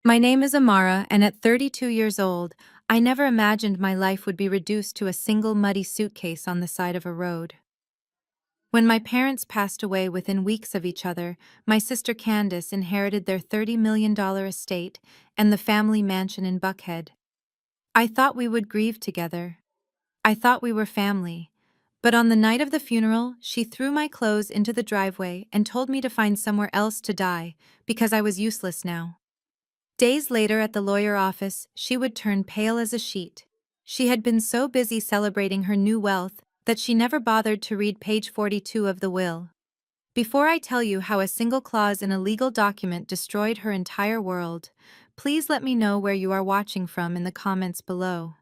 My name is Amara, and at 32 years old, I never imagined my life would be reduced to a single muddy suitcase on the side of a road. When my parents passed away within weeks of each other, my sister Candace inherited their $30 million estate and the family mansion in Buckhead. I thought we would grieve together. I thought we were family. But on the night of the funeral, she threw my clothes into the driveway and told me to find somewhere else to die because I was useless now. Days later at the lawyer office, she would turn pale as a sheet. She had been so busy celebrating her new wealth that she never bothered to read page 42 of the will. Before I tell you how a single clause in a legal document destroyed her entire world, please let me know where you are watching from in the comments below.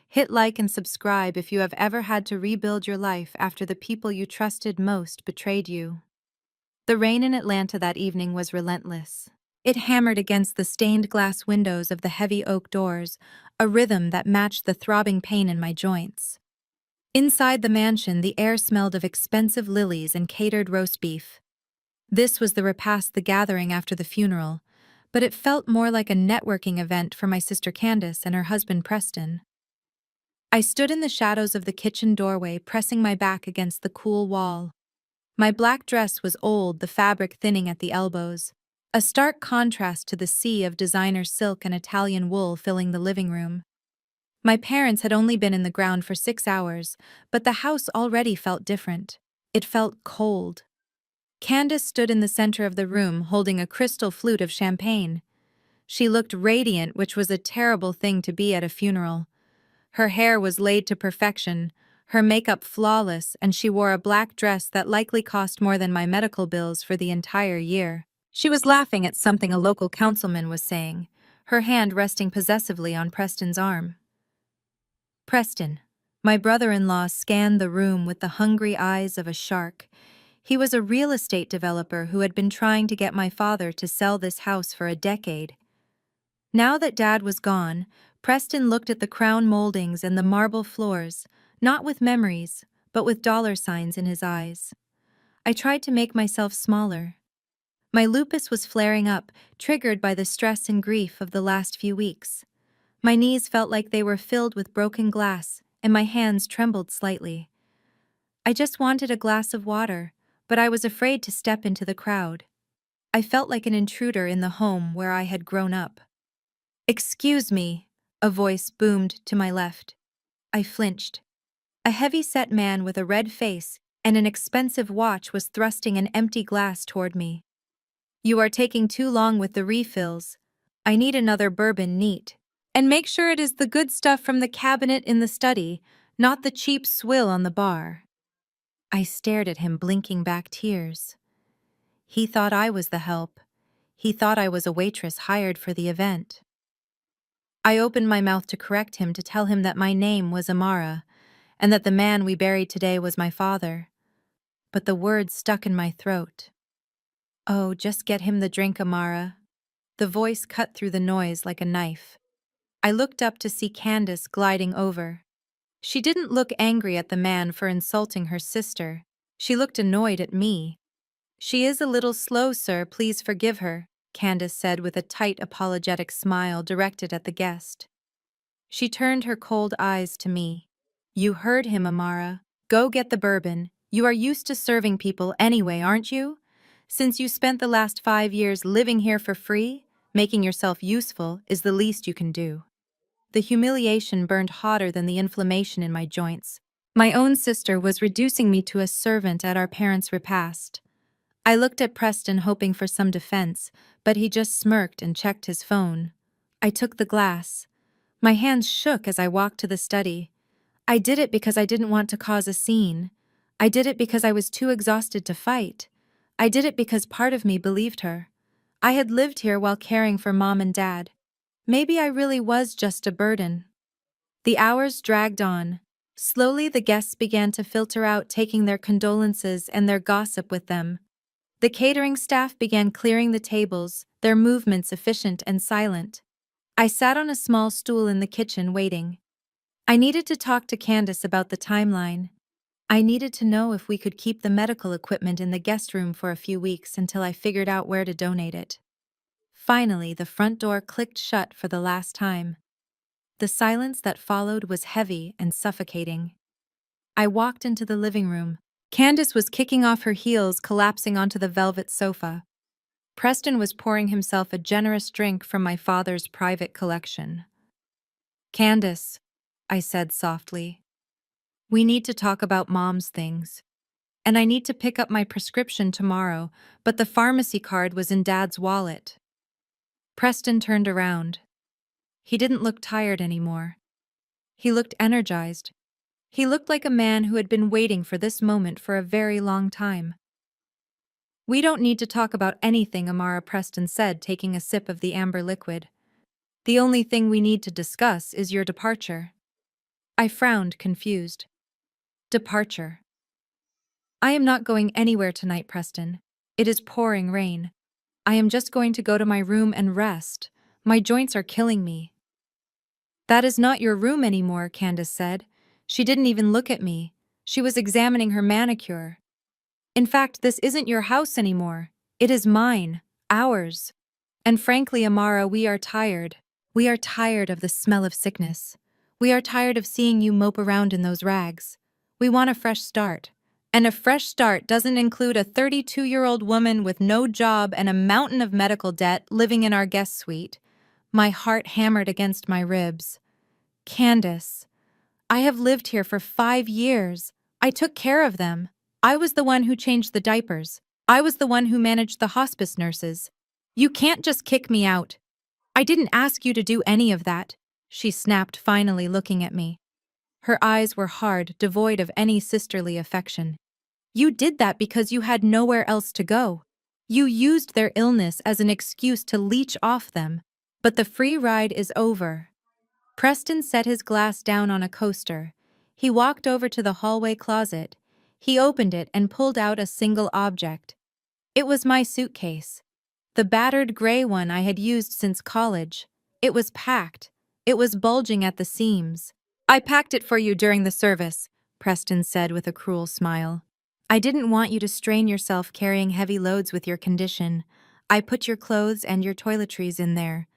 Hit like and subscribe if you have ever had to rebuild your life after the people you trusted most betrayed you. The rain in Atlanta that evening was relentless. It hammered against the stained glass windows of the heavy oak doors, a rhythm that matched the throbbing pain in my joints. Inside the mansion, the air smelled of expensive lilies and catered roast beef. This was the repast, the gathering after the funeral, but it felt more like a networking event for my sister Candace and her husband Preston. I stood in the shadows of the kitchen doorway, pressing my back against the cool wall. My black dress was old, the fabric thinning at the elbows, a stark contrast to the sea of designer silk and Italian wool filling the living room. My parents had only been in the ground for 6 hours, but the house already felt different. It felt cold. Candace stood in the center of the room, holding a crystal flute of champagne. She looked radiant, which was a terrible thing to be at a funeral. Her hair was laid to perfection, her makeup flawless, and she wore a black dress that likely cost more than my medical bills for the entire year. She was laughing at something a local councilman was saying, her hand resting possessively on Preston's arm. Preston, my brother-in-law, scanned the room with the hungry eyes of a shark. He was a real estate developer who had been trying to get my father to sell this house for a decade. Now that Dad was gone, Preston looked at the crown moldings and the marble floors, not with memories, but with dollar signs in his eyes. I tried to make myself smaller. My lupus was flaring up, triggered by the stress and grief of the last few weeks. My knees felt like they were filled with broken glass, and my hands trembled slightly. I just wanted a glass of water, but I was afraid to step into the crowd. I felt like an intruder in the home where I had grown up. "Excuse me," a voice boomed to my left. I flinched. A heavy-set man with a red face and an expensive watch was thrusting an empty glass toward me. "You are taking too long with the refills. I need another bourbon neat. And make sure it is the good stuff from the cabinet in the study, not the cheap swill on the bar." I stared at him, blinking back tears. He thought I was the help. He thought I was a waitress hired for the event. I opened my mouth to correct him, to tell him that my name was Amara, and that the man we buried today was my father. But the words stuck in my throat. "Oh, just get him the drink, Amara." The voice cut through the noise like a knife. I looked up to see Candace gliding over. She didn't look angry at the man for insulting her sister. She looked annoyed at me. "She is a little slow, sir, please forgive her," Candace said with a tight, apologetic smile directed at the guest. She turned her cold eyes to me. "You heard him, Amara. Go get the bourbon. You are used to serving people anyway, aren't you? Since you spent the last 5 years living here for free, making yourself useful is the least you can do." The humiliation burned hotter than the inflammation in my joints. My own sister was reducing me to a servant at our parents' repast. I looked at Preston, hoping for some defense, but he just smirked and checked his phone. I took the glass. My hands shook as I walked to the study. I did it because I didn't want to cause a scene. I did it because I was too exhausted to fight. I did it because part of me believed her. I had lived here while caring for Mom and Dad. Maybe I really was just a burden. The hours dragged on. Slowly the guests began to filter out, taking their condolences and their gossip with them. The catering staff began clearing the tables, their movements efficient and silent. I sat on a small stool in the kitchen, waiting. I needed to talk to Candace about the timeline. I needed to know if we could keep the medical equipment in the guest room for a few weeks until I figured out where to donate it. Finally, the front door clicked shut for the last time. The silence that followed was heavy and suffocating. I walked into the living room. Candace was kicking off her heels, collapsing onto the velvet sofa. Preston was pouring himself a generous drink from my father's private collection. "Candace," I said softly, "we need to talk about Mom's things. And I need to pick up my prescription tomorrow, but the pharmacy card was in Dad's wallet." Preston turned around. He didn't look tired anymore. He looked energized. He looked like a man who had been waiting for this moment for a very long time. "We don't need to talk about anything," Amara Preston said, taking a sip of the amber liquid. "The only thing we need to discuss is your departure." I frowned, confused. Departure. "I am not going anywhere tonight, Preston. It is pouring rain. I am just going to go to my room and rest. My joints are killing me." "That is not your room anymore," Candace said. She didn't even look at me. She was examining her manicure. "In fact, this isn't your house anymore. It is mine, ours. And frankly, Amara, we are tired. We are tired of the smell of sickness. We are tired of seeing you mope around in those rags. We want a fresh start. And a fresh start doesn't include a 32-year-old woman with no job and a mountain of medical debt living in our guest suite." My heart hammered against my ribs. "Candace, I have lived here for 5 years. I took care of them. I was the one who changed the diapers. I was the one who managed the hospice nurses. You can't just kick me out. I didn't ask you to do any of that," she snapped, finally looking at me. Her eyes were hard, devoid of any sisterly affection. "You did that because you had nowhere else to go. You used their illness as an excuse to leech off them. But the free ride is over." Preston set his glass down on a coaster. He walked over to the hallway closet. He opened it and pulled out a single object. It was my suitcase. The battered gray one I had used since college. It was packed. It was bulging at the seams. "I packed it for you during the service," Preston said with a cruel smile. "I didn't want you to strain yourself carrying heavy loads with your condition. I put your clothes and your toiletries in there.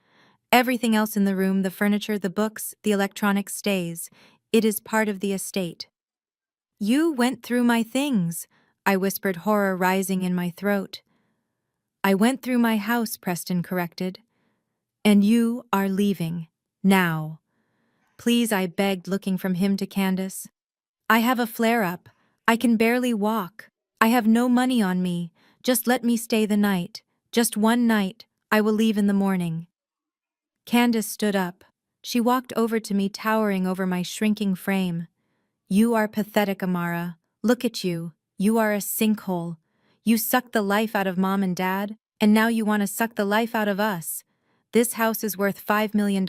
Everything else in the room, the furniture, the books, the electronics stays. It is part of the estate." "You went through my things," I whispered, horror rising in my throat. "I went through my house," Preston corrected. "And you are leaving. Now." "Please," I begged, looking from him to Candace. "I have a flare-up. I can barely walk. I have no money on me. Just let me stay the night. Just one night. I will leave in the morning." Candace stood up. She walked over to me, towering over my shrinking frame. "You are pathetic, Amara. Look at you. You are a sinkhole. You sucked the life out of Mom and Dad, and now you want to suck the life out of us. This house is worth $5 million.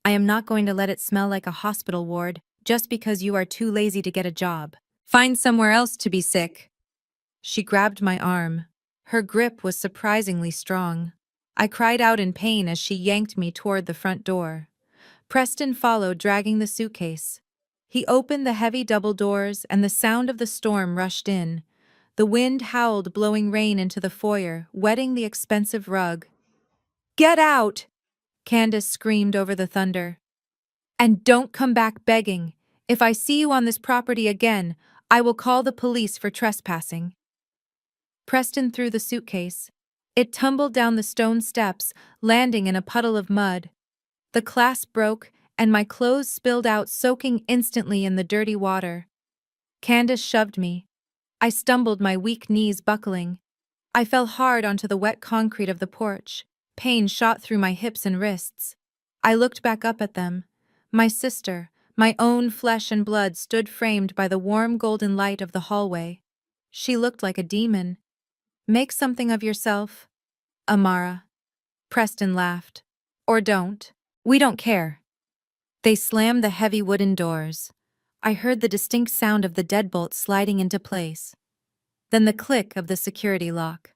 I am not going to let it smell like a hospital ward just because you are too lazy to get a job. Find somewhere else to be sick." She grabbed my arm. Her grip was surprisingly strong. I cried out in pain as she yanked me toward the front door. Preston followed, dragging the suitcase. He opened the heavy double doors, and the sound of the storm rushed in. The wind howled, blowing rain into the foyer, wetting the expensive rug. "Get out!" Candace screamed over the thunder. "And don't come back begging. If I see you on this property again, I will call the police for trespassing." Preston threw the suitcase. It tumbled down the stone steps, landing in a puddle of mud. The clasp broke, and my clothes spilled out, soaking instantly in the dirty water. Candace shoved me. I stumbled, my weak knees buckling. I fell hard onto the wet concrete of the porch. Pain shot through my hips and wrists. I looked back up at them. My sister, my own flesh and blood, stood framed by the warm golden light of the hallway. She looked like a demon. "Make something of yourself, Amara." Preston laughed. "Or don't. We don't care." They slammed the heavy wooden doors. I heard the distinct sound of the deadbolt sliding into place. Then the click of the security lock.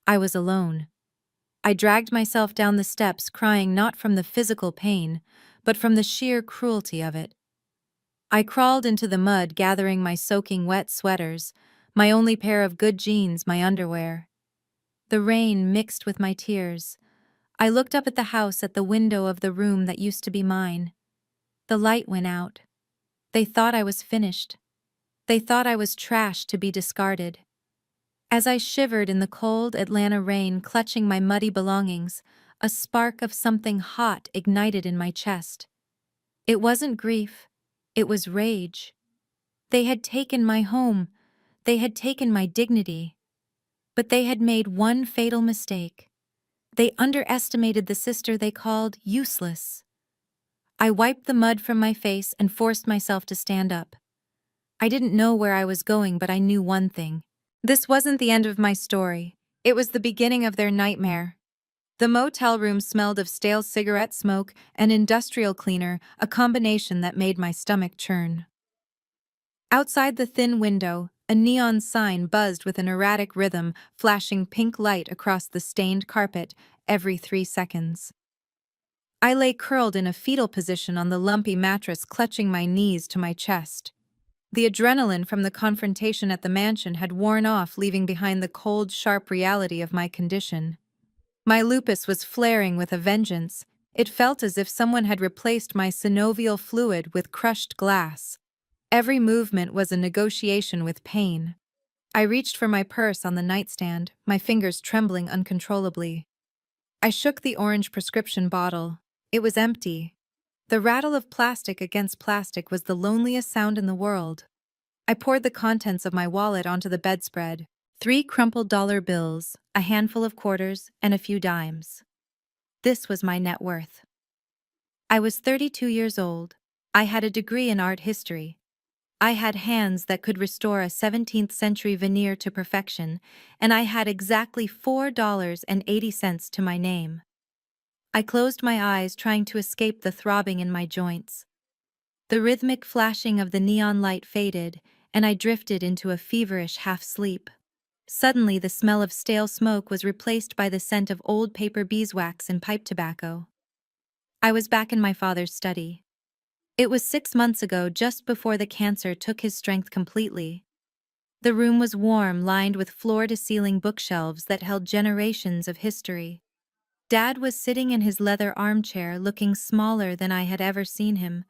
I was alone. I dragged myself down the steps, crying not from the physical pain, but from the sheer cruelty of it. I crawled into the mud, gathering my soaking wet sweaters, my only pair of good jeans, my underwear. The rain mixed with my tears. I looked up at the house at the window of the room that used to be mine. The light went out. They thought I was finished. They thought I was trash to be discarded. As I shivered in the cold Atlanta rain, clutching my muddy belongings, a spark of something hot ignited in my chest. It wasn't grief. It was rage. They had taken my home. They had taken my dignity. But they had made one fatal mistake. They underestimated the sister they called useless. I wiped the mud from my face and forced myself to stand up. I didn't know where I was going, but I knew one thing. This wasn't the end of my story. It was the beginning of their nightmare. The motel room smelled of stale cigarette smoke and industrial cleaner, a combination that made my stomach churn. Outside the thin window, a neon sign buzzed with an erratic rhythm, flashing pink light across the stained carpet every 3 seconds. I lay curled in a fetal position on the lumpy mattress, clutching my knees to my chest. The adrenaline from the confrontation at the mansion had worn off, leaving behind the cold, sharp reality of my condition. My lupus was flaring with a vengeance. It felt as if someone had replaced my synovial fluid with crushed glass. Every movement was a negotiation with pain. I reached for my purse on the nightstand, my fingers trembling uncontrollably. I shook the orange prescription bottle. It was empty. The rattle of plastic against plastic was the loneliest sound in the world. I poured the contents of my wallet onto the bedspread. 3 crumpled dollar bills, a handful of quarters, and a few dimes. This was my net worth. I was 32 years old. I had a degree in art history. I had hands that could restore a 17th century veneer to perfection, and I had exactly $4.80 to my name. I closed my eyes, trying to escape the throbbing in my joints. The rhythmic flashing of the neon light faded, and I drifted into a feverish half-sleep. Suddenly, the smell of stale smoke was replaced by the scent of old paper beeswax and pipe tobacco. I was back in my father's study. It was 6 months ago, just before the cancer took his strength completely. The room was warm, lined with floor-to-ceiling bookshelves that held generations of history. Dad was sitting in his leather armchair, looking smaller than I had ever seen him.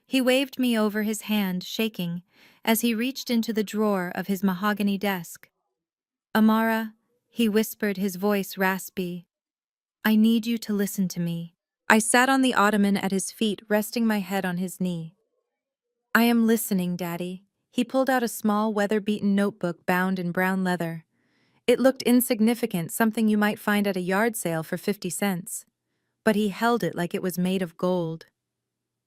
He waved me over, his hand shaking, as he reached into the drawer of his mahogany desk. "Amara," he whispered, his voice raspy, "I need you to listen to me." I sat on the ottoman at his feet, resting my head on his knee. "I am listening, Daddy." He pulled out a small, weather-beaten notebook bound in brown leather. It looked insignificant, something you might find at a yard sale for 50 cents. But he held it like it was made of gold.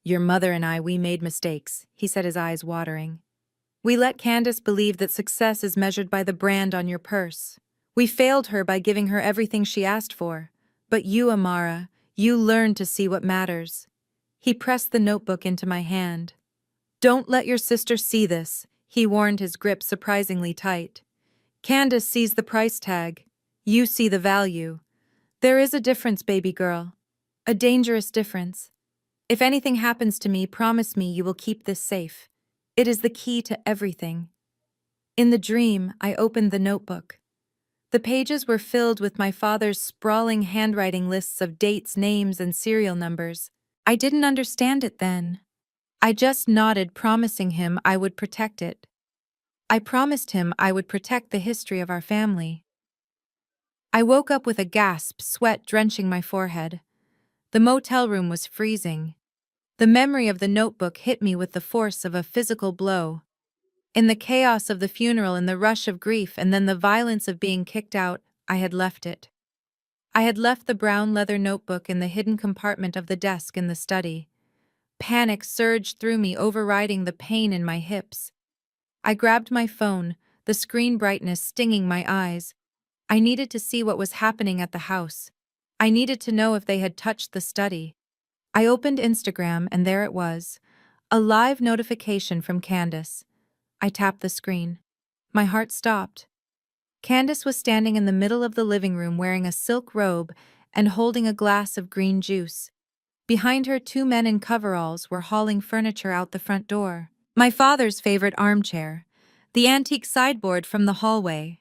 "Your mother and we made mistakes," he said, his eyes watering. "We let Candace believe that success is measured by the brand on your purse. We failed her by giving her everything she asked for. But you, Amara, you learned to see what matters." He pressed the notebook into my hand. "Don't let your sister see this," he warned, his grip surprisingly tight. "Candace sees the price tag. You see the value. There is a difference, baby girl. A dangerous difference. If anything happens to me, promise me you will keep this safe. It is the key to everything." In the dream, I opened the notebook. The pages were filled with my father's sprawling handwriting, lists of dates, names, and serial numbers. I didn't understand it then. I just nodded, promising him I would protect it. I promised him I would protect the history of our family. I woke up with a gasp, sweat drenching my forehead. The motel room was freezing. The memory of the notebook hit me with the force of a physical blow. In the chaos of the funeral, in the rush of grief, and then the violence of being kicked out, I had left it. I had left the brown leather notebook in the hidden compartment of the desk in the study. Panic surged through me, overriding the pain in my hips. I grabbed my phone, the screen brightness stinging my eyes. I needed to see what was happening at the house. I needed to know if they had touched the study. I opened Instagram, and there it was, a live notification from Candace. I tapped the screen. My heart stopped. Candace was standing in the middle of the living room, wearing a silk robe and holding a glass of green juice. Behind her, 2 men in coveralls were hauling furniture out the front door. My father's favorite armchair, the antique sideboard from the hallway.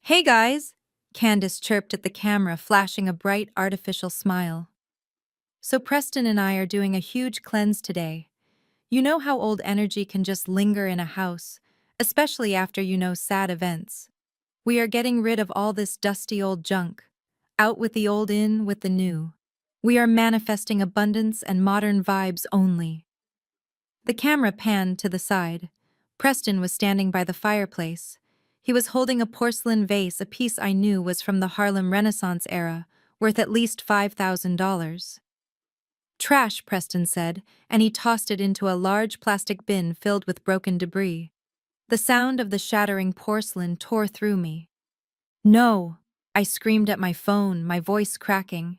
"Hey guys," Candace chirped at the camera, flashing a bright artificial smile. So Preston and I are doing a huge cleanse today. You know how old energy can just linger in a house, especially after sad events. We are getting rid of all this dusty old junk. Out with the old, in with the new. We are manifesting abundance and modern vibes only. The camera panned to the side. Preston was standing by the fireplace. He was holding a porcelain vase, a piece I knew was from the Harlem Renaissance era, worth at least $5,000. Trash, Preston said, and he tossed it into a large plastic bin filled with broken debris. The sound of the shattering porcelain tore through me. No, I screamed at my phone, my voice cracking.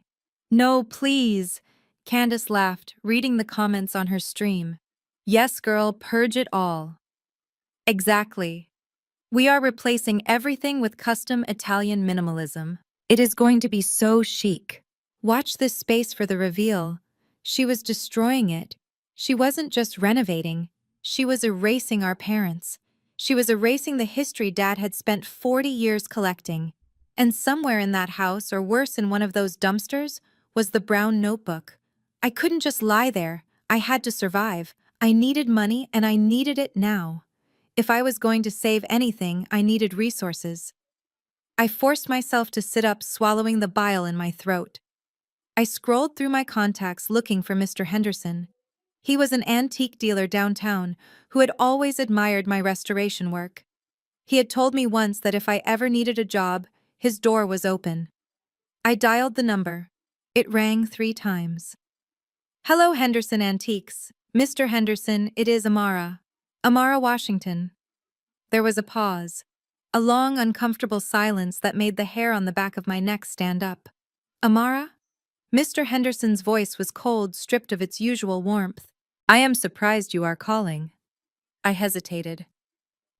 No, please. Candace laughed, reading the comments on her stream. Yes, girl, purge it all. Exactly. We are replacing everything with custom Italian minimalism. It is going to be so chic. Watch this space for the reveal. She was destroying it. She wasn't just renovating. She was erasing our parents. She was erasing the history Dad had spent 40 years collecting. And somewhere in that house, or worse, in one of those dumpsters, was the brown notebook. I couldn't just lie there. I had to survive. I needed money, and I needed it now. If I was going to save anything, I needed resources. I forced myself to sit up, swallowing the bile in my throat. I scrolled through my contacts looking for Mr. Henderson. He was an antique dealer downtown who had always admired my restoration work. He had told me once that if I ever needed a job, his door was open. I dialed the number. It rang 3 times. Hello, Henderson Antiques. Mr. Henderson, it is Amara. Amara, Washington. There was a pause. A long, uncomfortable silence that made the hair on the back of my neck stand up. Amara? Mr. Henderson's voice was cold, stripped of its usual warmth. I am surprised you are calling. I hesitated.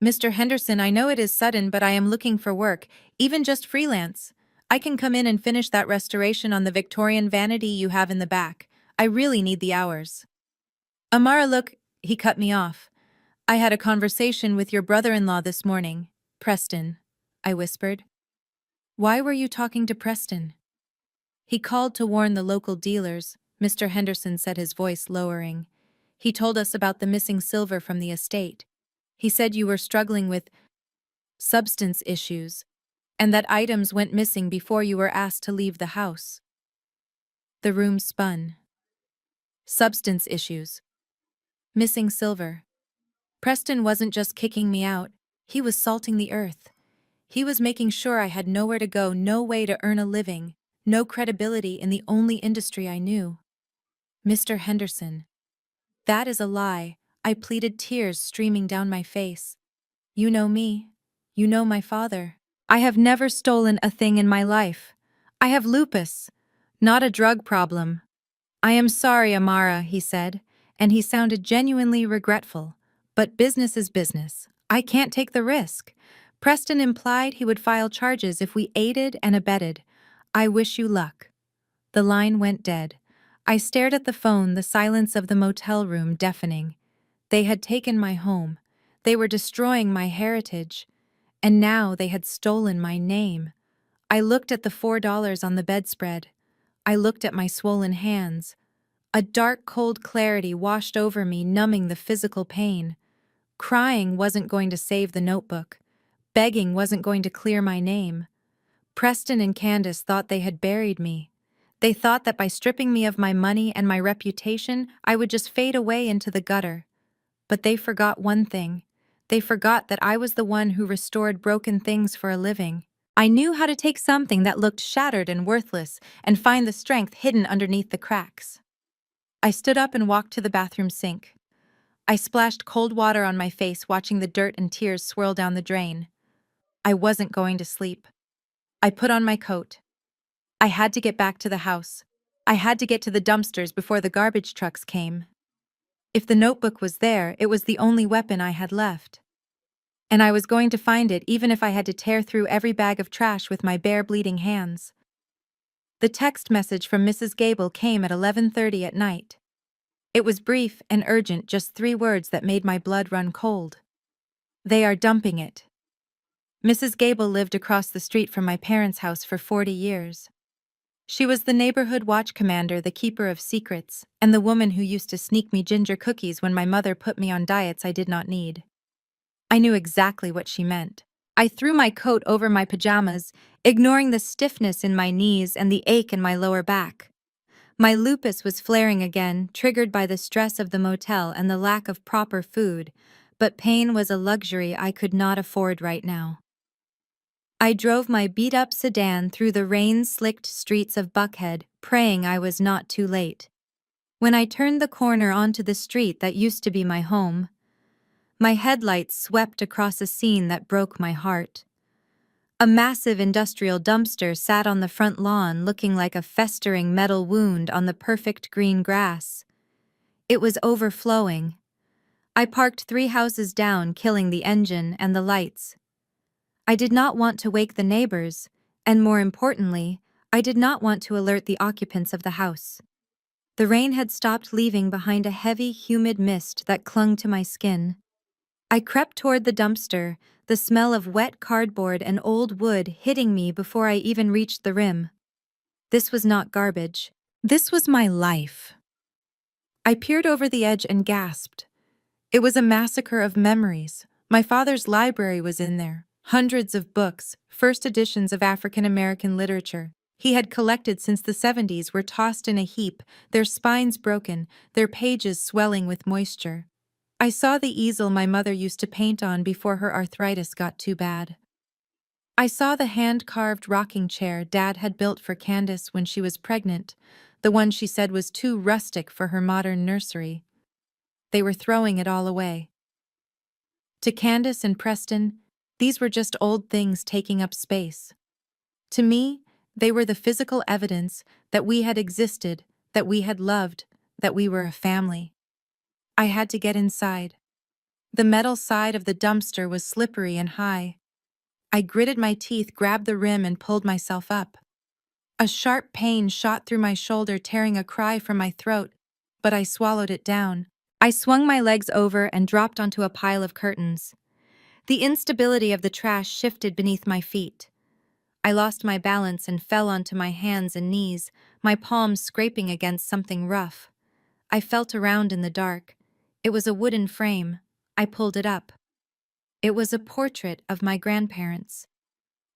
Mr. Henderson, I know it is sudden, but I am looking for work, even just freelance. I can come in and finish that restoration on the Victorian vanity you have in the back. I really need the hours. Amara, look, he cut me off. I had a conversation with your brother-in-law this morning, Preston, I whispered. Why were you talking to Preston? He called to warn the local dealers, Mr. Henderson said, his voice lowering. He told us about the missing silver from the estate. He said you were struggling with substance issues, and that items went missing before you were asked to leave the house. The room spun. Substance issues. Missing silver. Preston wasn't just kicking me out, he was salting the earth. He was making sure I had nowhere to go, no way to earn a living, no credibility in the only industry I knew. Mr. Henderson. That is a lie, I pleaded, tears streaming down my face. You know me. You know my father. I have never stolen a thing in my life. I have lupus, not a drug problem. I am sorry, Amara, he said, and he sounded genuinely regretful. But business is business. I can't take the risk. Preston implied he would file charges if we aided and abetted. I wish you luck. The line went dead. I stared at the phone, the silence of the motel room deafening. They had taken my home. They were destroying my heritage. And now they had stolen my name. I looked at the $4 on the bedspread. I looked at my swollen hands. A dark, cold clarity washed over me, numbing the physical pain. Crying wasn't going to save the notebook. Begging wasn't going to clear my name. Preston and Candace thought they had buried me. They thought that by stripping me of my money and my reputation, I would just fade away into the gutter. But they forgot one thing. They forgot that I was the one who restored broken things for a living. I knew how to take something that looked shattered and worthless and find the strength hidden underneath the cracks. I stood up and walked to the bathroom sink. I splashed cold water on my face, watching the dirt and tears swirl down the drain. I wasn't going to sleep. I put on my coat. I had to get back to the house. I had to get to the dumpsters before the garbage trucks came. If the notebook was there, it was the only weapon I had left. And I was going to find it even if I had to tear through every bag of trash with my bare, bleeding hands. The text message from Mrs. Gable came at 11:30 at night. It was brief and urgent, just 3 words that made my blood run cold. They are dumping it. Mrs. Gable lived across the street from my parents' house for 40 years. She was the neighborhood watch commander, the keeper of secrets, and the woman who used to sneak me ginger cookies when my mother put me on diets I did not need. I knew exactly what she meant. I threw my coat over my pajamas, ignoring the stiffness in my knees and the ache in my lower back. My lupus was flaring again, triggered by the stress of the motel and the lack of proper food, but pain was a luxury I could not afford right now. I drove my beat-up sedan through the rain-slicked streets of Buckhead, praying I was not too late. When I turned the corner onto the street that used to be my home, my headlights swept across a scene that broke my heart. A massive industrial dumpster sat on the front lawn looking like a festering metal wound on the perfect green grass. It was overflowing. I parked 3 houses down, killing the engine and the lights. I did not want to wake the neighbors, and more importantly, I did not want to alert the occupants of the house. The rain had stopped, leaving behind a heavy, humid mist that clung to my skin. I crept toward the dumpster, the smell of wet cardboard and old wood hitting me before I even reached the rim. This was not garbage. This was my life. I peered over the edge and gasped. It was a massacre of memories. My father's library was in there. Hundreds of books, first editions of African American literature he had collected since the 70s, were tossed in a heap, their spines broken, their pages swelling with moisture. I saw the easel my mother used to paint on before her arthritis got too bad. I saw the hand-carved rocking chair Dad had built for Candace when she was pregnant, the one she said was too rustic for her modern nursery. They were throwing it all away. To Candace and Preston, these were just old things taking up space. To me, they were the physical evidence that we had existed, that we had loved, that we were a family. I had to get inside. The metal side of the dumpster was slippery and high. I gritted my teeth, grabbed the rim, and pulled myself up. A sharp pain shot through my shoulder, tearing a cry from my throat, but I swallowed it down. I swung my legs over and dropped onto a pile of curtains. The instability of the trash shifted beneath my feet. I lost my balance and fell onto my hands and knees, my palms scraping against something rough. I felt around in the dark. It was a wooden frame. I pulled it up. It was a portrait of my grandparents.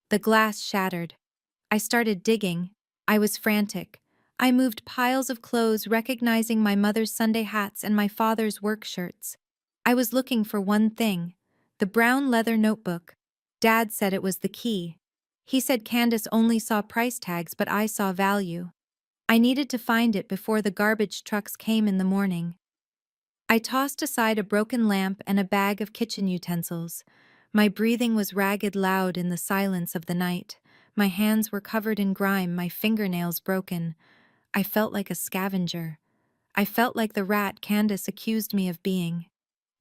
The glass shattered. I started digging. I was frantic. I moved piles of clothes, recognizing my mother's Sunday hats and my father's work shirts. I was looking for one thing: the brown leather notebook. Dad said it was the key. He said Candace only saw price tags, but I saw value. I needed to find it before the garbage trucks came in the morning. I tossed aside a broken lamp and a bag of kitchen utensils. My breathing was ragged, loud in the silence of the night. My hands were covered in grime, my fingernails broken. I felt like a scavenger. I felt like the rat Candace accused me of being.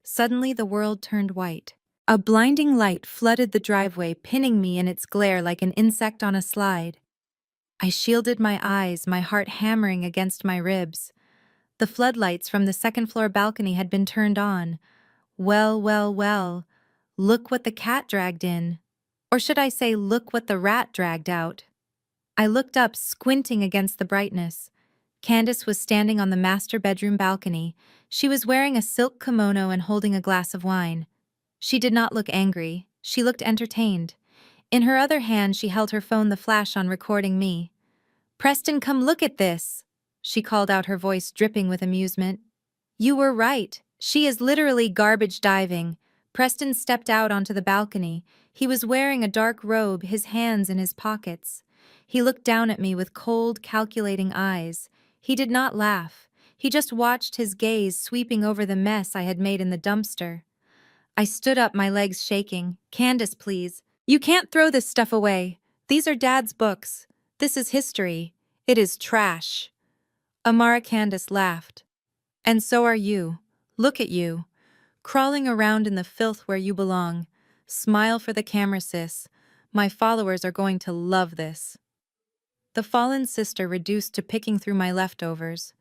Suddenly the world turned white. A blinding light flooded the driveway, pinning me in its glare like an insect on a slide. I shielded my eyes, my heart hammering against my ribs. The floodlights from the second-floor balcony had been turned on. Well, well, well. Look what the cat dragged in. Or should I say, look what the rat dragged out. I looked up, squinting against the brightness. Candace was standing on the master bedroom balcony. She was wearing a silk kimono and holding a glass of wine. She did not look angry. She looked entertained. In her other hand, she held her phone, the flash on recording me. "Preston, come look at this," she called out, her voice dripping with amusement. "You were right. She is literally garbage diving." Preston stepped out onto the balcony. He was wearing a dark robe, his hands in his pockets. He looked down at me with cold, calculating eyes. He did not laugh. He just watched, his gaze sweeping over the mess I had made in the dumpster. I stood up, my legs shaking. "Candace, please. You can't throw this stuff away. These are Dad's books. This is history. It is trash." Amara Candace laughed. "And so are you. Look at you. Crawling around in the filth where you belong. Smile for the camera, sis. My followers are going to love this." The fallen sister reduced to picking through my leftovers.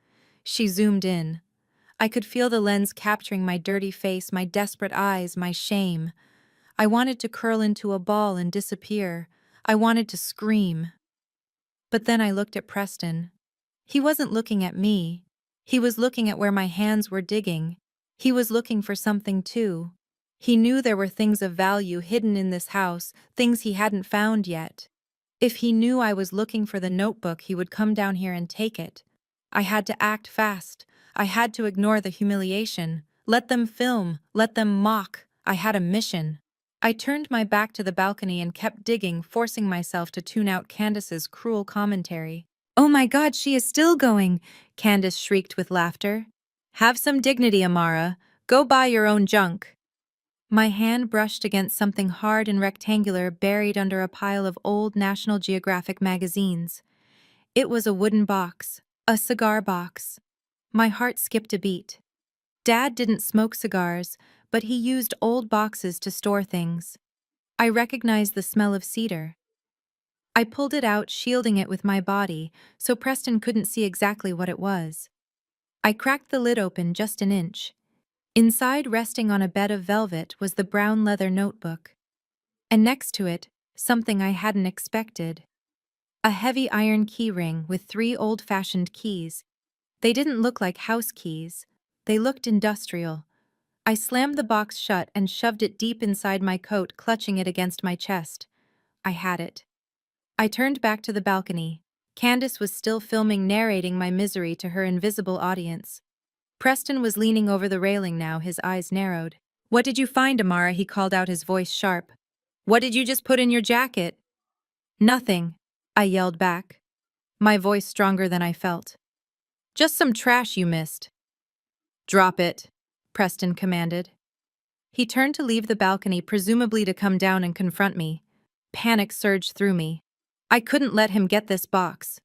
She zoomed in. I could feel the lens capturing my dirty face, my desperate eyes, my shame. I wanted to curl into a ball and disappear. I wanted to scream. But then I looked at Preston. He wasn't looking at me. He was looking at where my hands were digging. He was looking for something too. He knew there were things of value hidden in this house, things he hadn't found yet. If he knew I was looking for the notebook, he would come down here and take it. I had to act fast. I had to ignore the humiliation. Let them film, let them mock. I had a mission. I turned my back to the balcony and kept digging, forcing myself to tune out Candace's cruel commentary. "Oh my God, she is still going!" Candace shrieked with laughter. "Have some dignity, Amara. Go buy your own junk." My hand brushed against something hard and rectangular buried under a pile of old National Geographic magazines. It was a wooden box, a cigar box. My heart skipped a beat. Dad didn't smoke cigars, but he used old boxes to store things. I recognized the smell of cedar. I pulled it out, shielding it with my body, so Preston couldn't see exactly what it was. I cracked the lid open just an inch. Inside, resting on a bed of velvet, was the brown leather notebook. And next to it, something I hadn't expected. A heavy iron key ring with 3 old-fashioned keys. They didn't look like house keys. They looked industrial. I slammed the box shut and shoved it deep inside my coat, clutching it against my chest. I had it. I turned back to the balcony. Candace was still filming, narrating my misery to her invisible audience. Preston was leaning over the railing now, his eyes narrowed. "What did you find, Amara?" he called out, his voice sharp. "What did you just put in your jacket?" "Nothing," I yelled back, my voice stronger than I felt. "Just some trash you missed." "Drop it," Preston commanded. He turned to leave the balcony, presumably to come down and confront me. Panic surged through me. I couldn't let him get this box.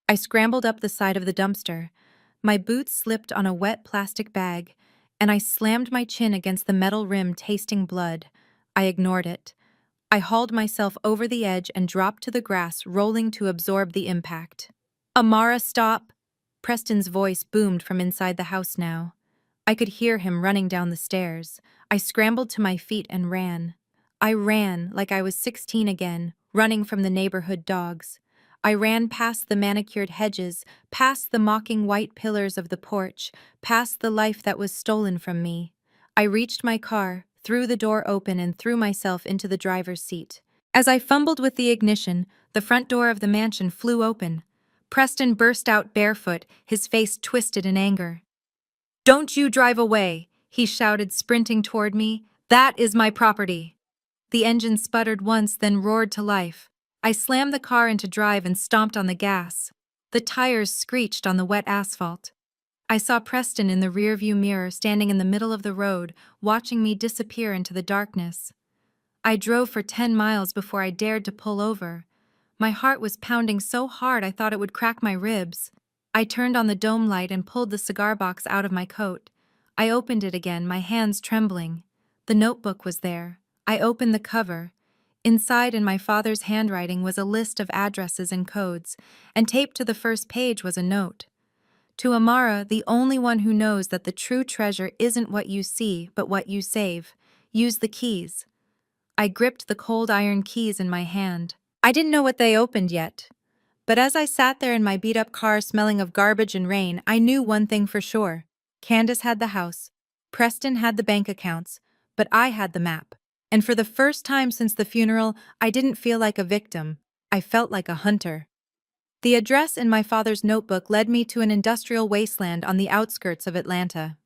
I scrambled up the side of the dumpster. My boots slipped on a wet plastic bag, and I slammed my chin against the metal rim, tasting blood. I ignored it. I hauled myself over the edge and dropped to the grass, rolling to absorb the impact. "Amara, stop!" Preston's voice boomed from inside the house now. I could hear him running down the stairs. I scrambled to my feet and ran. I ran like I was 16 again, running from the neighborhood dogs. I ran past the manicured hedges, past the mocking white pillars of the porch, past the life that was stolen from me. I reached my car, threw the door open, and threw myself into the driver's seat. As I fumbled with the ignition, the front door of the mansion flew open. Preston burst out barefoot, his face twisted in anger. "Don't you drive away," he shouted, sprinting toward me. "That is my property." The engine sputtered once, then roared to life. I slammed the car into drive and stomped on the gas. The tires screeched on the wet asphalt. I saw Preston in the rearview mirror, standing in the middle of the road, watching me disappear into the darkness. I drove for 10 miles before I dared to pull over. My heart was pounding so hard I thought it would crack my ribs. I turned on the dome light and pulled the cigar box out of my coat. I opened it again, my hands trembling. The notebook was there. I opened the cover. Inside, in my father's handwriting, was a list of addresses and codes, and taped to the first page was a note. "To Amara, the only one who knows that the true treasure isn't what you see, but what you save. Use the keys." I gripped the cold iron keys in my hand. I didn't know what they opened yet. But as I sat there in my beat-up car, smelling of garbage and rain, I knew one thing for sure. Candace had the house. Preston had the bank accounts. But I had the map. And for the first time since the funeral, I didn't feel like a victim. I felt like a hunter. The address in my father's notebook led me to an industrial wasteland on the outskirts of Atlanta.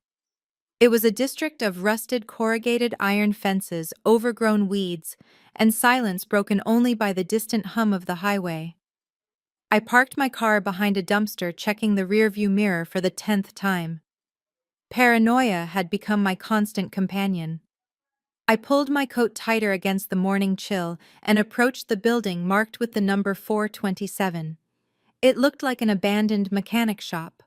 It was a district of rusted corrugated iron fences, overgrown weeds, and silence broken only by the distant hum of the highway. I parked my car behind a dumpster, checking the rearview mirror for the 10th time. Paranoia had become my constant companion. I pulled my coat tighter against the morning chill and approached the building marked with the number 427. It looked like an abandoned mechanic shop.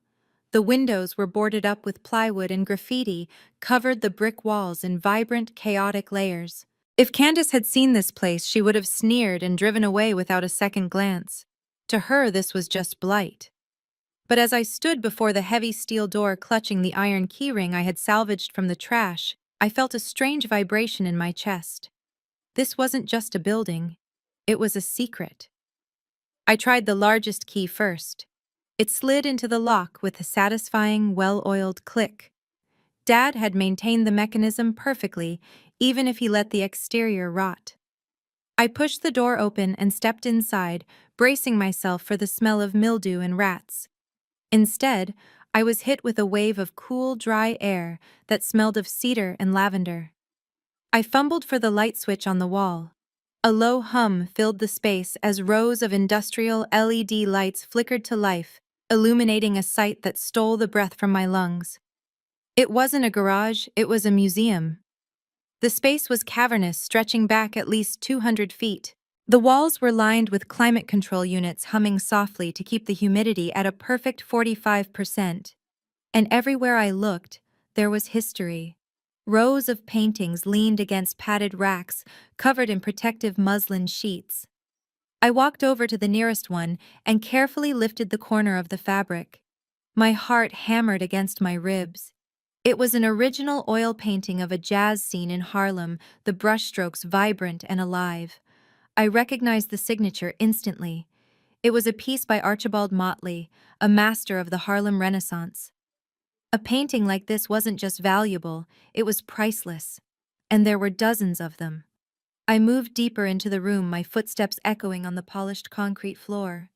The windows were boarded up with plywood, and graffiti covered the brick walls in vibrant, chaotic layers. If Candace had seen this place, she would have sneered and driven away without a second glance. To her, this was just blight. But as I stood before the heavy steel door, clutching the iron keyring I had salvaged from the trash, I felt a strange vibration in my chest. This wasn't just a building, it was a secret. I tried the largest key first. It slid into the lock with a satisfying, well-oiled click. Dad had maintained the mechanism perfectly, even if he let the exterior rot. I pushed the door open and stepped inside, bracing myself for the smell of mildew and rats. Instead, I was hit with a wave of cool, dry air that smelled of cedar and lavender. I fumbled for the light switch on the wall. A low hum filled the space as rows of industrial LED lights flickered to life, illuminating a sight that stole the breath from my lungs. It wasn't a garage, it was a museum. The space was cavernous, stretching back at least 200 feet. The walls were lined with climate control units humming softly to keep the humidity at a perfect 45%. And everywhere I looked, there was history. Rows of paintings leaned against padded racks, covered in protective muslin sheets. I walked over to the nearest one and carefully lifted the corner of the fabric. My heart hammered against my ribs. It was an original oil painting of a jazz scene in Harlem, the brushstrokes vibrant and alive. I recognized the signature instantly. It was a piece by Archibald Motley, a master of the Harlem Renaissance. A painting like this wasn't just valuable, it was priceless. And there were dozens of them. I moved deeper into the room, my footsteps echoing on the polished concrete floor.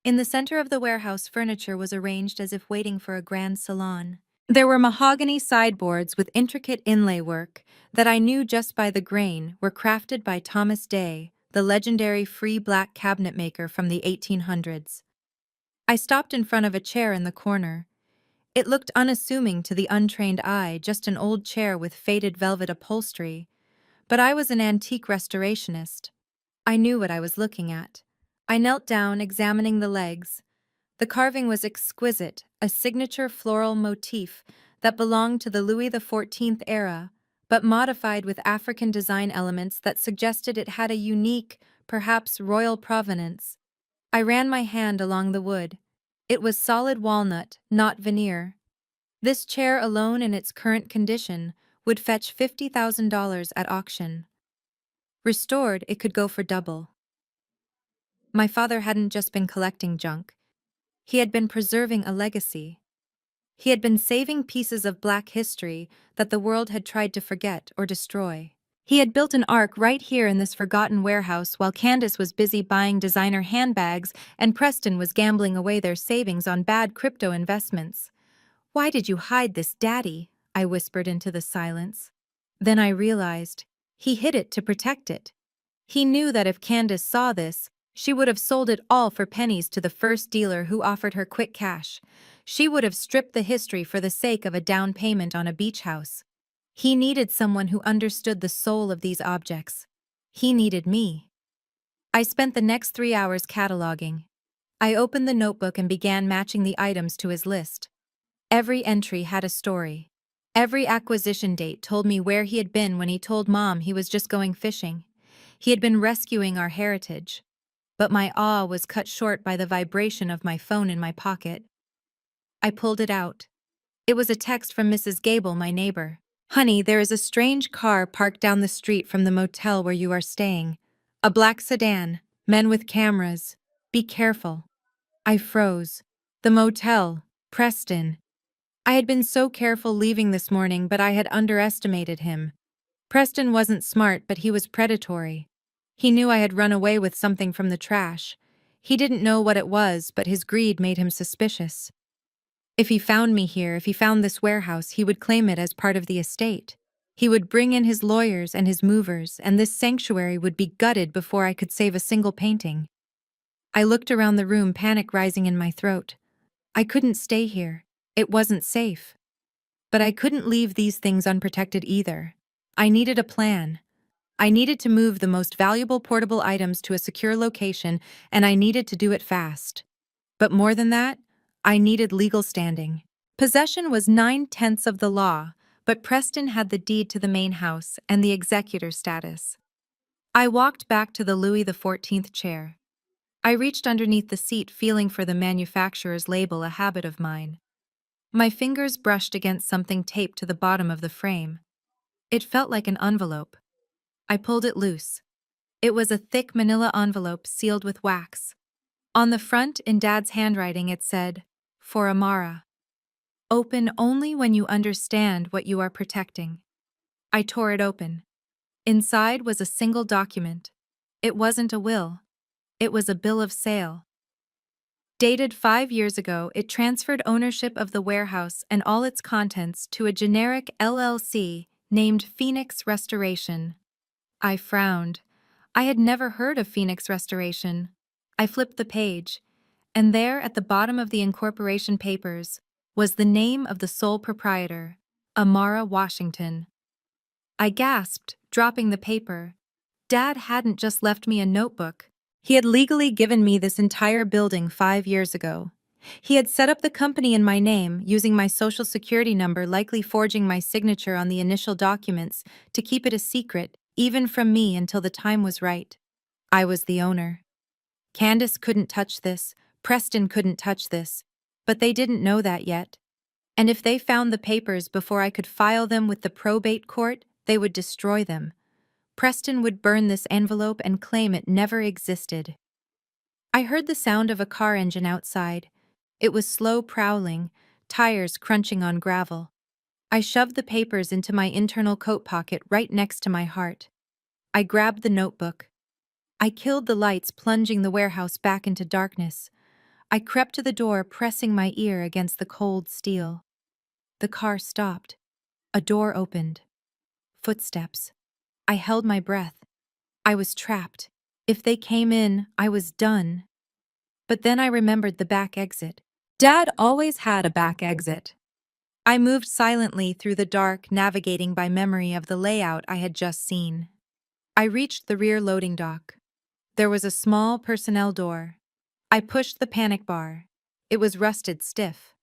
In the center of the warehouse, furniture was arranged as if waiting for a grand salon. There were mahogany sideboards with intricate inlay work that I knew just by the grain were crafted by Thomas Day, the legendary free black cabinetmaker from the 1800s. I stopped in front of a chair in the corner. It looked unassuming to the untrained eye, just an old chair with faded velvet upholstery. But I was an antique restorationist. I knew what I was looking at. I knelt down, examining the legs. The carving was exquisite, a signature floral motif that belonged to the Louis XIV era, but modified with African design elements that suggested it had a unique, perhaps royal provenance. I ran my hand along the wood. It was solid walnut, not veneer. This chair alone in its current condition would fetch $50,000 at auction. Restored, it could go for double. My father hadn't just been collecting junk. He had been preserving a legacy. He had been saving pieces of Black history that the world had tried to forget or destroy. He had built an ark right here in this forgotten warehouse while Candace was busy buying designer handbags and Preston was gambling away their savings on bad crypto investments. "Why did you hide this, Daddy?" I whispered into the silence. Then I realized he hid it to protect it. He knew that if Candace saw this, she would have sold it all for pennies to the first dealer who offered her quick cash. She would have stripped the history for the sake of a down payment on a beach house. He needed someone who understood the soul of these objects. He needed me. I spent the next 3 hours cataloging. I opened the notebook and began matching the items to his list. Every entry had a story. Every acquisition date told me where he had been when he told Mom he was just going fishing. He had been rescuing our heritage. But my awe was cut short by the vibration of my phone in my pocket. I pulled it out. It was a text from Mrs. Gable, my neighbor. "Honey, there is a strange car parked down the street from the motel where you are staying. A black sedan, men with cameras. Be careful." I froze. The motel, Preston. I had been so careful leaving this morning, but I had underestimated him. Preston wasn't smart, but he was predatory. He knew I had run away with something from the trash. He didn't know what it was, but his greed made him suspicious. If he found me here, if he found this warehouse, he would claim it as part of the estate. He would bring in his lawyers and his movers, and this sanctuary would be gutted before I could save a single painting. I looked around the room, panic rising in my throat. I couldn't stay here. It wasn't safe. But I couldn't leave these things unprotected either. I needed a plan. I needed to move the most valuable portable items to a secure location, and I needed to do it fast. But more than that, I needed legal standing. Possession was 9/10 of the law, but Preston had the deed to the main house and the executor status. I walked back to the Louis XIV chair. I reached underneath the seat, feeling for the manufacturer's label, a habit of mine. My fingers brushed against something taped to the bottom of the frame. It felt like an envelope. I pulled it loose. It was a thick manila envelope sealed with wax. On the front, in Dad's handwriting, it said, "For Amara. Open only when you understand what you are protecting." I tore it open. Inside was a single document. It wasn't a will. It was a bill of sale. Dated 5 years ago, it transferred ownership of the warehouse and all its contents to a generic LLC named Phoenix Restoration. I frowned. I had never heard of Phoenix Restoration. I flipped the page, and there at the bottom of the incorporation papers was the name of the sole proprietor, Amara Washington. I gasped, dropping the paper. Dad hadn't just left me a notebook. He had legally given me this entire building 5 years ago. He had set up the company in my name, using my social security number, likely forging my signature on the initial documents to keep it a secret, even from me, until the time was right. I was the owner. Candace couldn't touch this, Preston couldn't touch this, but they didn't know that yet. And if they found the papers before I could file them with the probate court, they would destroy them. Preston would burn this envelope and claim it never existed. I heard the sound of a car engine outside. It was slow prowling, tires crunching on gravel. I shoved the papers into my internal coat pocket right next to my heart. I grabbed the notebook. I killed the lights, plunging the warehouse back into darkness. I crept to the door, pressing my ear against the cold steel. The car stopped. A door opened. Footsteps. I held my breath. I was trapped. If they came in, I was done. But then I remembered the back exit. Dad always had a back exit. I moved silently through the dark, navigating by memory of the layout I had just seen. I reached the rear loading dock. There was a small personnel door. I pushed the panic bar. It was rusted stiff.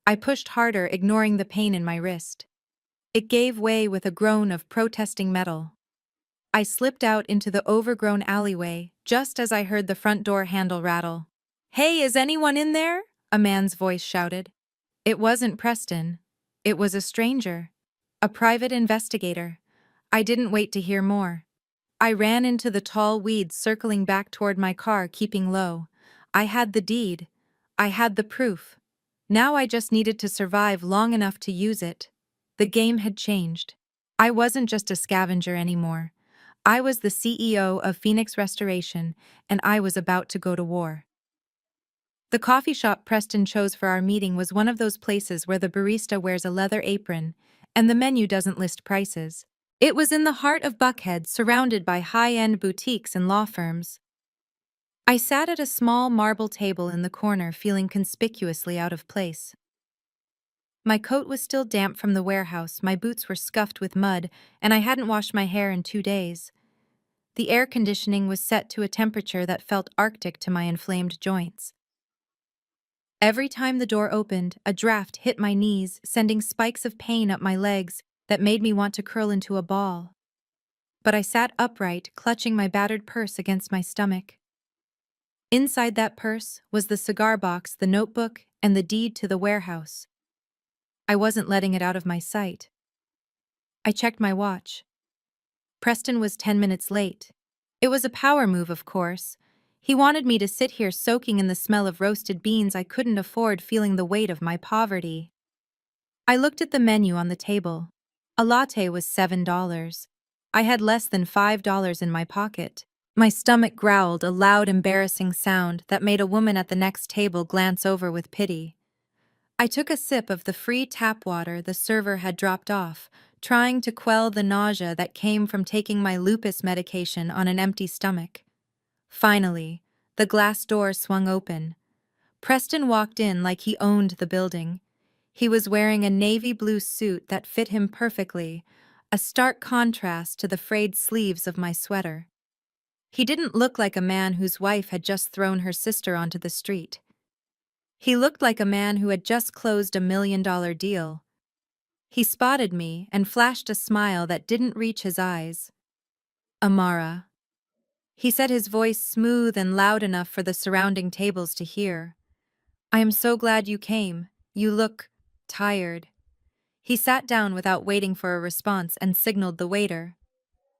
I pushed harder, ignoring the pain in my wrist. It gave way with a groan of protesting metal. I slipped out into the overgrown alleyway just as I heard the front door handle rattle. "Hey, is anyone in there?" a man's voice shouted. It wasn't Preston. It was a stranger. A private investigator. I didn't wait to hear more. I ran into the tall weeds, circling back toward my car, keeping low. I had the deed. I had the proof. Now I just needed to survive long enough to use it. The game had changed. I wasn't just a scavenger anymore. I was the CEO of Phoenix Restoration, and I was about to go to war. The coffee shop Preston chose for our meeting was one of those places where the barista wears a leather apron and the menu doesn't list prices. It was in the heart of Buckhead, surrounded by high-end boutiques and law firms. I sat at a small marble table in the corner, feeling conspicuously out of place. My coat was still damp from the warehouse, my boots were scuffed with mud, and I hadn't washed my hair in 2 days. The air conditioning was set to a temperature that felt arctic to my inflamed joints. Every time the door opened, a draft hit my knees, sending spikes of pain up my legs that made me want to curl into a ball. But I sat upright, clutching my battered purse against my stomach. Inside that purse was the cigar box, the notebook, and the deed to the warehouse. I wasn't letting it out of my sight. I checked my watch. Preston was 10 minutes late. It was a power move, of course. He wanted me to sit here soaking in the smell of roasted beans I couldn't afford, feeling the weight of my poverty. I looked at the menu on the table. A latte was $7. I had less than $5 in my pocket. My stomach growled, a loud, embarrassing sound that made a woman at the next table glance over with pity. I took a sip of the free tap water the server had dropped off, trying to quell the nausea that came from taking my lupus medication on an empty stomach. Finally, the glass door swung open. Preston walked in like he owned the building. He was wearing a navy blue suit that fit him perfectly, a stark contrast to the frayed sleeves of my sweater. He didn't look like a man whose wife had just thrown her sister onto the street. He looked like a man who had just closed $1 million deal. He spotted me and flashed a smile that didn't reach his eyes. "Amara," he said, his voice smooth and loud enough for the surrounding tables to hear. "I am so glad you came. You look tired." He sat down without waiting for a response and signaled the waiter.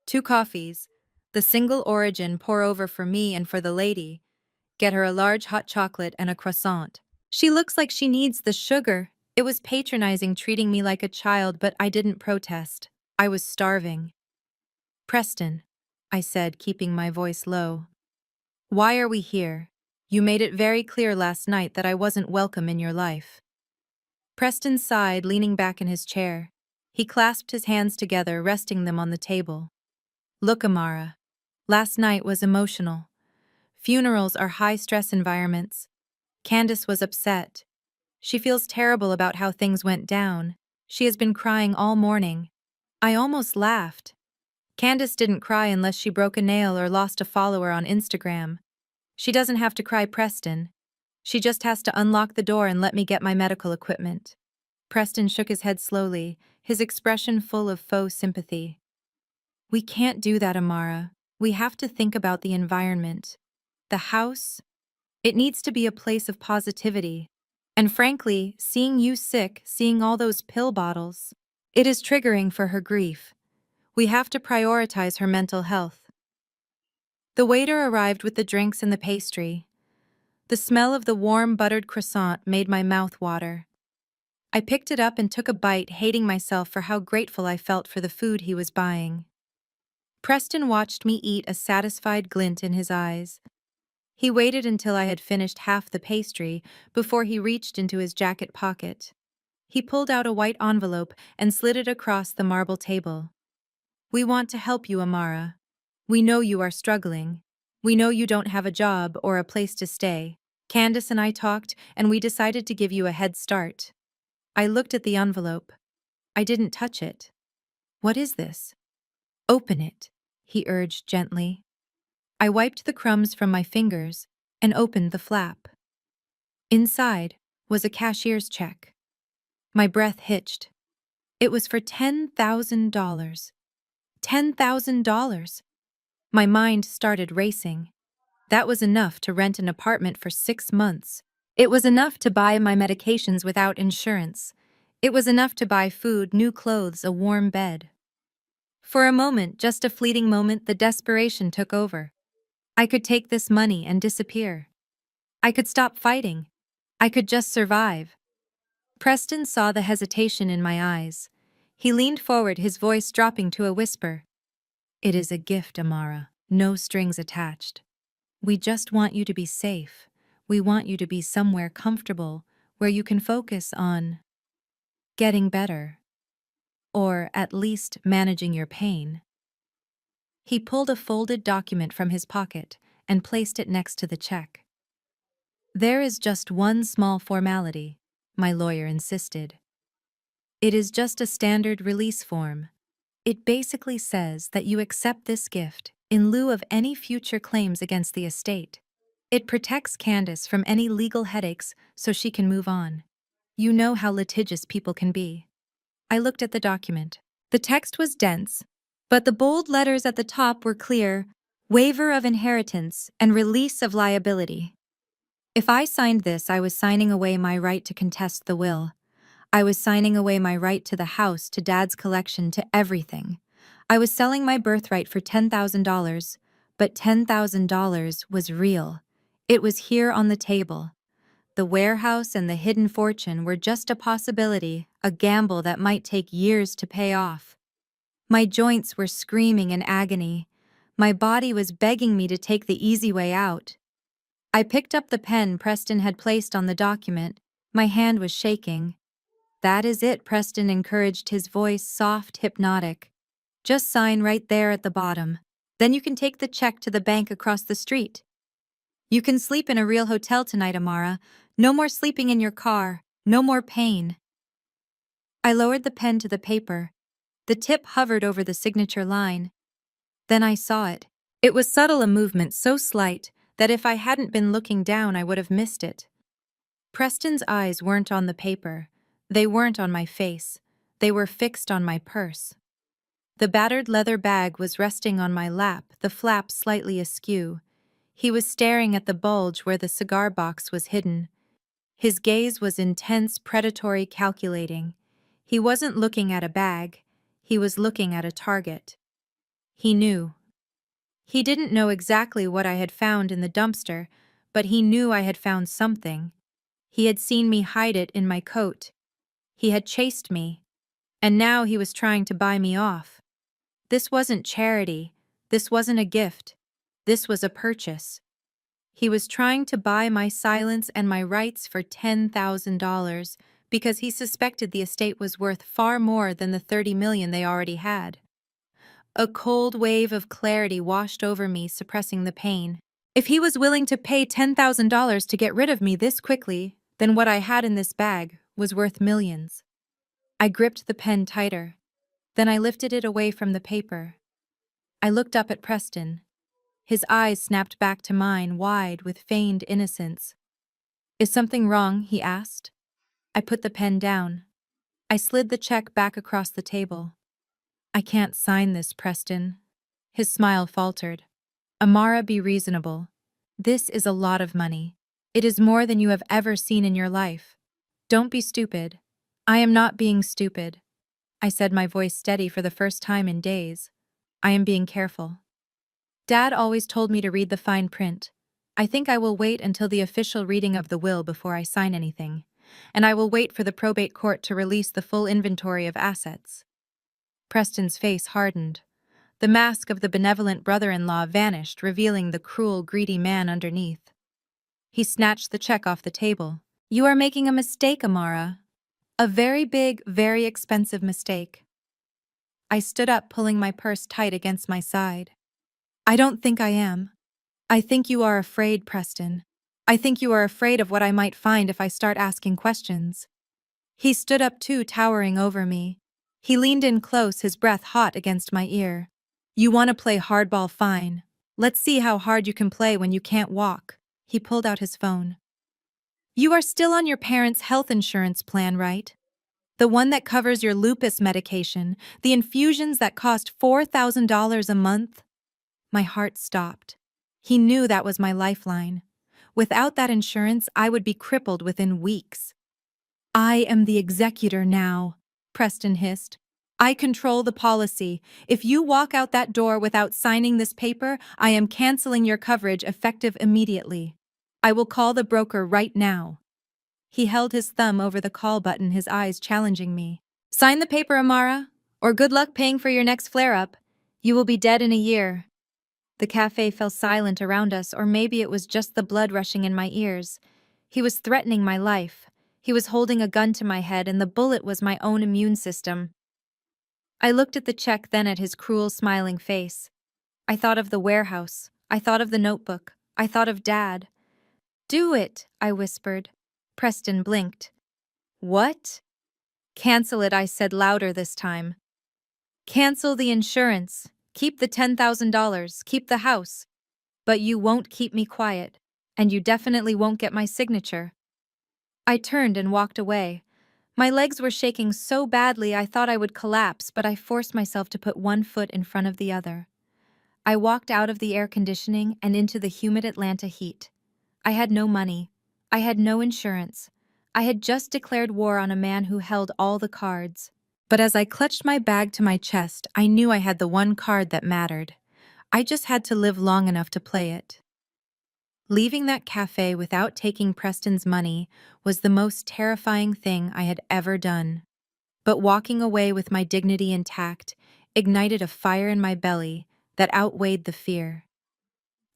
"2 coffees. The single origin pour over for me and for the lady. Get her a large hot chocolate and a croissant. She looks like she needs the sugar. It was patronizing, treating me like a child, but I didn't protest. I was starving. Preston, I said, keeping my voice low. Why are we here? You made it very clear last night that I wasn't welcome in your life. Preston sighed, leaning back in his chair. He clasped his hands together, resting them on the table. Look, Amara. Last night was emotional. Funerals are high-stress environments. Candace was upset. She feels terrible about how things went down. She has been crying all morning. I almost laughed. Candace didn't cry unless she broke a nail or lost a follower on Instagram. She doesn't have to cry, Preston. She just has to unlock the door and let me get my medical equipment. Preston shook his head slowly, his expression full of faux sympathy. We can't do that, Amara. We have to think about the environment. The house, it needs to be a place of positivity. And frankly, seeing you sick, seeing all those pill bottles, it is triggering for her grief. We have to prioritize her mental health. The waiter arrived with the drinks and the pastry. The smell of the warm buttered croissant made my mouth water. I picked it up and took a bite, hating myself for how grateful I felt for the food he was buying. Preston watched me eat, a satisfied glint in his eyes. He waited until I had finished half the pastry before he reached into his jacket pocket. He pulled out a white envelope and slid it across the marble table. We want to help you, Amara. We know you are struggling. We know you don't have a job or a place to stay. Candace and I talked, and we decided to give you a head start. I looked at the envelope. I didn't touch it. What is this? Open it, he urged gently. I wiped the crumbs from my fingers and opened the flap. Inside was a cashier's check. My breath hitched. It was for $10,000. $10,000! My mind started racing. That was enough to rent an apartment for 6 months. It was enough to buy my medications without insurance. It was enough to buy food, new clothes, a warm bed. For a moment, just a fleeting moment, the desperation took over. I could take this money and disappear. I could stop fighting. I could just survive. Preston saw the hesitation in my eyes. He leaned forward, his voice dropping to a whisper. It is a gift, Amara. No strings attached. We just want you to be safe. We want you to be somewhere comfortable where you can focus on getting better. Or at least managing your pain. He pulled a folded document from his pocket and placed it next to the check. There is just one small formality, my lawyer insisted. It is just a standard release form. It basically says that you accept this gift in lieu of any future claims against the estate. It protects Candace from any legal headaches so she can move on. You know how litigious people can be. I looked at the document. The text was dense, but the bold letters at the top were clear: waiver of inheritance and release of liability. If I signed this, I was signing away my right to contest the will. I was signing away my right to the house, to Dad's collection, to everything. I was selling my birthright for $10,000, but $10,000 was real. It was here on the table. The warehouse and the hidden fortune were just a possibility, a gamble that might take years to pay off. My joints were screaming in agony. My body was begging me to take the easy way out. I picked up the pen Preston had placed on the document. My hand was shaking. That is it, Preston encouraged, his voice soft, hypnotic. Just sign right there at the bottom. Then you can take the check to the bank across the street. You can sleep in a real hotel tonight, Amara. No more sleeping in your car. No more pain. I lowered the pen to the paper. The tip hovered over the signature line. Then I saw it. It was subtle, a movement so slight that if I hadn't been looking down, I would have missed it. Preston's eyes weren't on the paper. They weren't on my face. They were fixed on my purse. The battered leather bag was resting on my lap, the flap slightly askew. He was staring at the bulge where the cigar box was hidden. His gaze was intense, predatory, calculating. He wasn't looking at a bag. He was looking at a target. He knew. He didn't know exactly what I had found in the dumpster, but he knew I had found something. He had seen me hide it in my coat. He had chased me, and now he was trying to buy me off. This wasn't charity. This wasn't a gift. This was a purchase. He was trying to buy my silence and my rights for $10,000 because he suspected the estate was worth far more than the $30 million they already had. A cold wave of clarity washed over me, suppressing the pain. If he was willing to pay $10,000 to get rid of me this quickly, then what I had in this bag was worth millions. I gripped the pen tighter. Then I lifted it away from the paper. I looked up at Preston. His eyes snapped back to mine, wide with feigned innocence. "Is something wrong?" he asked. I put the pen down. I slid the check back across the table. "I can't sign this, Preston." His smile faltered. "Amara, be reasonable. This is a lot of money. It is more than you have ever seen in your life. Don't be stupid." "I am not being stupid," I said, my voice steady for the first time in days. "I am being careful. Dad always told me to read the fine print. I think I will wait until the official reading of the will before I sign anything, and I will wait for the probate court to release the full inventory of assets." Preston's face hardened. The mask of the benevolent brother-in-law vanished, revealing the cruel, greedy man underneath. He snatched the check off the table. "You are making a mistake, Amara. A very big, very expensive mistake." I stood up, pulling my purse tight against my side. "I don't think I am. I think you are afraid, Preston. I think you are afraid of what I might find if I start asking questions." He stood up too, towering over me. He leaned in close, his breath hot against my ear. "You want to play hardball? Fine. Let's see how hard you can play when you can't walk." He pulled out his phone. "You are still on your parents' health insurance plan, right? The one that covers your lupus medication, the infusions that cost $4,000 a month?" My heart stopped. He knew that was my lifeline. Without that insurance, I would be crippled within weeks. "I am the executor now," Preston hissed. "I control the policy. If you walk out that door without signing this paper, I am canceling your coverage effective immediately. I will call the broker right now." He held his thumb over the call button, his eyes challenging me. "Sign the paper, Amara, or good luck paying for your next flare-up. You will be dead in a year." The cafe fell silent around us, or maybe it was just the blood rushing in my ears. He was threatening my life. He was holding a gun to my head, and the bullet was my own immune system. I looked at the check, then at his cruel, smiling face. I thought of the warehouse. I thought of the notebook. I thought of Dad. "Do it," I whispered. Preston blinked. "What?" "Cancel it," I said, louder this time. "Cancel the insurance. Keep the $10,000. Keep the house. But you won't keep me quiet. And you definitely won't get my signature." I turned and walked away. My legs were shaking so badly I thought I would collapse, but I forced myself to put one foot in front of the other. I walked out of the air conditioning and into the humid Atlanta heat. I had no money. I had no insurance. I had just declared war on a man who held all the cards. But as I clutched my bag to my chest, I knew I had the one card that mattered. I just had to live long enough to play it. Leaving that cafe without taking Preston's money was the most terrifying thing I had ever done. But walking away with my dignity intact ignited a fire in my belly that outweighed the fear.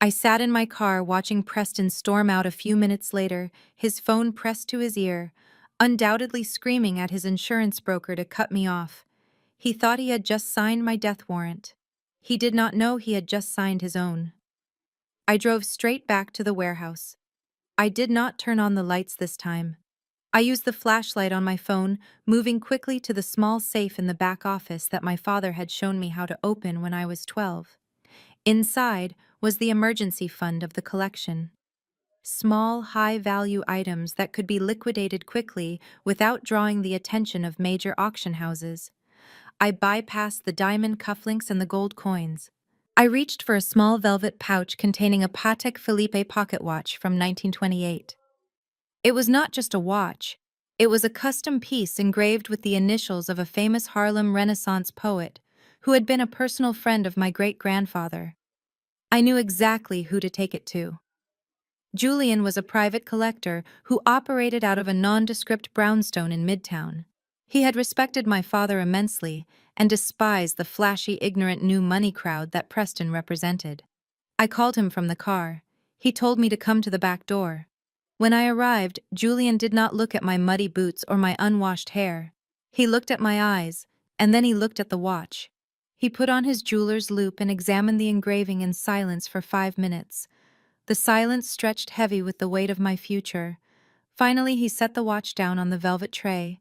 I sat in my car watching Preston storm out. A few minutes later, his phone pressed to his ear, undoubtedly screaming at his insurance broker to cut me off. He thought he had just signed my death warrant. He did not know he had just signed his own. I drove straight back to the warehouse. I did not turn on the lights this time. I used the flashlight on my phone, moving quickly to the small safe in the back office that my father had shown me how to open when I was 12. Inside was the emergency fund of the collection. Small, high-value items that could be liquidated quickly without drawing the attention of major auction houses. I bypassed the diamond cufflinks and the gold coins. I reached for a small velvet pouch containing a Patek Philippe pocket watch from 1928. It was not just a watch. It was a custom piece engraved with the initials of a famous Harlem Renaissance poet who had been a personal friend of my great-grandfather. I knew exactly who to take it to. Julian was a private collector who operated out of a nondescript brownstone in Midtown. He had respected my father immensely and despised the flashy, ignorant new money crowd that Preston represented. I called him from the car. He told me to come to the back door. When I arrived, Julian did not look at my muddy boots or my unwashed hair. He looked at my eyes, and then he looked at the watch. He put on his jeweler's loupe and examined the engraving in silence for 5 minutes. The silence stretched heavy with the weight of my future. Finally, he set the watch down on the velvet tray.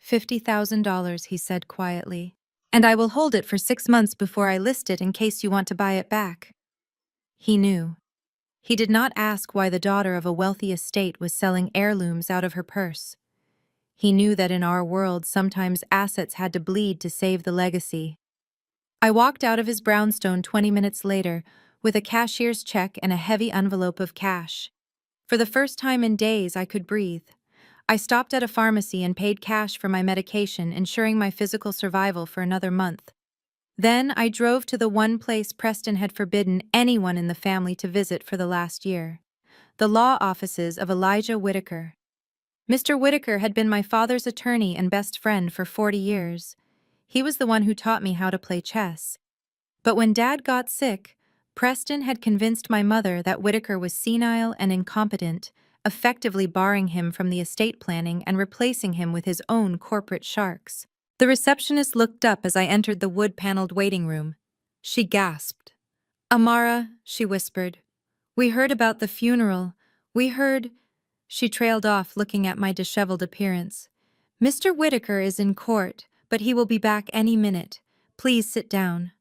$50,000, he said quietly. And I will hold it for 6 months before I list it in case you want to buy it back. He knew. He did not ask why the daughter of a wealthy estate was selling heirlooms out of her purse. He knew that in our world sometimes assets had to bleed to save the legacy. I walked out of his brownstone 20 minutes later with a cashier's check and a heavy envelope of cash. For the first time in days, I could breathe. I stopped at a pharmacy and paid cash for my medication, ensuring my physical survival for another month. Then I drove to the one place Preston had forbidden anyone in the family to visit for the last year: the law offices of Elijah Whitaker. Mr. Whitaker had been my father's attorney and best friend for 40 years. He was the one who taught me how to play chess. But when Dad got sick, Preston had convinced my mother that Whitaker was senile and incompetent, effectively barring him from the estate planning and replacing him with his own corporate sharks. The receptionist looked up as I entered the wood-paneled waiting room. She gasped. "Amara," she whispered, "we heard about the funeral. We heard—" She trailed off, looking at my disheveled appearance. "Mr. Whitaker is in court, but he will be back any minute. Please sit down."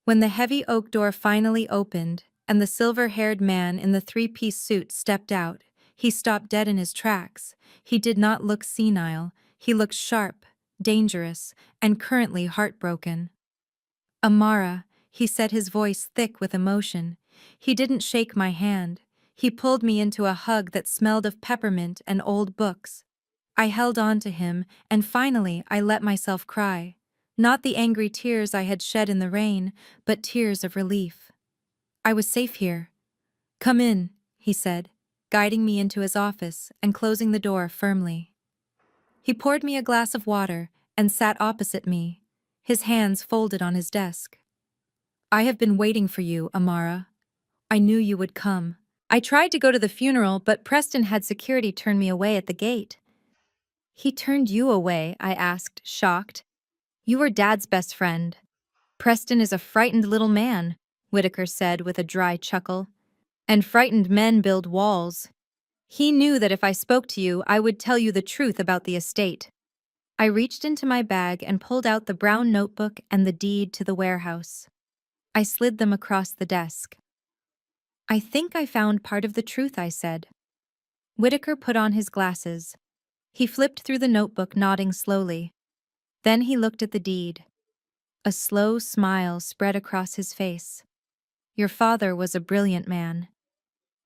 When the heavy oak door finally opened and the silver-haired man in the three-piece suit stepped out, he stopped dead in his tracks. He did not look senile. He looked sharp, dangerous, and currently heartbroken. "Amara," he said, his voice thick with emotion. He didn't shake my hand. He pulled me into a hug that smelled of peppermint and old books. I held on to him, and finally I let myself cry. Not the angry tears I had shed in the rain, but tears of relief. I was safe here. "Come in," he said, guiding me into his office and closing the door firmly. He poured me a glass of water and sat opposite me, his hands folded on his desk. "I have been waiting for you, Amara. I knew you would come. I tried to go to the funeral, but Preston had security turn me away at the gate." "He turned you away?" I asked, shocked. "You were Dad's best friend." "Preston is a frightened little man," Whitaker said with a dry chuckle. "And frightened men build walls. He knew that if I spoke to you, I would tell you the truth about the estate." I reached into my bag and pulled out the brown notebook and the deed to the warehouse. I slid them across the desk. "I think I found part of the truth," I said. Whitaker put on his glasses. He flipped through the notebook, nodding slowly. Then he looked at the deed. A slow smile spread across his face. "Your father was a brilliant man.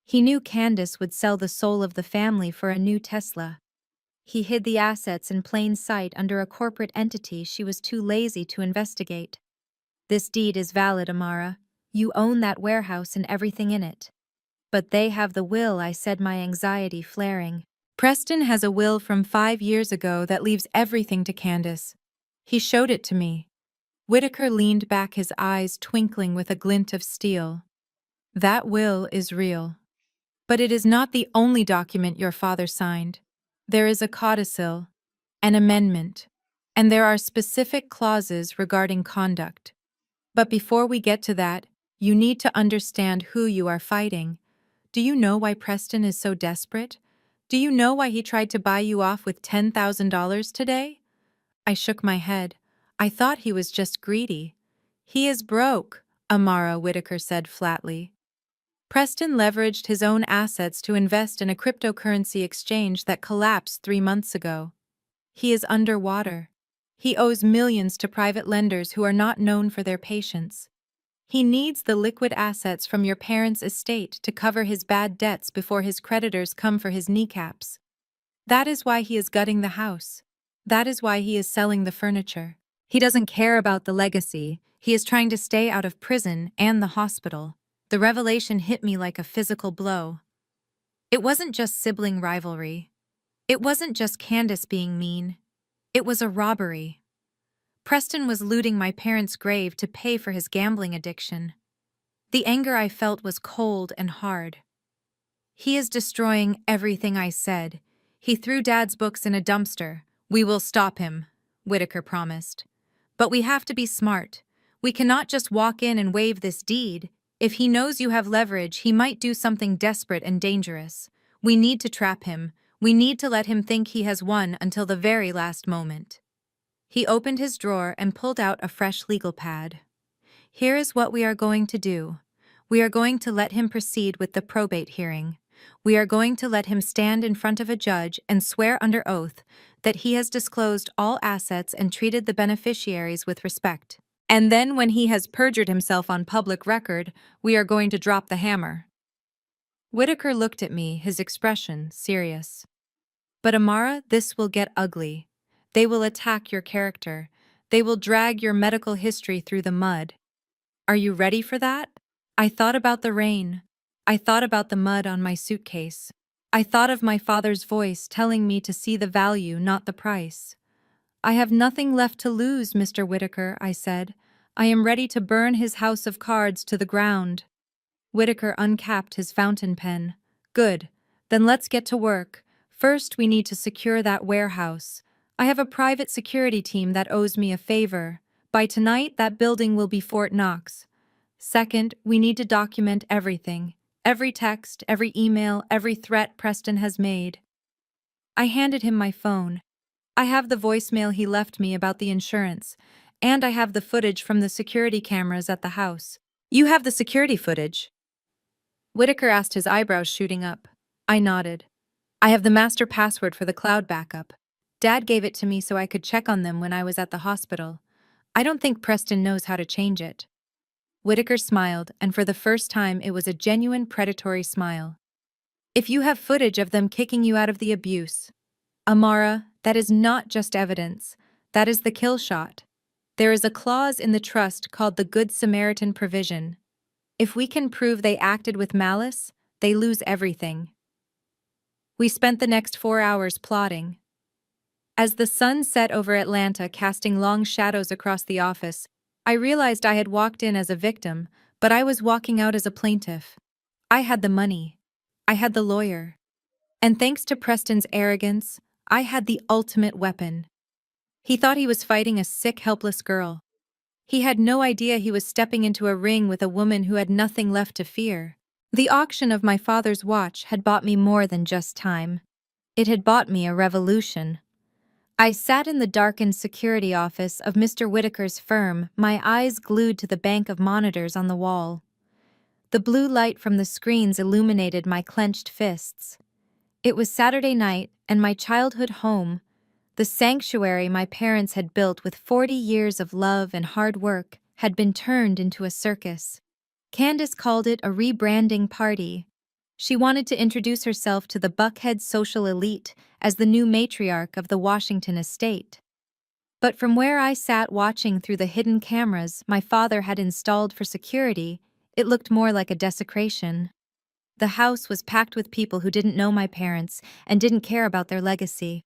He knew Candace would sell the soul of the family for a new Tesla. He hid the assets in plain sight under a corporate entity she was too lazy to investigate. This deed is valid, Amara. You own that warehouse and everything in it." "But they have the will," I said, my anxiety flaring. "Preston has a will from 5 years ago that leaves everything to Candace. He showed it to me." Whitaker leaned back, his eyes twinkling with a glint of steel. "That will is real. But it is not the only document your father signed. There is a codicil, an amendment, and there are specific clauses regarding conduct. But before we get to that, you need to understand who you are fighting. Do you know why Preston is so desperate? Do you know why he tried to buy you off with $10,000 today?" I shook my head. I thought he was just greedy. "He is broke," Amara, Whitaker said flatly. "Preston leveraged his own assets to invest in a cryptocurrency exchange that collapsed 3 months ago. He is underwater. He owes millions to private lenders who are not known for their patience. He needs the liquid assets from your parents' estate to cover his bad debts before his creditors come for his kneecaps. That is why he is gutting the house. That is why he is selling the furniture. He doesn't care about the legacy. He is trying to stay out of prison and the hospital." The revelation hit me like a physical blow. It wasn't just sibling rivalry. It wasn't just Candace being mean. It was a robbery. Preston was looting my parents' grave to pay for his gambling addiction. The anger I felt was cold and hard. He is destroying everything I said. He threw Dad's books in a dumpster. We will stop him, Whitaker promised. But we have to be smart. We cannot just walk in and waive this deed. If he knows you have leverage, he might do something desperate and dangerous. We need to trap him. We need to let him think he has won until the very last moment. He opened his drawer and pulled out a fresh legal pad. Here is what we are going to do. We are going to let him proceed with the probate hearing. We are going to let him stand in front of a judge and swear under oath that he has disclosed all assets and treated the beneficiaries with respect. And then when he has perjured himself on public record, we are going to drop the hammer. Whitaker looked at me, his expression serious. But Amara, this will get ugly. They will attack your character. They will drag your medical history through the mud. Are you ready for that? I thought about the rain. I thought about the mud on my suitcase. I thought of my father's voice telling me to see the value, not the price. I have nothing left to lose, Mr. Whitaker, I said. I am ready to burn his house of cards to the ground. Whitaker uncapped his fountain pen. Good. Then let's get to work. First, we need to secure that warehouse. I have a private security team that owes me a favor. By tonight, that building will be Fort Knox. Second, we need to document everything. Every text, every email, every threat Preston has made. I handed him my phone. I have the voicemail he left me about the insurance, and I have the footage from the security cameras at the house. You have the security footage? Whitaker asked, his eyebrows shooting up. I nodded. I have the master password for the cloud backup. Dad gave it to me so I could check on them when I was at the hospital. I don't think Preston knows how to change it. Whitaker smiled, and for the first time it was a genuine predatory smile. If you have footage of them kicking you out of the abuse, Amara, that is not just evidence. That is the kill shot. There is a clause in the trust called the Good Samaritan provision. If we can prove they acted with malice, they lose everything. We spent the next 4 hours plotting. As the sun set over Atlanta, casting long shadows across the office, I realized I had walked in as a victim, but I was walking out as a plaintiff. I had the money. I had the lawyer. And thanks to Preston's arrogance, I had the ultimate weapon. He thought he was fighting a sick, helpless girl. He had no idea he was stepping into a ring with a woman who had nothing left to fear. The auction of my father's watch had bought me more than just time. It had bought me a revolution. I sat in the darkened security office of Mr. Whitaker's firm, my eyes glued to the bank of monitors on the wall. The blue light from the screens illuminated my clenched fists. It was Saturday night, and my childhood home, the sanctuary my parents had built with 40 years of love and hard work, had been turned into a circus. Candace called it a rebranding party. She wanted to introduce herself to the Buckhead social elite as the new matriarch of the Washington estate. But from where I sat watching through the hidden cameras my father had installed for security, it looked more like a desecration. The house was packed with people who didn't know my parents and didn't care about their legacy.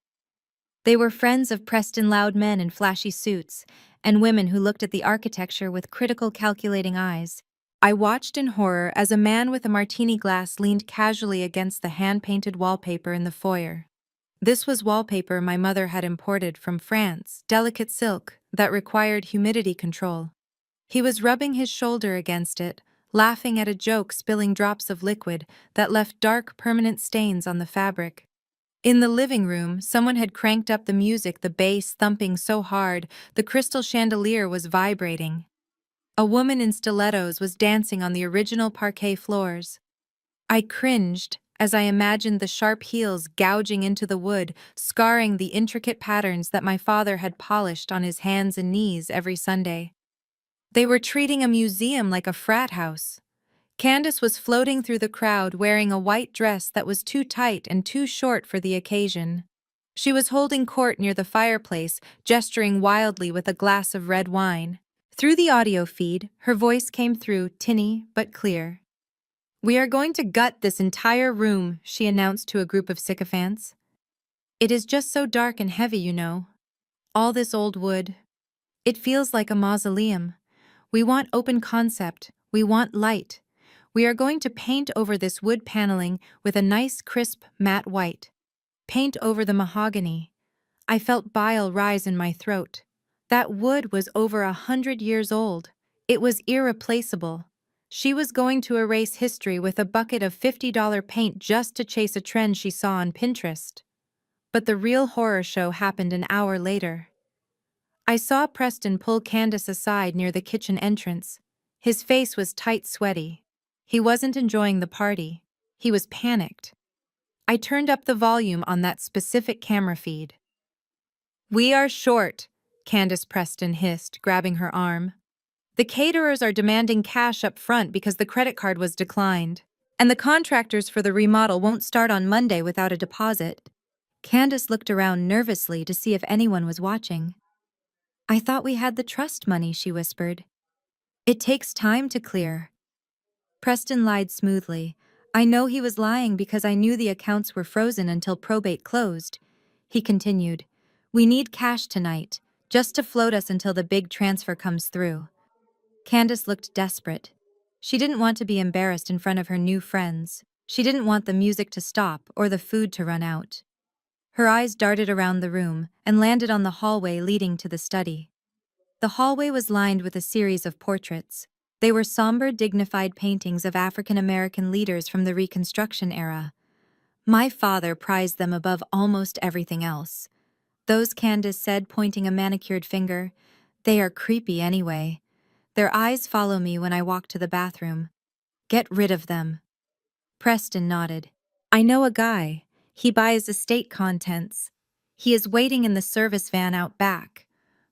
They were friends of Preston, loud men in flashy suits, and women who looked at the architecture with critical, calculating eyes. I watched in horror as a man with a martini glass leaned casually against the hand-painted wallpaper in the foyer. This was wallpaper my mother had imported from France, delicate silk that required humidity control. He was rubbing his shoulder against it, laughing at a joke, spilling drops of liquid that left dark, permanent stains on the fabric. In the living room, someone had cranked up the music, the bass thumping so hard the crystal chandelier was vibrating. A woman in stilettos was dancing on the original parquet floors. I cringed as I imagined the sharp heels gouging into the wood, scarring the intricate patterns that my father had polished on his hands and knees every Sunday. They were treating a museum like a frat house. Candace was floating through the crowd wearing a white dress that was too tight and too short for the occasion. She was holding court near the fireplace, gesturing wildly with a glass of red wine. Through the audio feed, her voice came through, tinny but clear. "We are going to gut this entire room," she announced to a group of sycophants. "It is just so dark and heavy, you know. All this old wood. It feels like a mausoleum. We want open concept. We want light. We are going to paint over this wood paneling with a nice crisp matte white. Paint over the mahogany." I felt bile rise in my throat. That wood was over 100 years old. It was irreplaceable. She was going to erase history with a bucket of $50 paint just to chase a trend she saw on Pinterest. But the real horror show happened an hour later. I saw Preston pull Candace aside near the kitchen entrance. His face was tight sweaty. He wasn't enjoying the party. He was panicked. I turned up the volume on that specific camera feed. "We are short," Candace Preston hissed, grabbing her arm. "The caterers are demanding cash up front because the credit card was declined. And the contractors for the remodel won't start on Monday without a deposit." Candace looked around nervously to see if anyone was watching. "I thought we had the trust money," she whispered. "It takes time to clear." Preston lied smoothly. "I know he was lying because I knew the accounts were frozen until probate closed." He continued, "We need cash tonight, just to float us until the big transfer comes through." Candace looked desperate. She didn't want to be embarrassed in front of her new friends. She didn't want the music to stop or the food to run out. Her eyes darted around the room and landed on the hallway leading to the study. The hallway was lined with a series of portraits. They were somber, dignified paintings of African American leaders from the Reconstruction era. My father prized them above almost everything else. "Those," Candace said, pointing a manicured finger, "they are creepy anyway. Their eyes follow me when I walk to the bathroom. Get rid of them." Preston nodded. "I know a guy. He buys estate contents. He is waiting in the service van out back."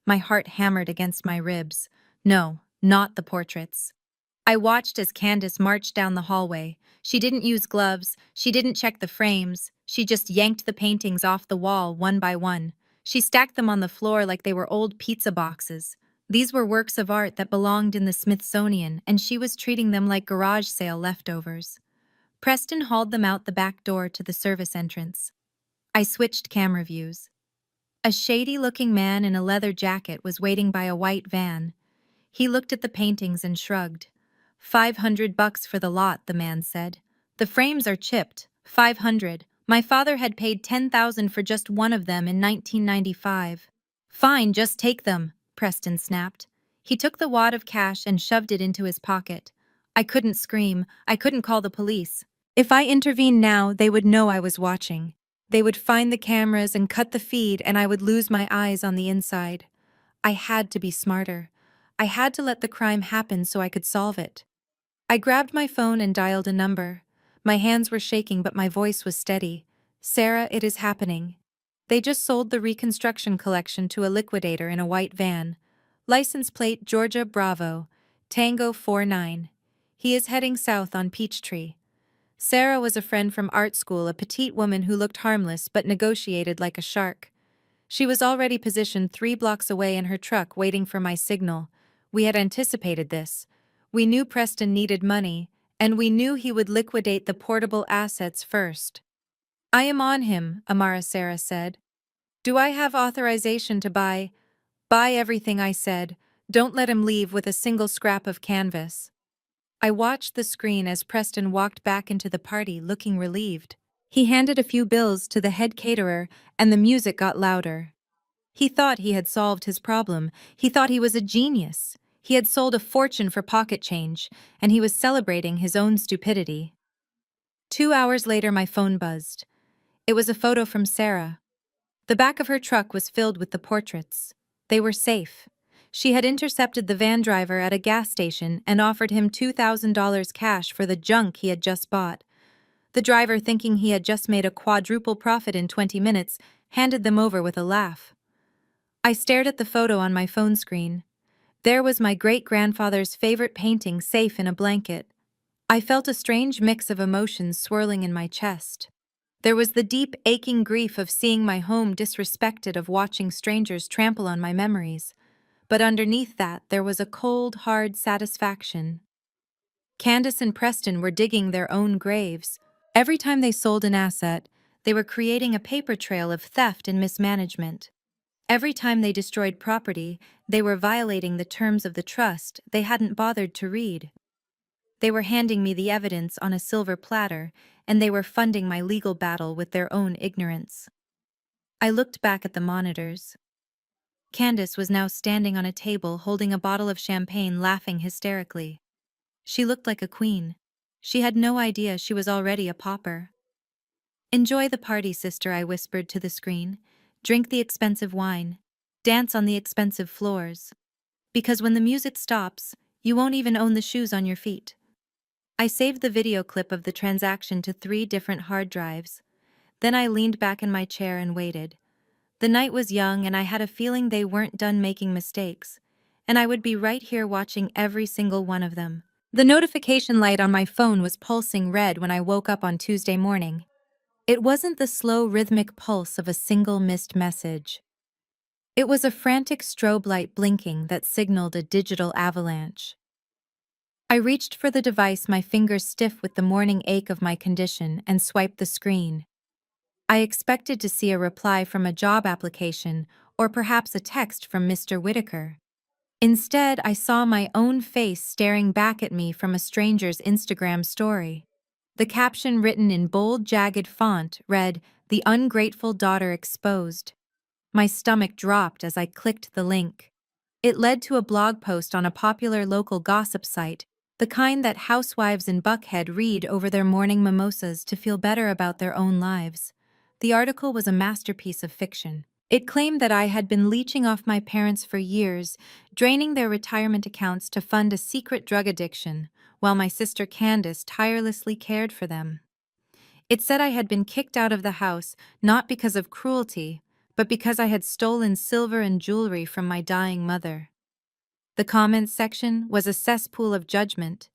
My heart hammered against my ribs. No, not the portraits. I watched as Candace marched down the hallway. She didn't use gloves, she didn't check the frames, she just yanked the paintings off the wall one by one. She stacked them on the floor like they were old pizza boxes. These were works of art that belonged in the Smithsonian, and she was treating them like garage sale leftovers. Preston hauled them out the back door to the service entrance. I switched camera views. A shady-looking man in a leather jacket was waiting by a white van. He looked at the paintings and shrugged. $500 for the lot," the man said. "The frames are chipped. 500. My father had paid 10,000 for just one of them in 1995. "Fine, just take them," Preston snapped. He took the wad of cash and shoved it into his pocket. I couldn't scream. I couldn't call the police. If I intervened now, they would know I was watching. They would find the cameras and cut the feed, and I would lose my eyes on the inside. I had to be smarter. I had to let the crime happen so I could solve it. I grabbed my phone and dialed a number. My hands were shaking, but my voice was steady. "Sarah, it is happening. They just sold the Reconstruction collection to a liquidator in a white van. License plate Georgia Bravo, Tango 49. He is heading south on Peachtree." Sarah was a friend from art school, a petite woman who looked harmless but negotiated like a shark. She was already positioned 3 blocks away in her truck waiting for my signal. We had anticipated this. We knew Preston needed money, and we knew he would liquidate the portable assets first. "I am on him," Amara Sarah said. "Do I have authorization to buy?" "Buy everything," I said. "Don't let him leave with a single scrap of canvas." I watched the screen as Preston walked back into the party looking relieved. He handed a few bills to the head caterer, and the music got louder. He thought he had solved his problem. He thought he was a genius. He had sold a fortune for pocket change, and he was celebrating his own stupidity. 2 hours later, my phone buzzed. It was a photo from Sarah. The back of her truck was filled with the portraits. They were safe. She had intercepted the van driver at a gas station and offered him $2,000 cash for the junk he had just bought. The driver, thinking he had just made a quadruple profit in 20 minutes, handed them over with a laugh. I stared at the photo on my phone screen. There was my great-grandfather's favorite painting safe in a blanket. I felt a strange mix of emotions swirling in my chest. There was the deep, aching grief of seeing my home disrespected, of watching strangers trample on my memories. But underneath that, there was a cold, hard satisfaction. Candace and Preston were digging their own graves. Every time they sold an asset, they were creating a paper trail of theft and mismanagement. Every time they destroyed property, they were violating the terms of the trust they hadn't bothered to read. They were handing me the evidence on a silver platter, and they were funding my legal battle with their own ignorance. I looked back at the monitors. Candace was now standing on a table holding a bottle of champagne, laughing hysterically. She looked like a queen. She had no idea she was already a pauper. "Enjoy the party, sister," I whispered to the screen. "Drink the expensive wine. Dance on the expensive floors. Because when the music stops, you won't even own the shoes on your feet." I saved the video clip of the transaction to 3 different hard drives. Then I leaned back in my chair and waited. The night was young and I had a feeling they weren't done making mistakes, and I would be right here watching every single one of them. The notification light on my phone was pulsing red when I woke up on Tuesday morning. It wasn't the slow rhythmic pulse of a single missed message. It was a frantic strobe light blinking that signaled a digital avalanche. I reached for the device, my fingers stiff with the morning ache of my condition, and swiped the screen. I expected to see a reply from a job application or perhaps a text from Mr. Whitaker. Instead, I saw my own face staring back at me from a stranger's Instagram story. The caption, written in bold, jagged font, read, "The ungrateful daughter exposed." My stomach dropped as I clicked the link. It led to a blog post on a popular local gossip site, the kind that housewives in Buckhead read over their morning mimosas to feel better about their own lives. The article was a masterpiece of fiction. It claimed that I had been leeching off my parents for years, draining their retirement accounts to fund a secret drug addiction, while my sister Candace tirelessly cared for them. It said I had been kicked out of the house not because of cruelty, but because I had stolen silver and jewelry from my dying mother. The comments section was a cesspool of judgment.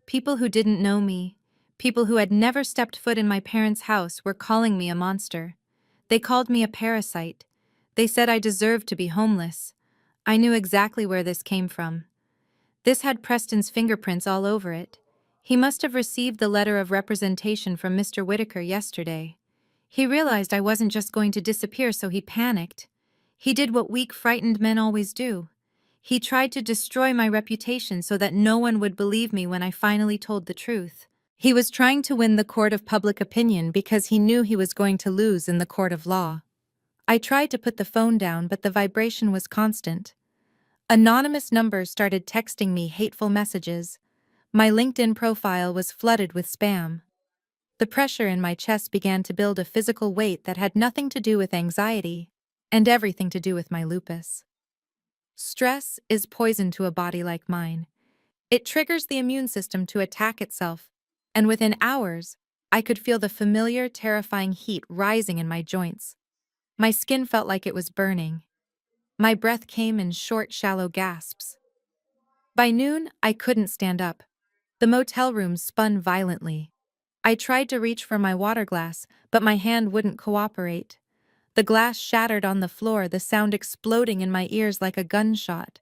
People who didn't know me, people who had never stepped foot in my parents' house, were calling me a monster. They called me a parasite. They said I deserved to be homeless. I knew exactly where this came from. This had Preston's fingerprints all over it. He must have received the letter of representation from Mr. Whitaker yesterday. He realized I wasn't just going to disappear, so he panicked. He did what weak, frightened men always do. He tried to destroy my reputation so that no one would believe me when I finally told the truth. He was trying to win the court of public opinion because he knew he was going to lose in the court of law. I tried to put the phone down, but the vibration was constant. Anonymous numbers started texting me hateful messages. My LinkedIn profile was flooded with spam. The pressure in my chest began to build a physical weight that had nothing to do with anxiety and everything to do with my lupus. Stress is poison to a body like mine. It triggers the immune system to attack itself, and within hours, I could feel the familiar, terrifying heat rising in my joints. My skin felt like it was burning. My breath came in short, shallow gasps. By noon, I couldn't stand up. The motel room spun violently. I tried to reach for my water glass, but my hand wouldn't cooperate. The glass shattered on the floor, the sound exploding in my ears like a gunshot.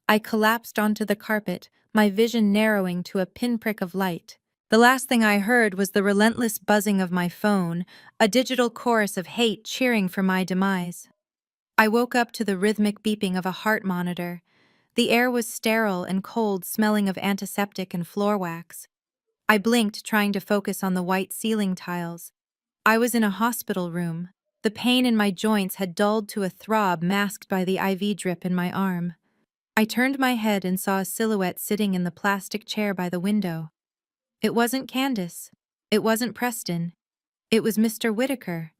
I collapsed onto the carpet, my vision narrowing to a pinprick of light. The last thing I heard was the relentless buzzing of my phone, a digital chorus of hate cheering for my demise. I woke up to the rhythmic beeping of a heart monitor. The air was sterile and cold, smelling of antiseptic and floor wax. I blinked, trying to focus on the white ceiling tiles. I was in a hospital room. The pain in my joints had dulled to a throb masked by the IV drip in my arm. I turned my head and saw a silhouette sitting in the plastic chair by the window. It wasn't Candace. It wasn't Preston. It was Mr. Whitaker.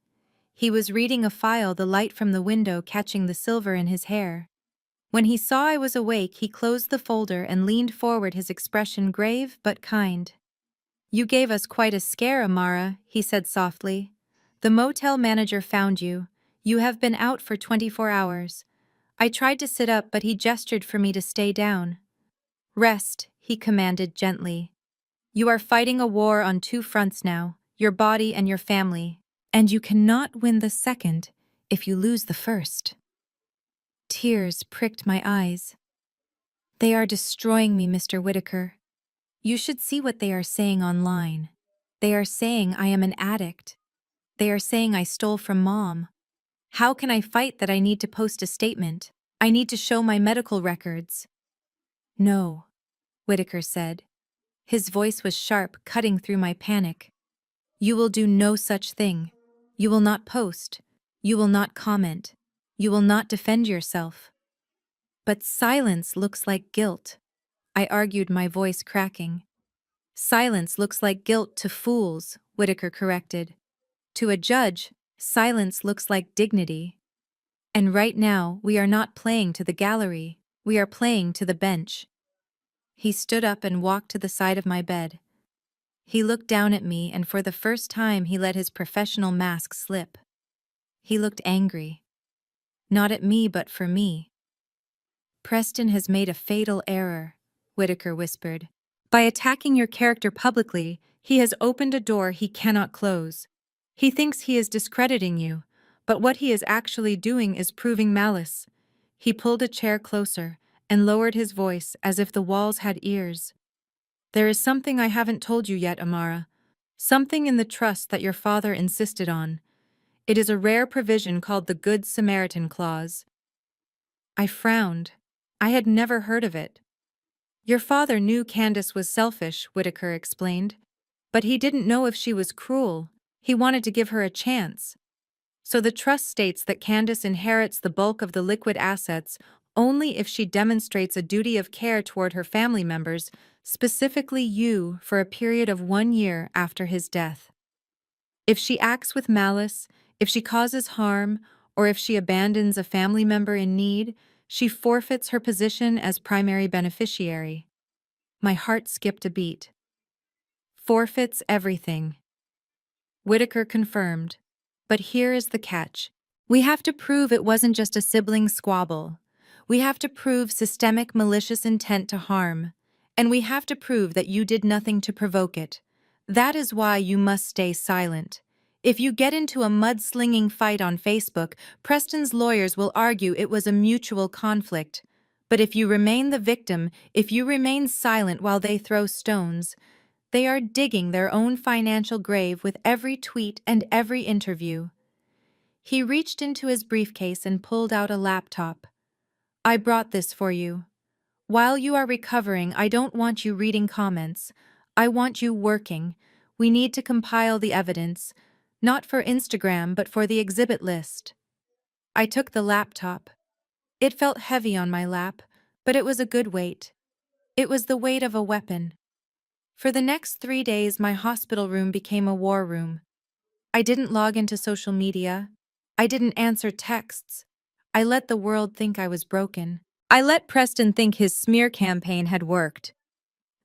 He was reading a file, the light from the window catching the silver in his hair. When he saw I was awake, he closed the folder and leaned forward, his expression grave but kind. "You gave us quite a scare, Amara," he said softly. "The motel manager found you. You have been out for 24 hours. I tried to sit up, but he gestured for me to stay down. Rest," he commanded gently. "You are fighting a war on 2 fronts now, your body and your family, and you cannot win the second if you lose the first." Tears pricked my eyes. "They are destroying me, Mr. Whitaker. You should see what they are saying online. They are saying I am an addict. They are saying I stole from mom. How can I fight that? I need to post a statement. I need to show my medical records. No, Whitaker said. His voice was sharp, cutting through my panic. You will do no such thing. You will not post. You will not comment. You will not defend yourself. But silence looks like guilt, I argued, my voice cracking. Silence looks like guilt to fools, Whitaker corrected. To a judge, silence looks like dignity. And right now, we are not playing to the gallery, we are playing to the bench. He stood up and walked to the side of my bed. He looked down at me, and for the first time he let his professional mask slip. He looked angry. Not at me, but for me. Preston has made a fatal error, Whitaker whispered. By attacking your character publicly, he has opened a door he cannot close. He thinks he is discrediting you, but what he is actually doing is proving malice. He pulled a chair closer and lowered his voice as if the walls had ears. There is something I haven't told you yet, Amara. Something in the trust that your father insisted on. It is a rare provision called the Good Samaritan Clause. I frowned. I had never heard of it. Your father knew Candace was selfish, Whitaker explained. But he didn't know if she was cruel. He wanted to give her a chance. So the trust states that Candace inherits the bulk of the liquid assets only if she demonstrates a duty of care toward her family members, specifically you, for a period of 1 year after his death. If she acts with malice, if she causes harm, or if she abandons a family member in need, she forfeits her position as primary beneficiary. My heart skipped a beat. Forfeits everything. Whitaker confirmed. But here is the catch. We have to prove it wasn't just a sibling squabble. We have to prove systemic malicious intent to harm. And we have to prove that you did nothing to provoke it. That is why you must stay silent. If you get into a mudslinging fight on Facebook, Preston's lawyers will argue it was a mutual conflict. But if you remain the victim, if you remain silent while they throw stones, they are digging their own financial grave with every tweet and every interview. He reached into his briefcase and pulled out a laptop. I brought this for you. While you are recovering, I don't want you reading comments. I want you working. We need to compile the evidence, not for Instagram, but for the exhibit list. I took the laptop. It felt heavy on my lap, but it was a good weight. It was the weight of a weapon. For the next 3 days, my hospital room became a war room. I didn't log into social media. I didn't answer texts. I let the world think I was broken. I let Preston think his smear campaign had worked.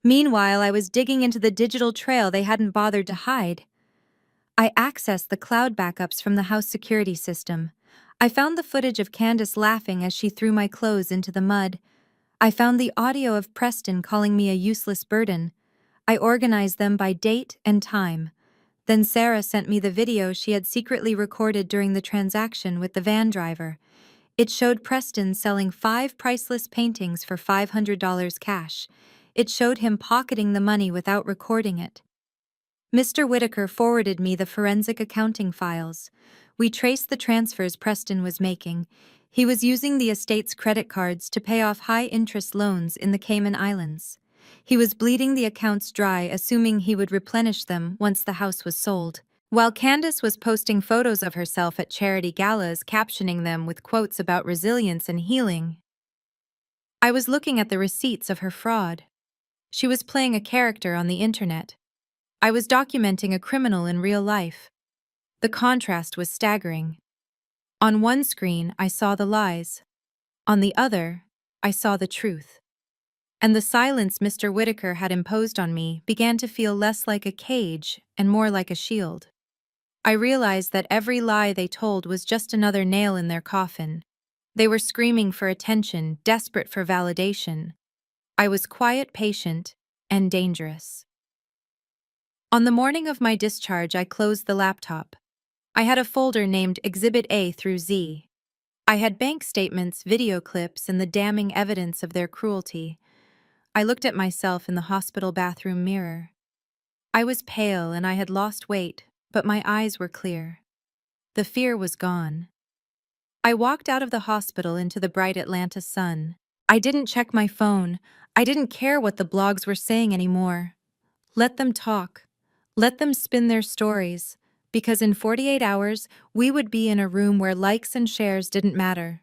Meanwhile, I was digging into the digital trail they hadn't bothered to hide. I accessed the cloud backups from the house security system. I found the footage of Candace laughing as she threw my clothes into the mud. I found the audio of Preston calling me a useless burden. I organized them by date and time. Then Sarah sent me the video she had secretly recorded during the transaction with the van driver. It showed Preston selling 5 priceless paintings for $500 cash. It showed him pocketing the money without recording it. Mr. Whitaker forwarded me the forensic accounting files. We traced the transfers Preston was making. He was using the estate's credit cards to pay off high-interest loans in the Cayman Islands. He was bleeding the accounts dry, assuming he would replenish them once the house was sold. While Candace was posting photos of herself at charity galas, captioning them with quotes about resilience and healing, I was looking at the receipts of her fraud. She was playing a character on the internet. I was documenting a criminal in real life. The contrast was staggering. On one screen, I saw the lies. On the other, I saw the truth. And the silence Mr. Whitaker had imposed on me began to feel less like a cage and more like a shield. I realized that every lie they told was just another nail in their coffin. They were screaming for attention, desperate for validation. I was quiet, patient, and dangerous. On the morning of my discharge, I closed the laptop. I had a folder named Exhibit A through Z. I had bank statements, video clips, and the damning evidence of their cruelty. I looked at myself in the hospital bathroom mirror. I was pale and I had lost weight, but my eyes were clear. The fear was gone. I walked out of the hospital into the bright Atlanta sun. I didn't check my phone. I didn't care what the blogs were saying anymore. Let them talk. Let them spin their stories. Because in 48 hours, we would be in a room where likes and shares didn't matter.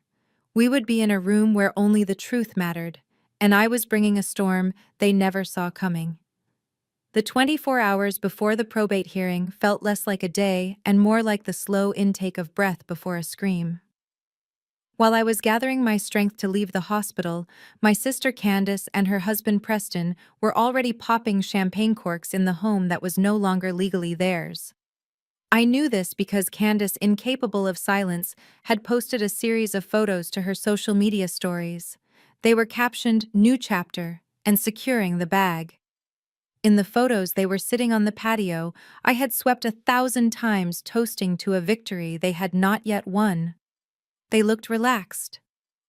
We would be in a room where only the truth mattered. And I was bringing a storm they never saw coming. The 24 hours before the probate hearing felt less like a day and more like the slow intake of breath before a scream. While I was gathering my strength to leave the hospital, my sister Candace and her husband Preston were already popping champagne corks in the home that was no longer legally theirs. I knew this because Candace, incapable of silence, had posted a series of photos to her social media stories. They were captioned "New Chapter" and "Securing the Bag." In the photos they were sitting on the patio I had swept 1,000 times, toasting to a victory they had not yet won. They looked relaxed.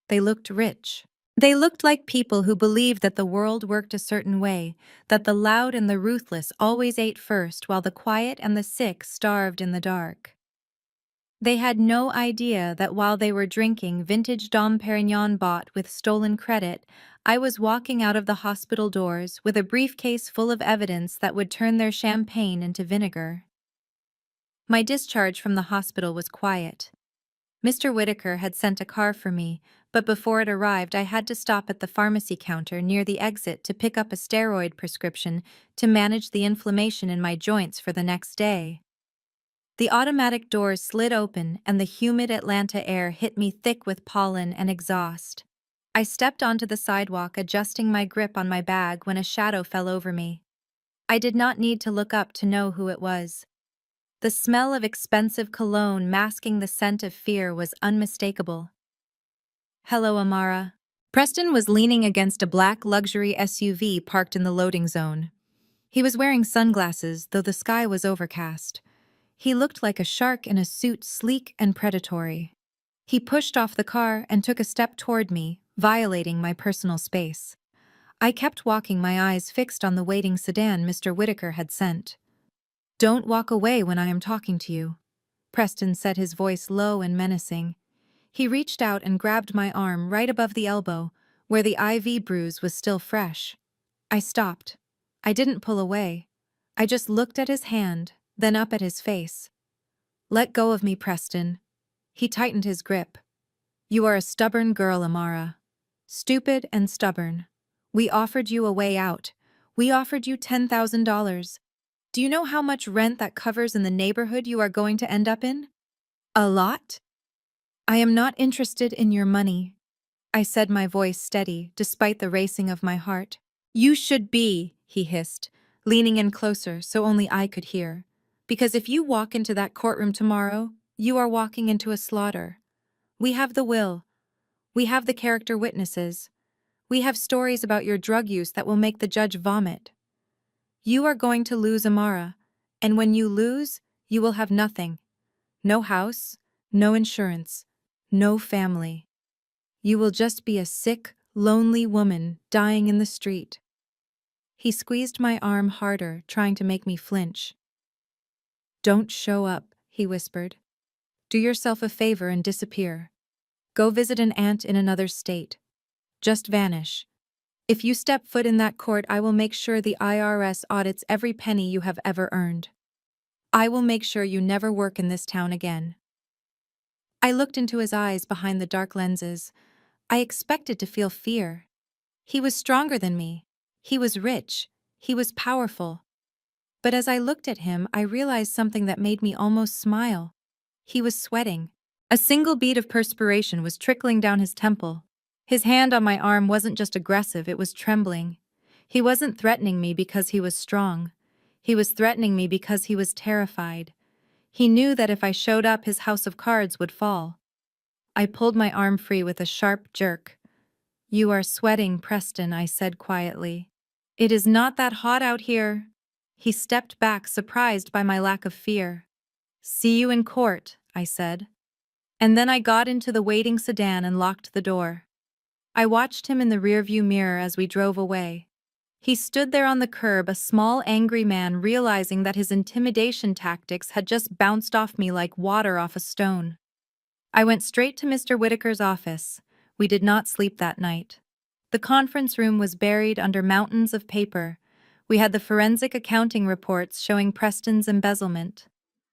They looked rich. They looked like people who believed that the world worked a certain way, that the loud and the ruthless always ate first while the quiet and the sick starved in the dark. They had no idea that while they were drinking vintage Dom Perignon bought with stolen credit, I was walking out of the hospital doors with a briefcase full of evidence that would turn their champagne into vinegar. My discharge from the hospital was quiet. Mr. Whitaker had sent a car for me, but before it arrived I had to stop at the pharmacy counter near the exit to pick up a steroid prescription to manage the inflammation in my joints for the next day. The automatic doors slid open and the humid Atlanta air hit me thick with pollen and exhaust. I stepped onto the sidewalk, adjusting my grip on my bag when a shadow fell over me. I did not need to look up to know who it was. The smell of expensive cologne masking the scent of fear was unmistakable. "Hello, Amara." Preston was leaning against a black luxury SUV parked in the loading zone. He was wearing sunglasses, though the sky was overcast. He looked like a shark in a suit, sleek and predatory. He pushed off the car and took a step toward me, violating my personal space. I kept walking, my eyes fixed on the waiting sedan Mr. Whitaker had sent. "Don't walk away when I am talking to you," Preston said, his voice low and menacing. He reached out and grabbed my arm right above the elbow, where the IV bruise was still fresh. I stopped. I didn't pull away. I just looked at his hand, then up at his face. "Let go of me, Preston." He tightened his grip. "You are a stubborn girl, Amara. Stupid and stubborn. We offered you a way out. We offered you $10,000. Do you know how much rent that covers in the neighborhood you are going to end up in? A lot? I am not interested in your money," I said, my voice steady, despite the racing of my heart. "You should be," he hissed, leaning in closer so only I could hear. "Because if you walk into that courtroom tomorrow, you are walking into a slaughter. We have the will. We have the character witnesses. We have stories about your drug use that will make the judge vomit. You are going to lose, Amara, and when you lose, you will have nothing. No house, no insurance, no family. You will just be a sick, lonely woman dying in the street." He squeezed my arm harder, trying to make me flinch. "Don't show up," he whispered. "Do yourself a favor and disappear. Go visit an aunt in another state. Just vanish. If you step foot in that court, I will make sure the IRS audits every penny you have ever earned. I will make sure you never work in this town again." I looked into his eyes behind the dark lenses. I expected to feel fear. He was stronger than me. He was rich. He was powerful. But as I looked at him, I realized something that made me almost smile. He was sweating. A single bead of perspiration was trickling down his temple. His hand on my arm wasn't just aggressive, it was trembling. He wasn't threatening me because he was strong. He was threatening me because he was terrified. He knew that if I showed up, his house of cards would fall. I pulled my arm free with a sharp jerk. "You are sweating, Preston," I said quietly. "It is not that hot out here." He stepped back, surprised by my lack of fear. "See you in court," I said. And then I got into the waiting sedan and locked the door. I watched him in the rearview mirror as we drove away. He stood there on the curb, a small, angry man, realizing that his intimidation tactics had just bounced off me like water off a stone. I went straight to Mr. Whitaker's office. We did not sleep that night. The conference room was buried under mountains of paper. We had the forensic accounting reports showing Preston's embezzlement.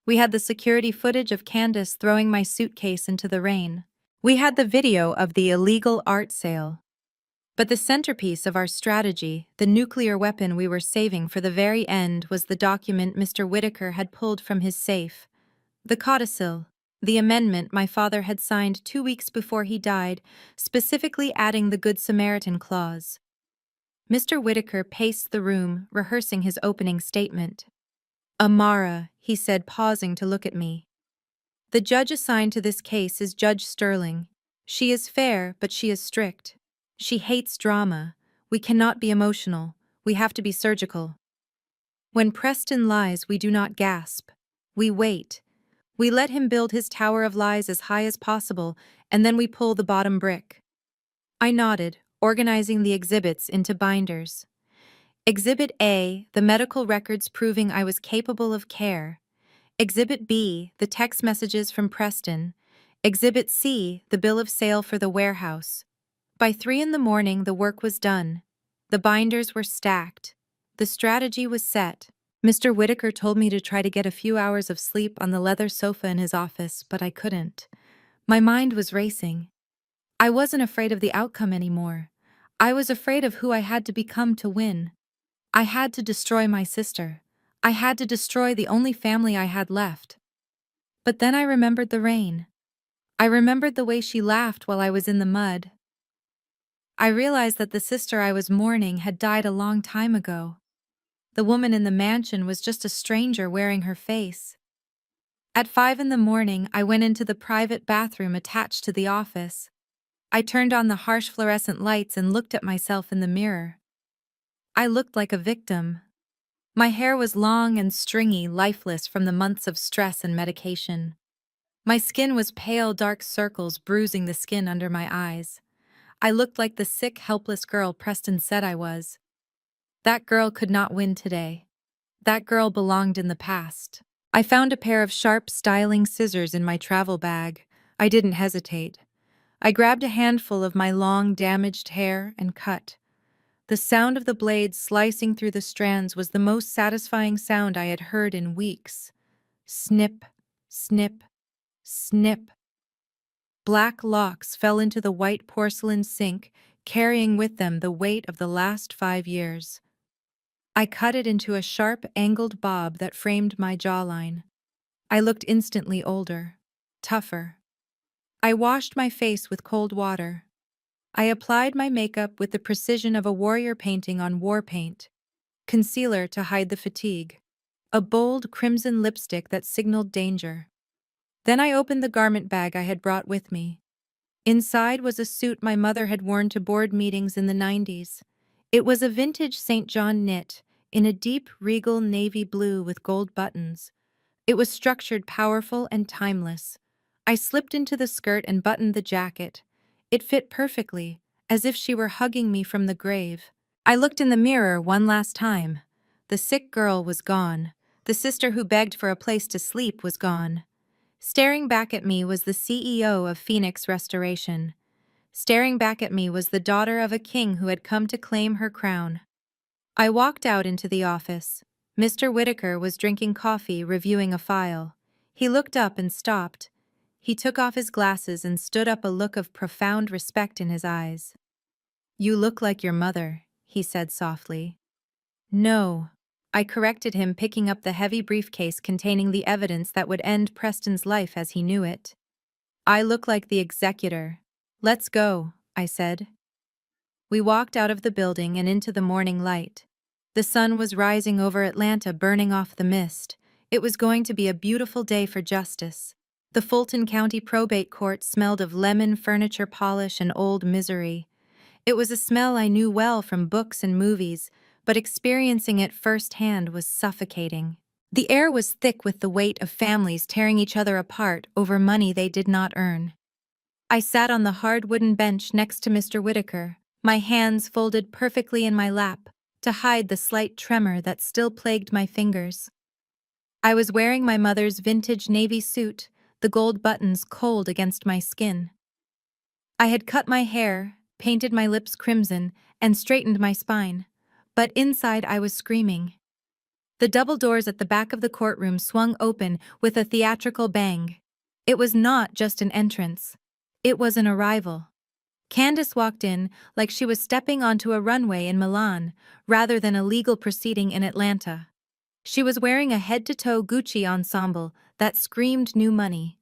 We had the security footage of Candace throwing my suitcase into the rain. We had the video of the illegal art sale. But the centerpiece of our strategy, the nuclear weapon we were saving for the very end, was the document Mr. Whitaker had pulled from his safe. The codicil, the amendment my father had signed 2 weeks before he died, specifically adding the Good Samaritan clause. Mr. Whitaker paced the room, rehearsing his opening statement. "Amara," he said, pausing to look at me. "The judge assigned to this case is Judge Sterling. She is fair, but she is strict. She hates drama. We cannot be emotional. We have to be surgical. When Preston lies, we do not gasp. We wait. We let him build his tower of lies as high as possible, and then we pull the bottom brick." I nodded, organizing the exhibits into binders. Exhibit A, the medical records proving I was capable of care. Exhibit B, the text messages from Preston. Exhibit C, the bill of sale for the warehouse. By 3 in the morning, the work was done. The binders were stacked. The strategy was set. Mr. Whitaker told me to try to get a few hours of sleep on the leather sofa in his office, but I couldn't. My mind was racing. I wasn't afraid of the outcome anymore. I was afraid of who I had to become to win. I had to destroy my sister. I had to destroy the only family I had left. But then I remembered the rain. I remembered the way she laughed while I was in the mud. I realized that the sister I was mourning had died a long time ago. The woman in the mansion was just a stranger wearing her face. At 5 in the morning, I went into the private bathroom attached to the office. I turned on the harsh fluorescent lights and looked at myself in the mirror. I looked like a victim. My hair was long and stringy, lifeless from the months of stress and medication. My skin was pale, dark circles bruising the skin under my eyes. I looked like the sick, helpless girl Preston said I was. That girl could not win today. That girl belonged in the past. I found a pair of sharp, styling scissors in my travel bag. I didn't hesitate. I grabbed a handful of my long, damaged hair and cut. The sound of the blades slicing through the strands was the most satisfying sound I had heard in weeks. Snip, snip, snip. Black locks fell into the white porcelain sink, carrying with them the weight of the last 5 years. I cut it into a sharp, angled bob that framed my jawline. I looked instantly older, tougher. I washed my face with cold water. I applied my makeup with the precision of a warrior painting on war paint. Concealer to hide the fatigue. A bold crimson lipstick that signaled danger. Then I opened the garment bag I had brought with me. Inside was a suit my mother had worn to board meetings in the 90s. It was a vintage St. John knit, in a deep, regal navy blue with gold buttons. It was structured, powerful, and timeless. I slipped into the skirt and buttoned the jacket. It fit perfectly, as if she were hugging me from the grave. I looked in the mirror one last time. The sick girl was gone. The sister who begged for a place to sleep was gone. Staring back at me was the CEO of Phoenix Restoration. Staring back at me was the daughter of a king who had come to claim her crown. I walked out into the office. Mr. Whitaker was drinking coffee, reviewing a file. He looked up and stopped. He took off his glasses and stood up, a look of profound respect in his eyes. "You look like your mother," he said softly. "No," I corrected him, picking up the heavy briefcase containing the evidence that would end Preston's life as he knew it. "I look like the executor." "Let's go," I said. We walked out of the building and into the morning light. The sun was rising over Atlanta, burning off the mist. It was going to be a beautiful day for justice. The Fulton County Probate Court smelled of lemon, furniture polish, and old misery. It was a smell I knew well from books and movies, but experiencing it firsthand was suffocating. The air was thick with the weight of families tearing each other apart over money they did not earn. I sat on the hard wooden bench next to Mr. Whitaker, my hands folded perfectly in my lap. to hide the slight tremor that still plagued my fingers. I was wearing my mother's vintage navy suit, the gold buttons cold against my skin. I had cut my hair, painted my lips crimson, and straightened my spine, but inside I was screaming. The double doors at the back of the courtroom swung open with a theatrical bang. It was not just an entrance. It was an arrival. Candace walked in like she was stepping onto a runway in Milan, rather than a legal proceeding in Atlanta. She was wearing a head-to-toe Gucci ensemble that screamed new money.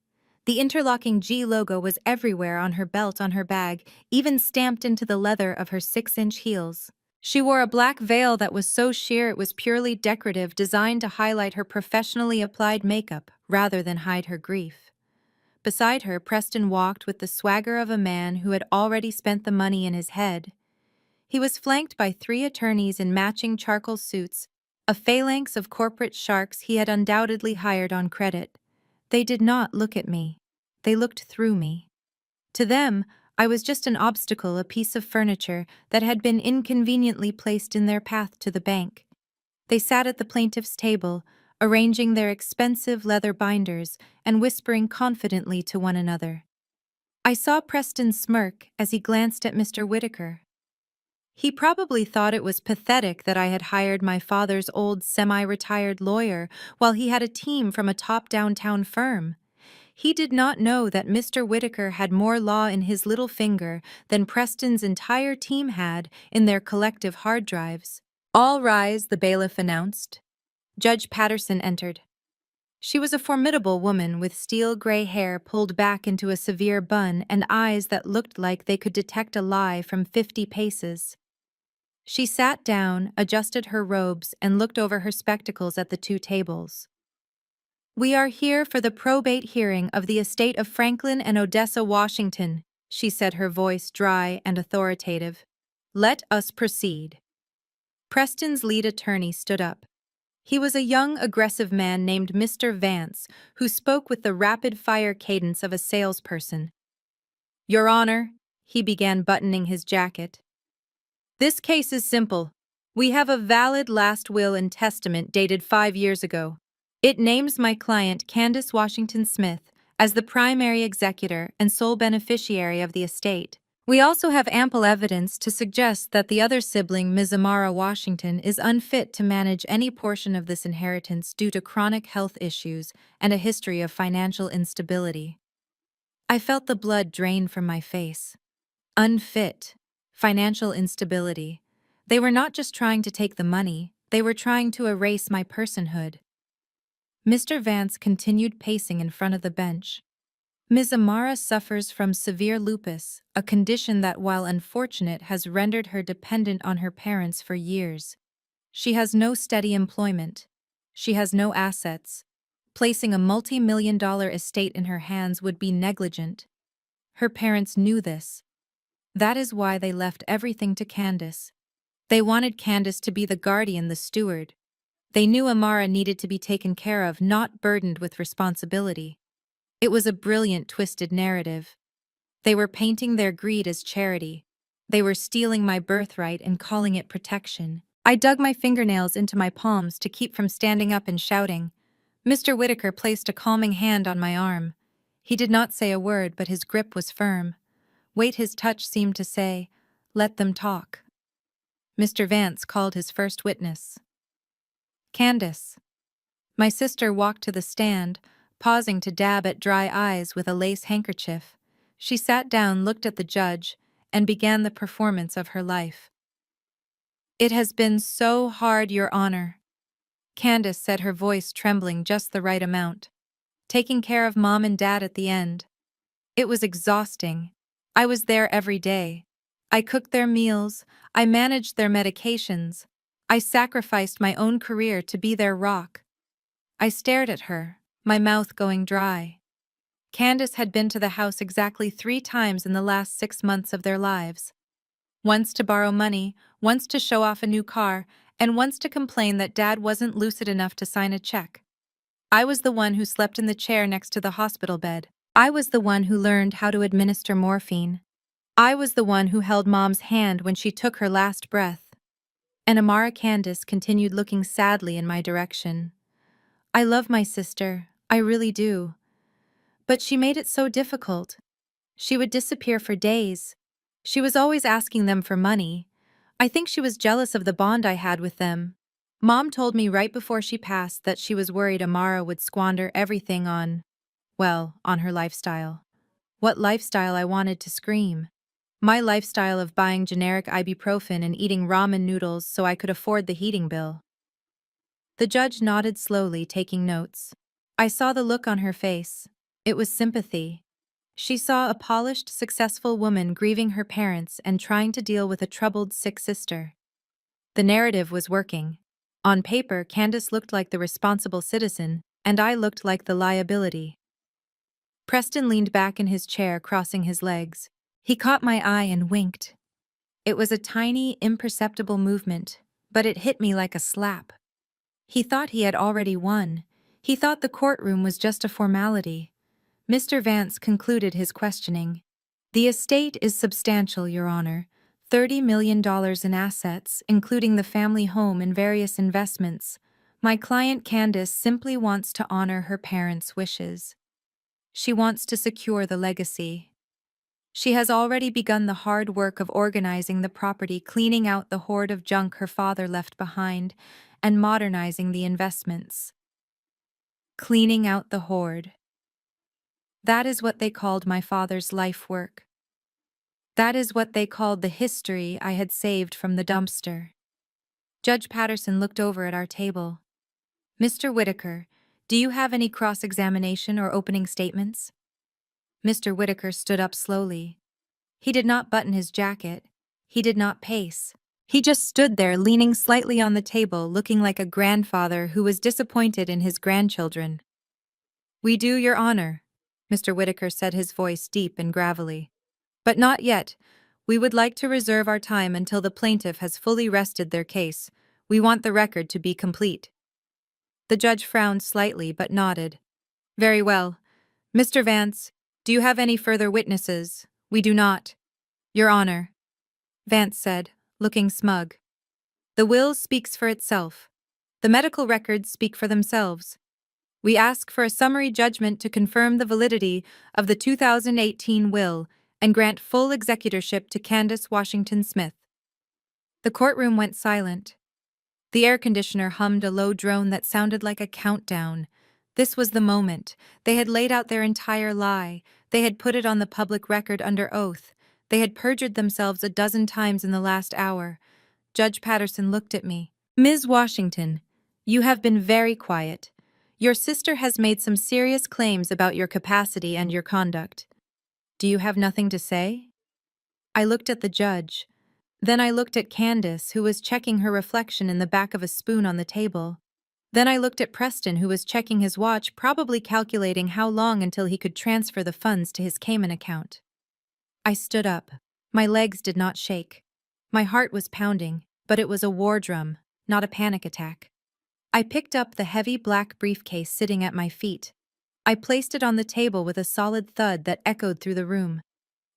The interlocking G logo was everywhere on her belt, on her bag, even stamped into the leather of her 6-inch heels. She wore a black veil that was so sheer it was purely decorative, designed to highlight her professionally applied makeup rather than hide her grief. Beside her, Preston walked with the swagger of a man who had already spent the money in his head. He was flanked by 3 attorneys in matching charcoal suits, a phalanx of corporate sharks he had undoubtedly hired on credit. They did not look at me. They looked through me. To them, I was just an obstacle, a piece of furniture that had been inconveniently placed in their path to the bank. They sat at the plaintiff's table, arranging their expensive leather binders and whispering confidently to one another. I saw Preston smirk as he glanced at Mr. Whitaker. He probably thought it was pathetic that I had hired my father's old semi-retired lawyer while he had a team from a top downtown firm. He did not know that Mr. Whitaker had more law in his little finger than Preston's entire team had in their collective hard drives. "All rise," the bailiff announced. Judge Patterson entered. She was a formidable woman with steel-gray hair pulled back into a severe bun and eyes that looked like they could detect a lie from 50 paces. She sat down, adjusted her robes, and looked over her spectacles at the 2 tables. "We are here for the probate hearing of the estate of Franklin and Odessa Washington," she said, her voice dry and authoritative. "Let us proceed." Preston's lead attorney stood up. He was a young, aggressive man named Mr. Vance, who spoke with the rapid-fire cadence of a salesperson. "Your Honor," he began, buttoning his jacket. "This case is simple. We have a valid last will and testament dated 5 years ago. It names my client, Candace Washington Smith, as the primary executor and sole beneficiary of the estate. We also have ample evidence to suggest that the other sibling, Ms. Amara Washington, is unfit to manage any portion of this inheritance due to chronic health issues and a history of financial instability." I felt the blood drain from my face. Unfit. Financial instability. They were not just trying to take the money, they were trying to erase my personhood. Mr. Vance continued pacing in front of the bench. "Ms. Amara suffers from severe lupus, a condition that, while unfortunate, has rendered her dependent on her parents for years. She has no steady employment. She has no assets. Placing a multi-million-dollar estate in her hands would be negligent. Her parents knew this. That is why they left everything to Candace. They wanted Candace to be the guardian, the steward. They knew Amara needed to be taken care of, not burdened with responsibility. It was a brilliant, twisted narrative. They were painting their greed as charity. They were stealing my birthright and calling it protection. I dug my fingernails into my palms to keep from standing up and shouting. Mr. Whitaker placed a calming hand on my arm. He did not say a word, but his grip was firm. Weight his touch seemed to say, "Let them talk." Mr. Vance called his first witness. Candace. My sister walked to the stand, pausing to dab at dry eyes with a lace handkerchief. She sat down, looked at the judge, and began the performance of her life. "It has been so hard, Your Honor," Candace said, her voice trembling just the right amount. "Taking care of Mom and Dad at the end. It was exhausting. I was there every day. I cooked their meals, I managed their medications. I sacrificed my own career to be their rock." I stared at her, my mouth going dry. Candace had been to the house exactly 3 times in the last 6 months of their lives. Once to borrow money, once to show off a new car, and once to complain that Dad wasn't lucid enough to sign a check. I was the one who slept in the chair next to the hospital bed. I was the one who learned how to administer morphine. I was the one who held Mom's hand when she took her last breath. and Amara Candace continued looking sadly in my direction. I love my sister, I really do. But she made it so difficult. She would disappear for days. She was always asking them for money. I think she was jealous of the bond I had with them. Mom told me right before she passed that she was worried Amara would squander everything on her lifestyle. What lifestyle? I wanted to scream. My lifestyle of buying generic ibuprofen and eating ramen noodles so I could afford the heating bill. The judge nodded slowly, taking notes. I saw the look on her face. It was sympathy. She saw a polished, successful woman grieving her parents and trying to deal with a troubled, sick sister. The narrative was working. On paper, Candace looked like the responsible citizen, and I looked like the liability. Preston leaned back in his chair, crossing his legs. He caught my eye and winked. It was a tiny, imperceptible movement, but it hit me like a slap. He thought he had already won. He thought the courtroom was just a formality. Mr. Vance concluded his questioning. The estate is substantial, Your Honor. $30 million in assets, including the family home and various investments. My client Candace simply wants to honor her parents' wishes. She wants to secure the legacy. She has already begun the hard work of organizing the property, cleaning out the hoard of junk her father left behind, and modernizing the investments. Cleaning out the hoard. That is what they called my father's life work. That is what they called the history I had saved from the dumpster. Judge Patterson looked over at our table. Mr. Whitaker, do you have any cross-examination or opening statements? Mr. Whitaker stood up slowly. He did not button his jacket. He did not pace. He just stood there, leaning slightly on the table, looking like a grandfather who was disappointed in his grandchildren. We do, Your Honor, Mr. Whitaker said, his voice deep and gravelly. But not yet. We would like to reserve our time until the plaintiff has fully rested their case. We want the record to be complete. The judge frowned slightly but nodded. Very well. Mr. Vance, do you have any further witnesses? We do not. Your Honor, Vance said, looking smug. The will speaks for itself. The medical records speak for themselves. We ask for a summary judgment to confirm the validity of the 2018 will and grant full executorship to Candace Washington Smith. The courtroom went silent. The air conditioner hummed a low drone that sounded like a countdown. This was the moment. They had laid out their entire lie. They had put it on the public record under oath. They had perjured themselves a dozen times in the last hour. Judge Patterson looked at me. Ms. Washington, you have been very quiet. Your sister has made some serious claims about your capacity and your conduct. Do you have nothing to say? I looked at the judge. Then I looked at Candace, who was checking her reflection in the back of a spoon on the table. Then I looked at Preston, who was checking his watch, probably calculating how long until he could transfer the funds to his Cayman account. I stood up. My legs did not shake. My heart was pounding, but it was a war drum, not a panic attack. I picked up the heavy black briefcase sitting at my feet. I placed it on the table with a solid thud that echoed through the room.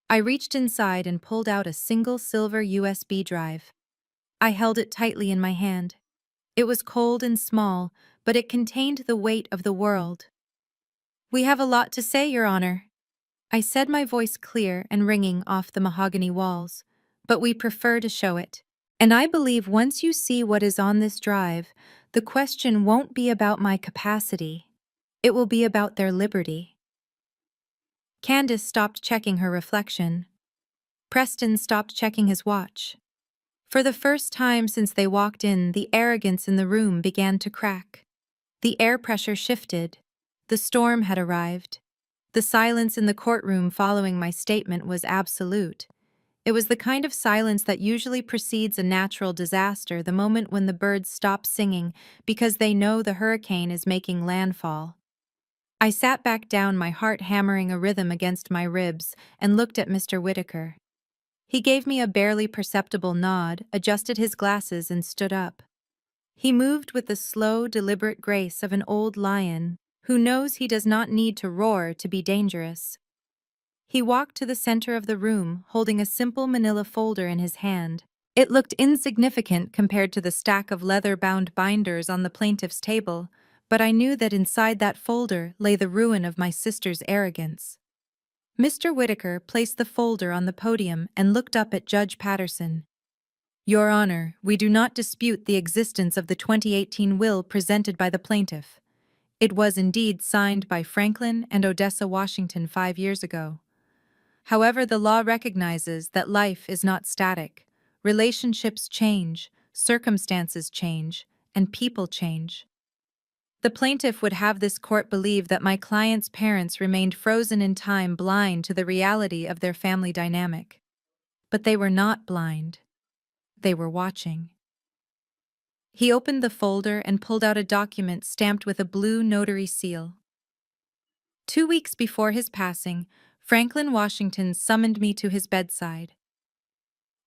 I reached inside and pulled out a single silver USB drive. I held it tightly in my hand. It was cold and small, but it contained the weight of the world. We have a lot to say, Your Honor, I said, my voice clear and ringing off the mahogany walls, but we prefer to show it. And I believe once you see what is on this drive, the question won't be about my capacity. It will be about their liberty. Candace stopped checking her reflection. Preston stopped checking his watch. For the first time since they walked in, the arrogance in the room began to crack. The air pressure shifted. The storm had arrived. The silence in the courtroom following my statement was absolute. It was the kind of silence that usually precedes a natural disaster, the moment when the birds stop singing because they know the hurricane is making landfall. I sat back down, my heart hammering a rhythm against my ribs, and looked at Mr. Whitaker. He gave me a barely perceptible nod, adjusted his glasses, and stood up. He moved with the slow, deliberate grace of an old lion who knows he does not need to roar to be dangerous. He walked to the center of the room, holding a simple manila folder in his hand. It looked insignificant compared to the stack of leather-bound binders on the plaintiff's table, but I knew that inside that folder lay the ruin of my sister's arrogance. Mr. Whitaker placed the folder on the podium and looked up at Judge Patterson. "Your Honor, we do not dispute the existence of the 2018 will presented by the plaintiff. It was indeed signed by Franklin and Odessa Washington 5 years ago. However, the law recognizes that life is not static. Relationships change, circumstances change, and people change. The plaintiff would have this court believe that my client's parents remained frozen in time, blind to the reality of their family dynamic. But they were not blind. They were watching." He opened the folder and pulled out a document stamped with a blue notary seal. 2 weeks before his passing, Franklin Washington summoned me to his bedside.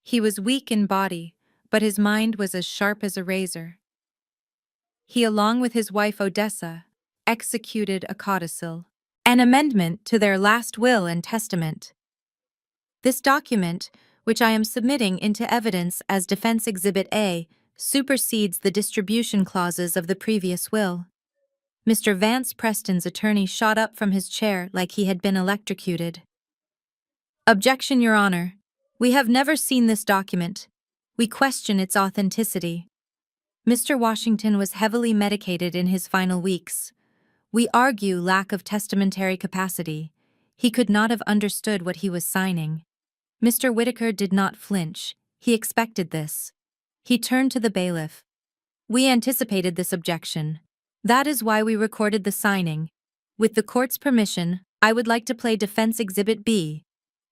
He was weak in body, but his mind was as sharp as a razor. He, along with his wife Odessa, executed a codicil, an amendment to their last will and testament. This document, which I am submitting into evidence as Defense Exhibit A, supersedes the distribution clauses of the previous will. Mr. Vance Preston's attorney shot up from his chair like he had been electrocuted. "Objection, Your Honor. We have never seen this document. We question its authenticity." Mr. Washington was heavily medicated in his final weeks. We argue lack of testamentary capacity. He could not have understood what he was signing. Mr. Whitaker did not flinch. He expected this. He turned to the bailiff. "We anticipated this objection. That is why we recorded the signing. With the court's permission, I would like to play Defense Exhibit B."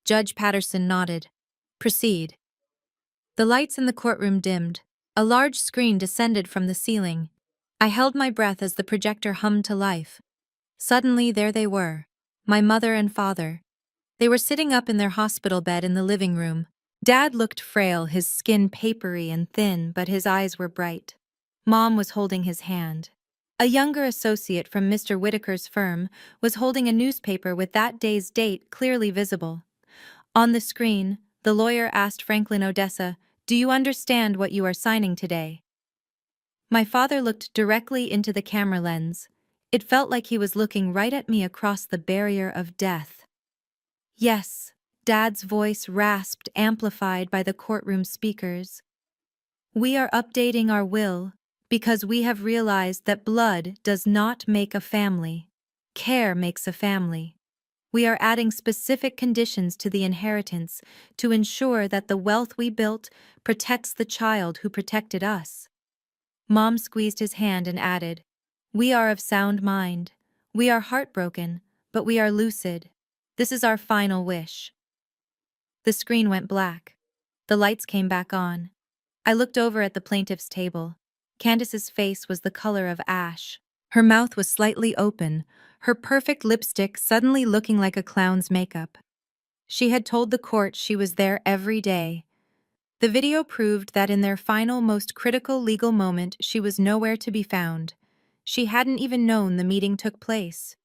Judge Patterson nodded. "Proceed." The lights in the courtroom dimmed. A large screen descended from the ceiling. I held my breath as the projector hummed to life. Suddenly, there they were, my mother and father. They were sitting up in their hospital bed in the living room. Dad looked frail, his skin papery and thin, but his eyes were bright. Mom was holding his hand. A younger associate from Mr. Whitaker's firm was holding a newspaper with that day's date clearly visible. On the screen, the lawyer asked Franklin Odessa, "Do you understand what you are signing today?" My father looked directly into the camera lens. It felt like he was looking right at me across the barrier of death. "Yes," Dad's voice rasped, amplified by the courtroom speakers. "We are updating our will because we have realized that blood does not make a family. Care makes a family. We are adding specific conditions to the inheritance to ensure that the wealth we built protects the child who protected us." Mom squeezed his hand and added, "We are of sound mind. We are heartbroken, but we are lucid. This is our final wish." The screen went black. The lights came back on. I looked over at the plaintiff's table. Candace's face was the color of ash. Her mouth was slightly open, her perfect lipstick suddenly looking like a clown's makeup. She had told the court she was there every day. The video proved that in their final, most critical legal moment, she was nowhere to be found. She hadn't even known the meeting took place.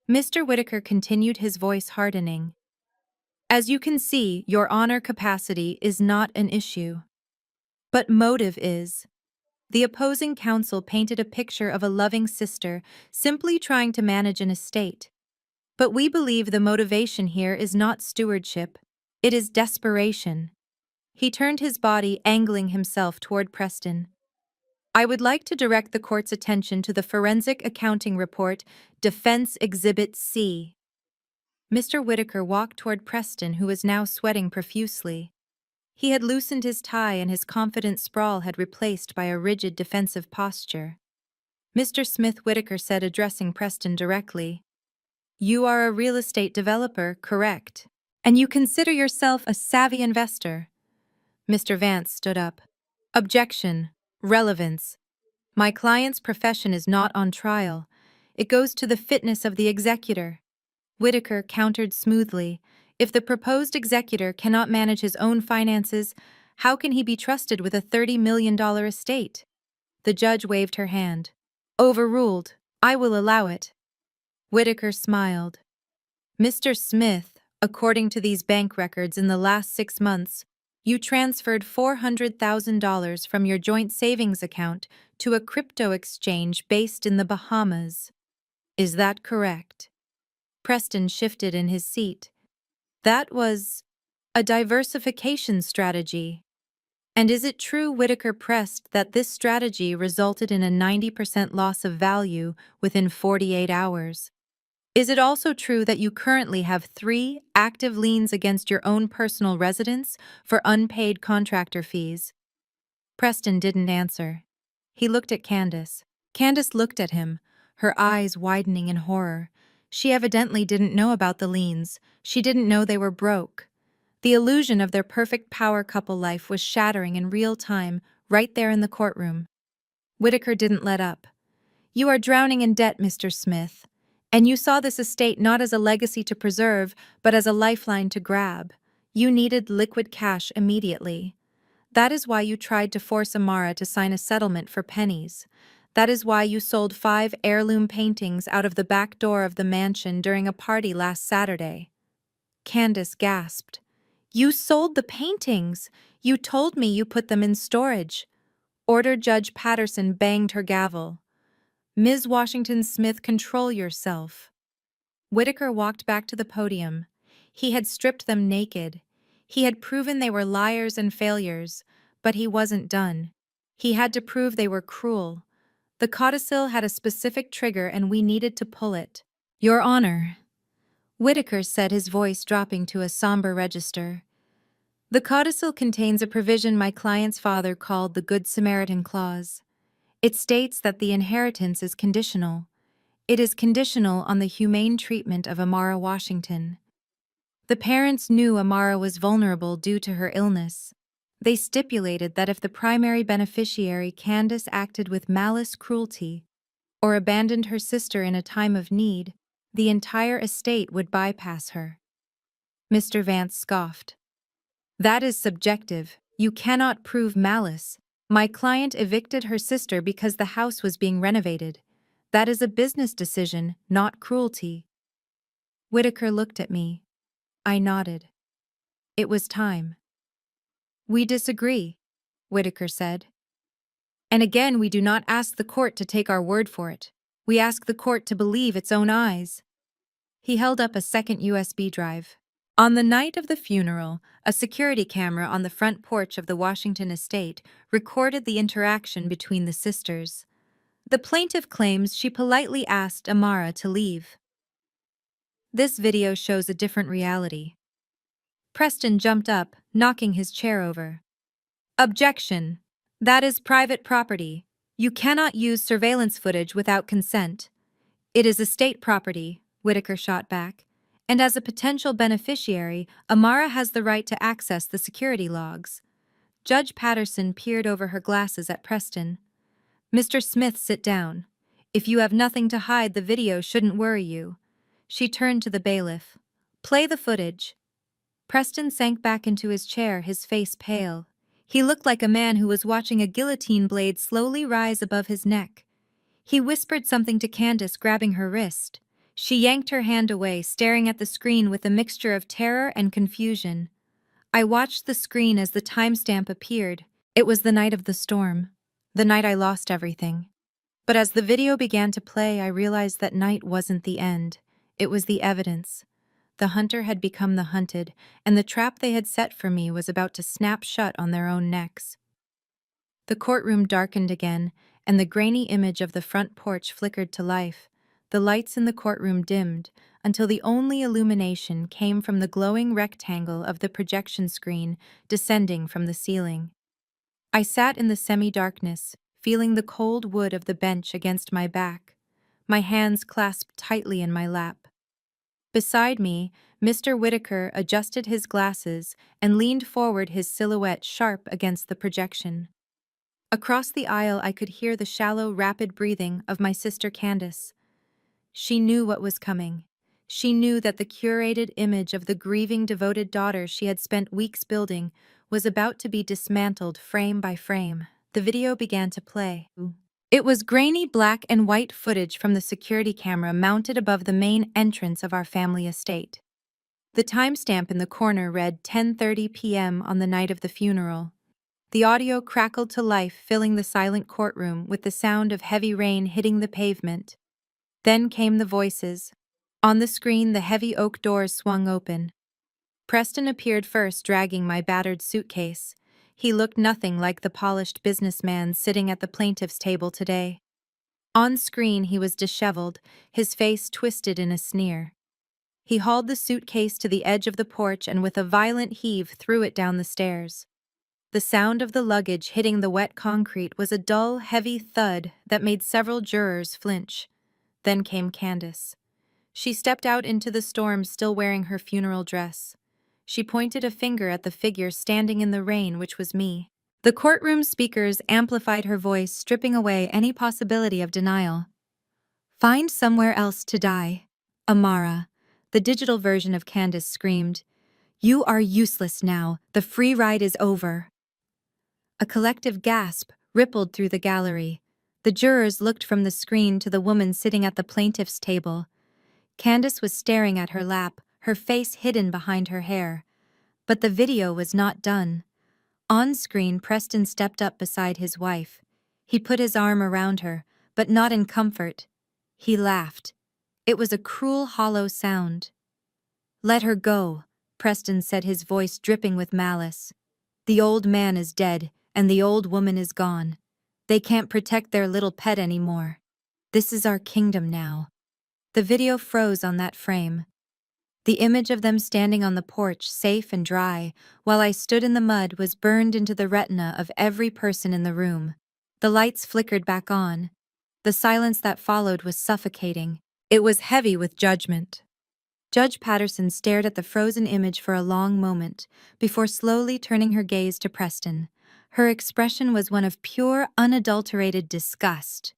Mr. Whitaker continued, his voice hardening. "As you can see, your honor capacity is not an issue. But motive is." The opposing counsel painted a picture of a loving sister simply trying to manage an estate. But we believe the motivation here is not stewardship. It is desperation. He turned his body, angling himself toward Preston. "I would like to direct the court's attention to the Forensic Accounting Report, Defense Exhibit C." Mr. Whitaker walked toward Preston, who was now sweating profusely. He had loosened his tie and his confident sprawl had replaced by a rigid defensive posture. Mr. Smith Whitaker said, addressing Preston directly, "You are a real estate developer, correct? And you consider yourself a savvy investor." Mr. Vance stood up. "Objection. Relevance. My client's profession is not on trial. It goes to the fitness of the executor." Whitaker countered smoothly. If the proposed executor cannot manage his own finances, how can he be trusted with a $30 million estate? The judge waved her hand. "Overruled. I will allow it." Whitaker smiled. "Mr. Smith, according to these bank records in the last 6 months, You transferred $400,000 from your joint savings account to a crypto exchange based in the Bahamas. Is that correct? Preston shifted in his seat. That was a diversification strategy. And is it true, Whitaker pressed, that this strategy resulted in a 90% loss of value within 48 hours? Is it also true that you currently have 3 active liens against your own personal residence for unpaid contractor fees? Preston didn't answer. He looked at Candace. Candace looked at him, her eyes widening in horror. She evidently didn't know about the liens. She didn't know they were broke. The illusion of their perfect power couple life was shattering in real time, right there in the courtroom. Whitaker didn't let up. You are drowning in debt, Mr. Smith. And you saw this estate not as a legacy to preserve, but as a lifeline to grab. You needed liquid cash immediately. That is why you tried to force Amara to sign a settlement for pennies. That is why you sold 5 heirloom paintings out of the back door of the mansion during a party last Saturday. Candace gasped. You sold the paintings! You told me you put them in storage. Order Judge Patterson banged her gavel. Ms. Washington Smith, control yourself. Whitaker walked back to the podium. He had stripped them naked. He had proven they were liars and failures, but he wasn't done. He had to prove they were cruel. The codicil had a specific trigger and we needed to pull it. Your Honor, Whitaker said, his voice dropping to a somber register. The codicil contains a provision my client's father called the Good Samaritan Clause. It states that the inheritance is conditional. It is conditional on the humane treatment of Amara Washington. The parents knew Amara was vulnerable due to her illness. They stipulated that if the primary beneficiary, Candace, acted with malice, cruelty, or abandoned her sister in a time of need, the entire estate would bypass her. Mr. Vance scoffed. That is subjective. You cannot prove malice. My client evicted her sister because the house was being renovated. That is a business decision, not cruelty. Whitaker looked at me. I nodded. It was time. We disagree, Whitaker said. And again, we do not ask the court to take our word for it. We ask the court to believe its own eyes. He held up a second USB drive. On the night of the funeral, a security camera on the front porch of the Washington estate recorded the interaction between the sisters. The plaintiff claims she politely asked Amara to leave. This video shows a different reality. Preston jumped up, knocking his chair over. Objection! That is private property. You cannot use surveillance footage without consent. It is estate property, Whitaker shot back. And as a potential beneficiary, Amara has the right to access the security logs. Judge Patterson peered over her glasses at Preston. Mr. Smith, sit down. If you have nothing to hide, the video shouldn't worry you. She turned to the bailiff. Play the footage. Preston sank back into his chair, his face pale. He looked like a man who was watching a guillotine blade slowly rise above his neck. He whispered something to Candace, grabbing her wrist. She yanked her hand away, staring at the screen with a mixture of terror and confusion. I watched the screen as the timestamp appeared. It was the night of the storm, the night I lost everything. But as the video began to play, I realized that night wasn't the end. It was the evidence. The hunter had become the hunted, and the trap they had set for me was about to snap shut on their own necks. The courtroom darkened again, and the grainy image of the front porch flickered to life. The lights in the courtroom dimmed, until the only illumination came from the glowing rectangle of the projection screen descending from the ceiling. I sat in the semi-darkness, feeling the cold wood of the bench against my back, my hands clasped tightly in my lap. Beside me, Mr. Whitaker adjusted his glasses and leaned forward, his silhouette sharp against the projection. Across the aisle, I could hear the shallow, rapid breathing of my sister Candace. She knew what was coming. She knew that the curated image of the grieving, devoted daughter she had spent weeks building was about to be dismantled frame by frame. The video began to play. It was grainy black and white footage from the security camera mounted above the main entrance of our family estate. The timestamp in the corner read 10:30 p.m. on the night of the funeral. The audio crackled to life, filling the silent courtroom with the sound of heavy rain hitting the pavement. Then came the voices. On the screen, the heavy oak doors swung open. Preston appeared first, dragging my battered suitcase. He looked nothing like the polished businessman sitting at the plaintiff's table today. On screen, he was disheveled, his face twisted in a sneer. He hauled the suitcase to the edge of the porch and with a violent heave threw it down the stairs. The sound of the luggage hitting the wet concrete was a dull, heavy thud that made several jurors flinch. Then came Candace. She stepped out into the storm still wearing her funeral dress. She pointed a finger at the figure standing in the rain, which was me. The courtroom speakers amplified her voice, stripping away any possibility of denial. "Find somewhere else to die." Amara, the digital version of Candace, screamed. "You are useless now. The free ride is over." A collective gasp rippled through the gallery. The jurors looked from the screen to the woman sitting at the plaintiff's table. Candace was staring at her lap, her face hidden behind her hair. But the video was not done. On screen, Preston stepped up beside his wife. He put his arm around her, but not in comfort. He laughed. It was a cruel, hollow sound. "Let her go," Preston said, his voice dripping with malice. "The old man is dead, and the old woman is gone. They can't protect their little pet anymore. This is our kingdom now." The video froze on that frame. The image of them standing on the porch, safe and dry, while I stood in the mud, was burned into the retina of every person in the room. The lights flickered back on. The silence that followed was suffocating. It was heavy with judgment. Judge Patterson stared at the frozen image for a long moment, before slowly turning her gaze to Preston. Her expression was one of pure, unadulterated disgust.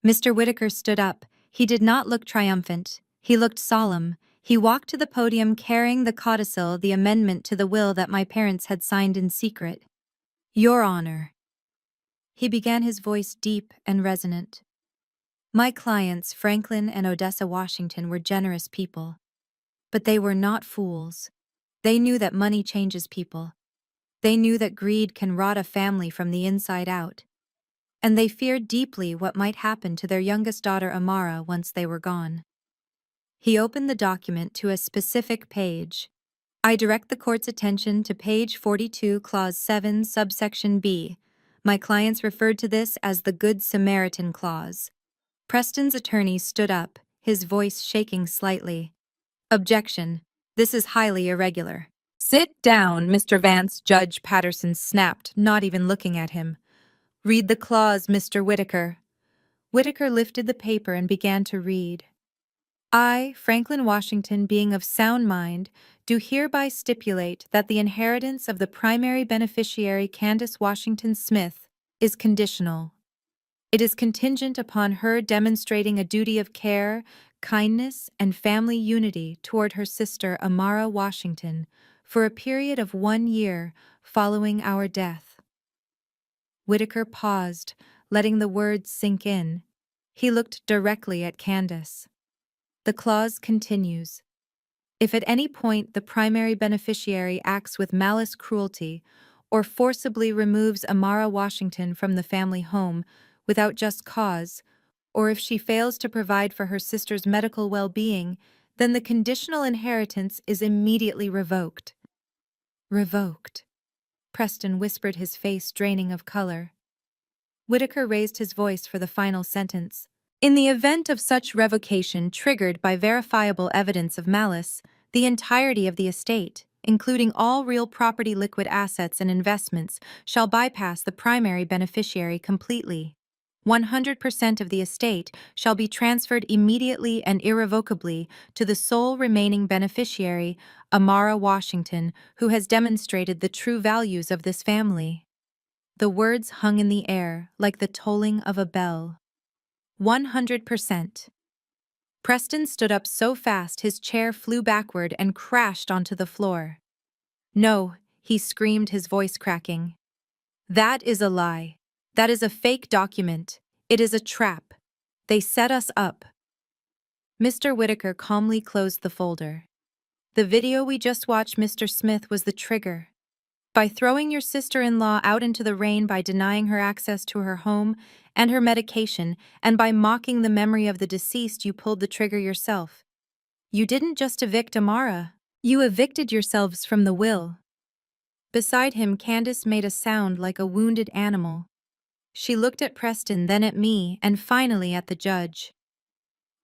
Mr. Whitaker stood up. He did not look triumphant. He looked solemn. He walked to the podium carrying the codicil, the amendment to the will that my parents had signed in secret. "Your Honor." He began, his voice deep and resonant. "My clients, Franklin and Odessa Washington, were generous people. But they were not fools. They knew that money changes people. They knew that greed can rot a family from the inside out. And they feared deeply what might happen to their youngest daughter, Amara, once they were gone." He opened the document to a specific page. "I direct the court's attention to page 42, clause 7, subsection B. My clients referred to this as the Good Samaritan clause." Preston's attorney stood up, his voice shaking slightly. "Objection. This is highly irregular." "Sit down, Mr. Vance," Judge Patterson snapped, not even looking at him. "Read the clause, Mr. Whitaker." Whitaker lifted the paper and began to read. "I, Franklin Washington, being of sound mind, do hereby stipulate that the inheritance of the primary beneficiary, Candace Washington Smith, is conditional. It is contingent upon her demonstrating a duty of care, kindness, and family unity toward her sister, Amara Washington, for a period of 1 year following our death." Whitaker paused, letting the words sink in. He looked directly at Candace. The clause continues. "If at any point the primary beneficiary acts with malice, cruelty, or forcibly removes Amara Washington from the family home without just cause, or if she fails to provide for her sister's medical well-being, then the conditional inheritance is immediately revoked." "Revoked," Preston whispered, his face draining of color. Whitaker raised his voice for the final sentence. "In the event of such revocation triggered by verifiable evidence of malice, the entirety of the estate, including all real property, liquid assets, and investments, shall bypass the primary beneficiary completely. 100% of the estate shall be transferred immediately and irrevocably to the sole remaining beneficiary, Amara Washington, who has demonstrated the true values of this family." The words hung in the air like the tolling of a bell. 100%. Preston stood up so fast his chair flew backward and crashed onto the floor. "No," he screamed, his voice cracking. "That is a lie. That is a fake document. It is a trap. They set us up." Mr. Whitaker calmly closed the folder. The video we just watched, Mr. Smith, was the trigger. By throwing your sister-in-law out into the rain, by denying her access to her home and her medication, and by mocking the memory of the deceased, you pulled the trigger yourself. You didn't just evict Amara. You evicted yourselves from the will. Beside him, Candace made a sound like a wounded animal. She looked at Preston, then at me, and finally at the judge.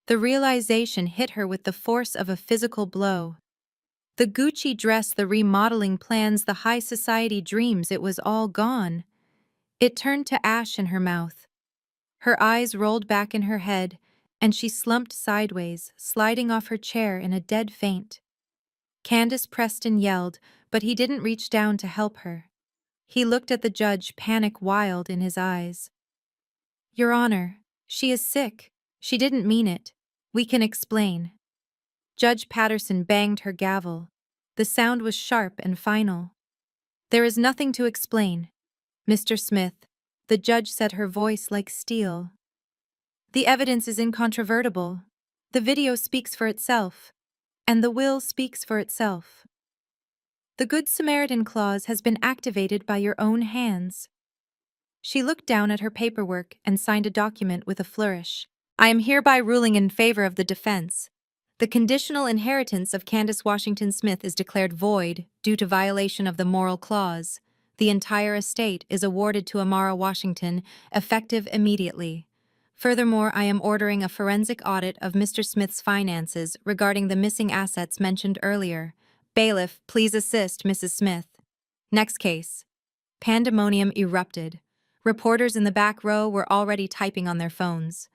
The realization hit her with the force of a physical blow. The Gucci dress, the remodeling plans, the high society dreams, it was all gone. It turned to ash in her mouth. Her eyes rolled back in her head, and she slumped sideways, sliding off her chair in a dead faint. Candace Preston yelled, but he didn't reach down to help her. He looked at the judge, panic wild in his eyes. "Your Honor, she is sick. She didn't mean it. We can explain." Judge Patterson banged her gavel. The sound was sharp and final. "There is nothing to explain, Mr. Smith," the judge said, her voice like steel. "The evidence is incontrovertible. The video speaks for itself, and the will speaks for itself. The Good Samaritan clause has been activated by your own hands." She looked down at her paperwork and signed a document with a flourish. "I am hereby ruling in favor of the defense. The conditional inheritance of Candace Washington Smith is declared void due to violation of the moral clause. The entire estate is awarded to Amara Washington, effective immediately. Furthermore, I am ordering a forensic audit of Mr. Smith's finances regarding the missing assets mentioned earlier. Bailiff, please assist Mrs. Smith." Next case. Pandemonium erupted. Reporters in the back row were already typing on their phones.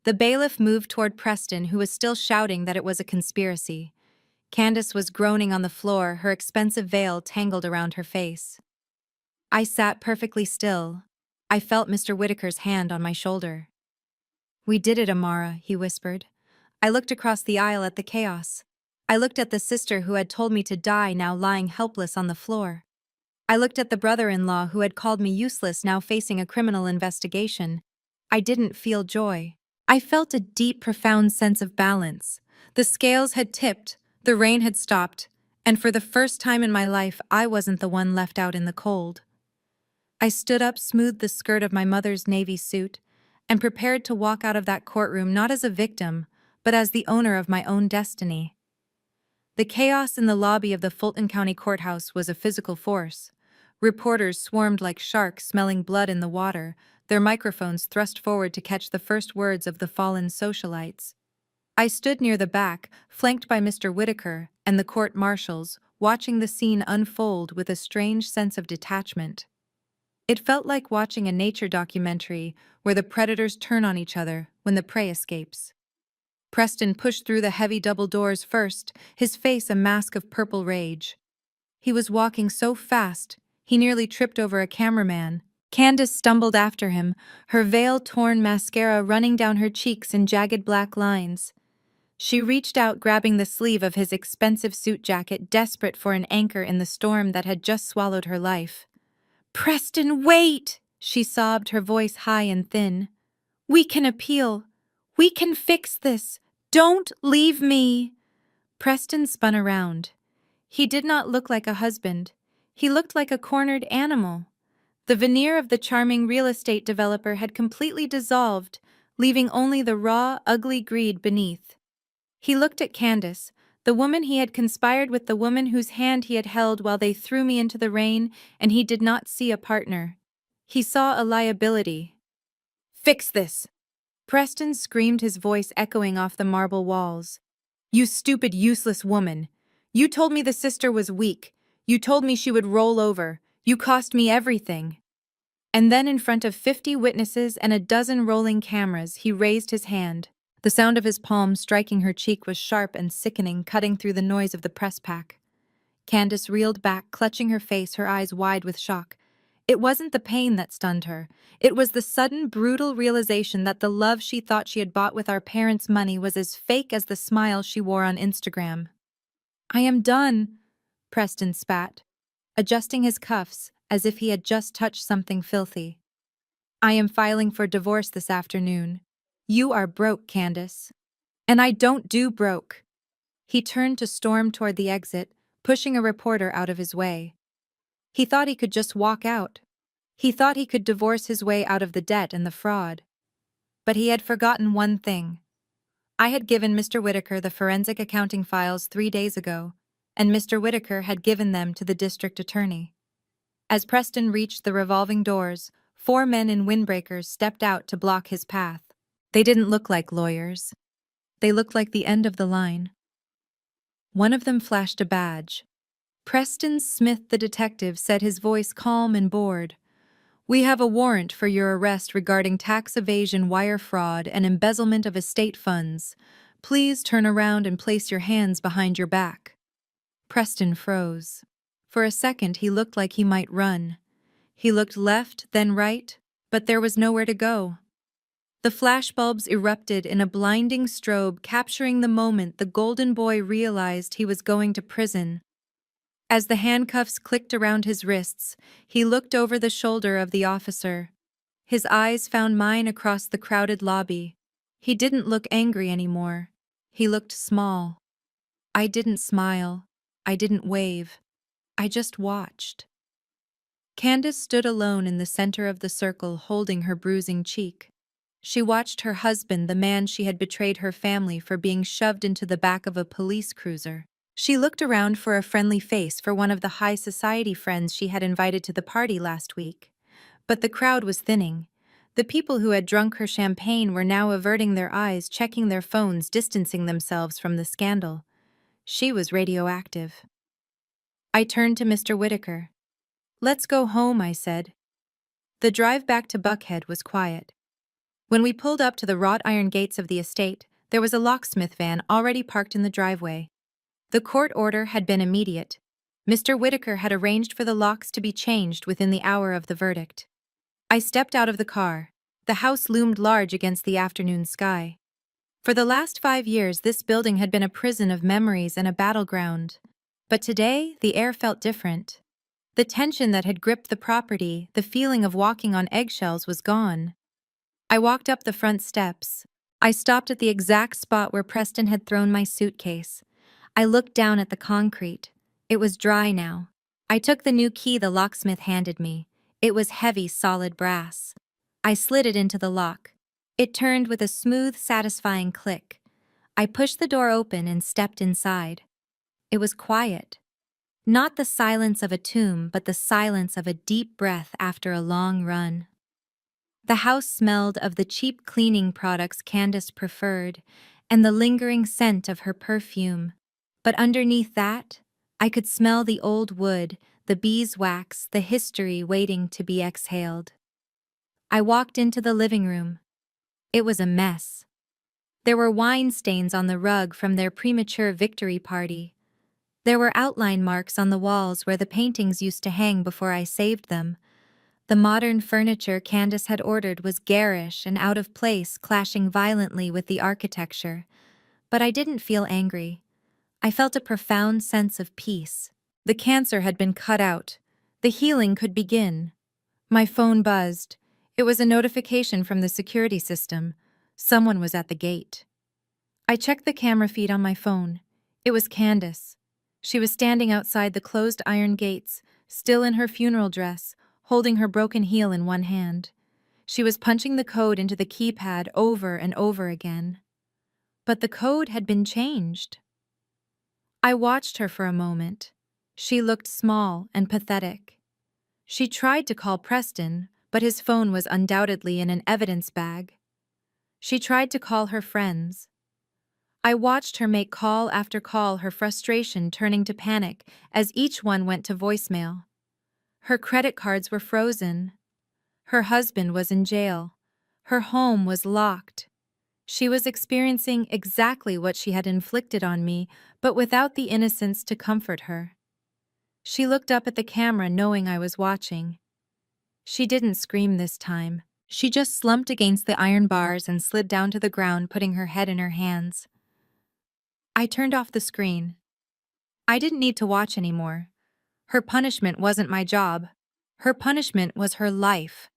The bailiff moved toward Preston, who was still shouting that it was a conspiracy. Candace was groaning on the floor, her expensive veil tangled around her face. I sat perfectly still. I felt Mr. Whitaker's hand on my shoulder. "We did it, Amara," he whispered. I looked across the aisle at the chaos. I looked at the sister who had told me to die, now lying helpless on the floor. I looked at the brother-in-law who had called me useless, now facing a criminal investigation. I didn't feel joy. I felt a deep, profound sense of balance. The scales had tipped, the rain had stopped, and for the first time in my life, I wasn't the one left out in the cold. I stood up, smoothed the skirt of my mother's navy suit, and prepared to walk out of that courtroom not as a victim, but as the owner of my own destiny. The chaos in the lobby of the Fulton County Courthouse was a physical force. Reporters swarmed like sharks, smelling blood in the water, their microphones thrust forward to catch the first words of the fallen socialites. I stood near the back, flanked by Mr. Whitaker and the court marshals, watching the scene unfold with a strange sense of detachment. It felt like watching a nature documentary where the predators turn on each other when the prey escapes. Preston pushed through the heavy double doors first, his face a mask of purple rage. He was walking so fast, he nearly tripped over a cameraman. Candace stumbled after him, her veil-torn mascara running down her cheeks in jagged black lines. She reached out, grabbing the sleeve of his expensive suit jacket, desperate for an anchor in the storm that had just swallowed her life. "Preston, wait!" she sobbed, her voice high and thin. "We can appeal. We can fix this. Don't leave me." Preston spun around. He did not look like a husband. He looked like a cornered animal. The veneer of the charming real estate developer had completely dissolved, leaving only the raw, ugly greed beneath. He looked at Candace, the woman he had conspired with, the woman whose hand he had held while they threw me into the rain, and he did not see a partner. He saw a liability. "Fix this!" Preston screamed, his voice echoing off the marble walls. "You stupid, useless woman! You told me the sister was weak. You told me she would roll over. You cost me everything." And then, in front of 50 witnesses and a dozen rolling cameras, he raised his hand. The sound of his palm striking her cheek was sharp and sickening, cutting through the noise of the press pack. Candace reeled back, clutching her face, her eyes wide with shock. It wasn't the pain that stunned her. It was the sudden, brutal realization that the love she thought she had bought with our parents' money was as fake as the smile she wore on Instagram. "I am done," Preston spat, adjusting his cuffs as if he had just touched something filthy. "I am filing for divorce this afternoon. You are broke, Candace. And I don't do broke." He turned to storm toward the exit, pushing a reporter out of his way. He thought he could just walk out. He thought he could divorce his way out of the debt and the fraud. But he had forgotten one thing. I had given Mr. Whitaker the forensic accounting files 3 days ago, and Mr. Whitaker had given them to the district attorney. As Preston reached the revolving doors, 4 men in windbreakers stepped out to block his path. They didn't look like lawyers. They looked like the end of the line. One of them flashed a badge. Preston Smith, the detective, said, his voice calm and bored. "We have a warrant for your arrest regarding tax evasion, wire fraud, and embezzlement of estate funds. Please turn around and place your hands behind your back." Preston froze. For a second, he looked like he might run. He looked left, then right, but there was nowhere to go. The flashbulbs erupted in a blinding strobe, capturing the moment the golden boy realized he was going to prison. As the handcuffs clicked around his wrists, he looked over the shoulder of the officer. His eyes found mine across the crowded lobby. He didn't look angry anymore. He looked small. I didn't smile. I didn't wave. I just watched. Candace stood alone in the center of the circle, holding her bruising cheek. She watched her husband, the man she had betrayed her family for, being shoved into the back of a police cruiser. She looked around for a friendly face for one of the high society friends she had invited to the party last week. But the crowd was thinning. The people who had drunk her champagne were now averting their eyes, checking their phones, distancing themselves from the scandal. She was radioactive. I turned to Mr. Whitaker. "Let's go home," I said. The drive back to Buckhead was quiet. When we pulled up to the wrought iron gates of the estate, there was a locksmith van already parked in the driveway. The court order had been immediate. Mr. Whitaker had arranged for the locks to be changed within the hour of the verdict. I stepped out of the car. The house loomed large against the afternoon sky. For the last 5 years, this building had been a prison of memories and a battleground. But today, the air felt different. The tension that had gripped the property, the feeling of walking on eggshells, was gone. I walked up the front steps. I stopped at the exact spot where Preston had thrown my suitcase. I looked down at the concrete. It was dry now. I took the new key the locksmith handed me. It was heavy, solid brass. I slid it into the lock. It turned with a smooth, satisfying click. I pushed the door open and stepped inside. It was quiet. Not the silence of a tomb, but the silence of a deep breath after a long run. The house smelled of the cheap cleaning products Candace preferred, and the lingering scent of her perfume. But underneath that, I could smell the old wood, the beeswax, the history waiting to be exhaled. I walked into the living room. It was a mess. There were wine stains on the rug from their premature victory party. There were outline marks on the walls where the paintings used to hang before I saved them. The modern furniture Candace had ordered was garish and out of place, clashing violently with the architecture. But I didn't feel angry. I felt a profound sense of peace. The cancer had been cut out. The healing could begin. My phone buzzed. It was a notification from the security system. Someone was at the gate. I checked the camera feed on my phone. It was Candace. She was standing outside the closed iron gates, still in her funeral dress, holding her broken heel in one hand. She was punching the code into the keypad over and over again. But the code had been changed. I watched her for a moment. She looked small and pathetic. She tried to call Preston, but his phone was undoubtedly in an evidence bag. She tried to call her friends. I watched her make call after call, her frustration turning to panic as each one went to voicemail. Her credit cards were frozen. Her husband was in jail. Her home was locked. She was experiencing exactly what she had inflicted on me, but without the innocence to comfort her. She looked up at the camera knowing I was watching. She didn't scream this time. She just slumped against the iron bars and slid down to the ground, putting her head in her hands. I turned off the screen. I didn't need to watch anymore. Her punishment wasn't my job. Her punishment was her life.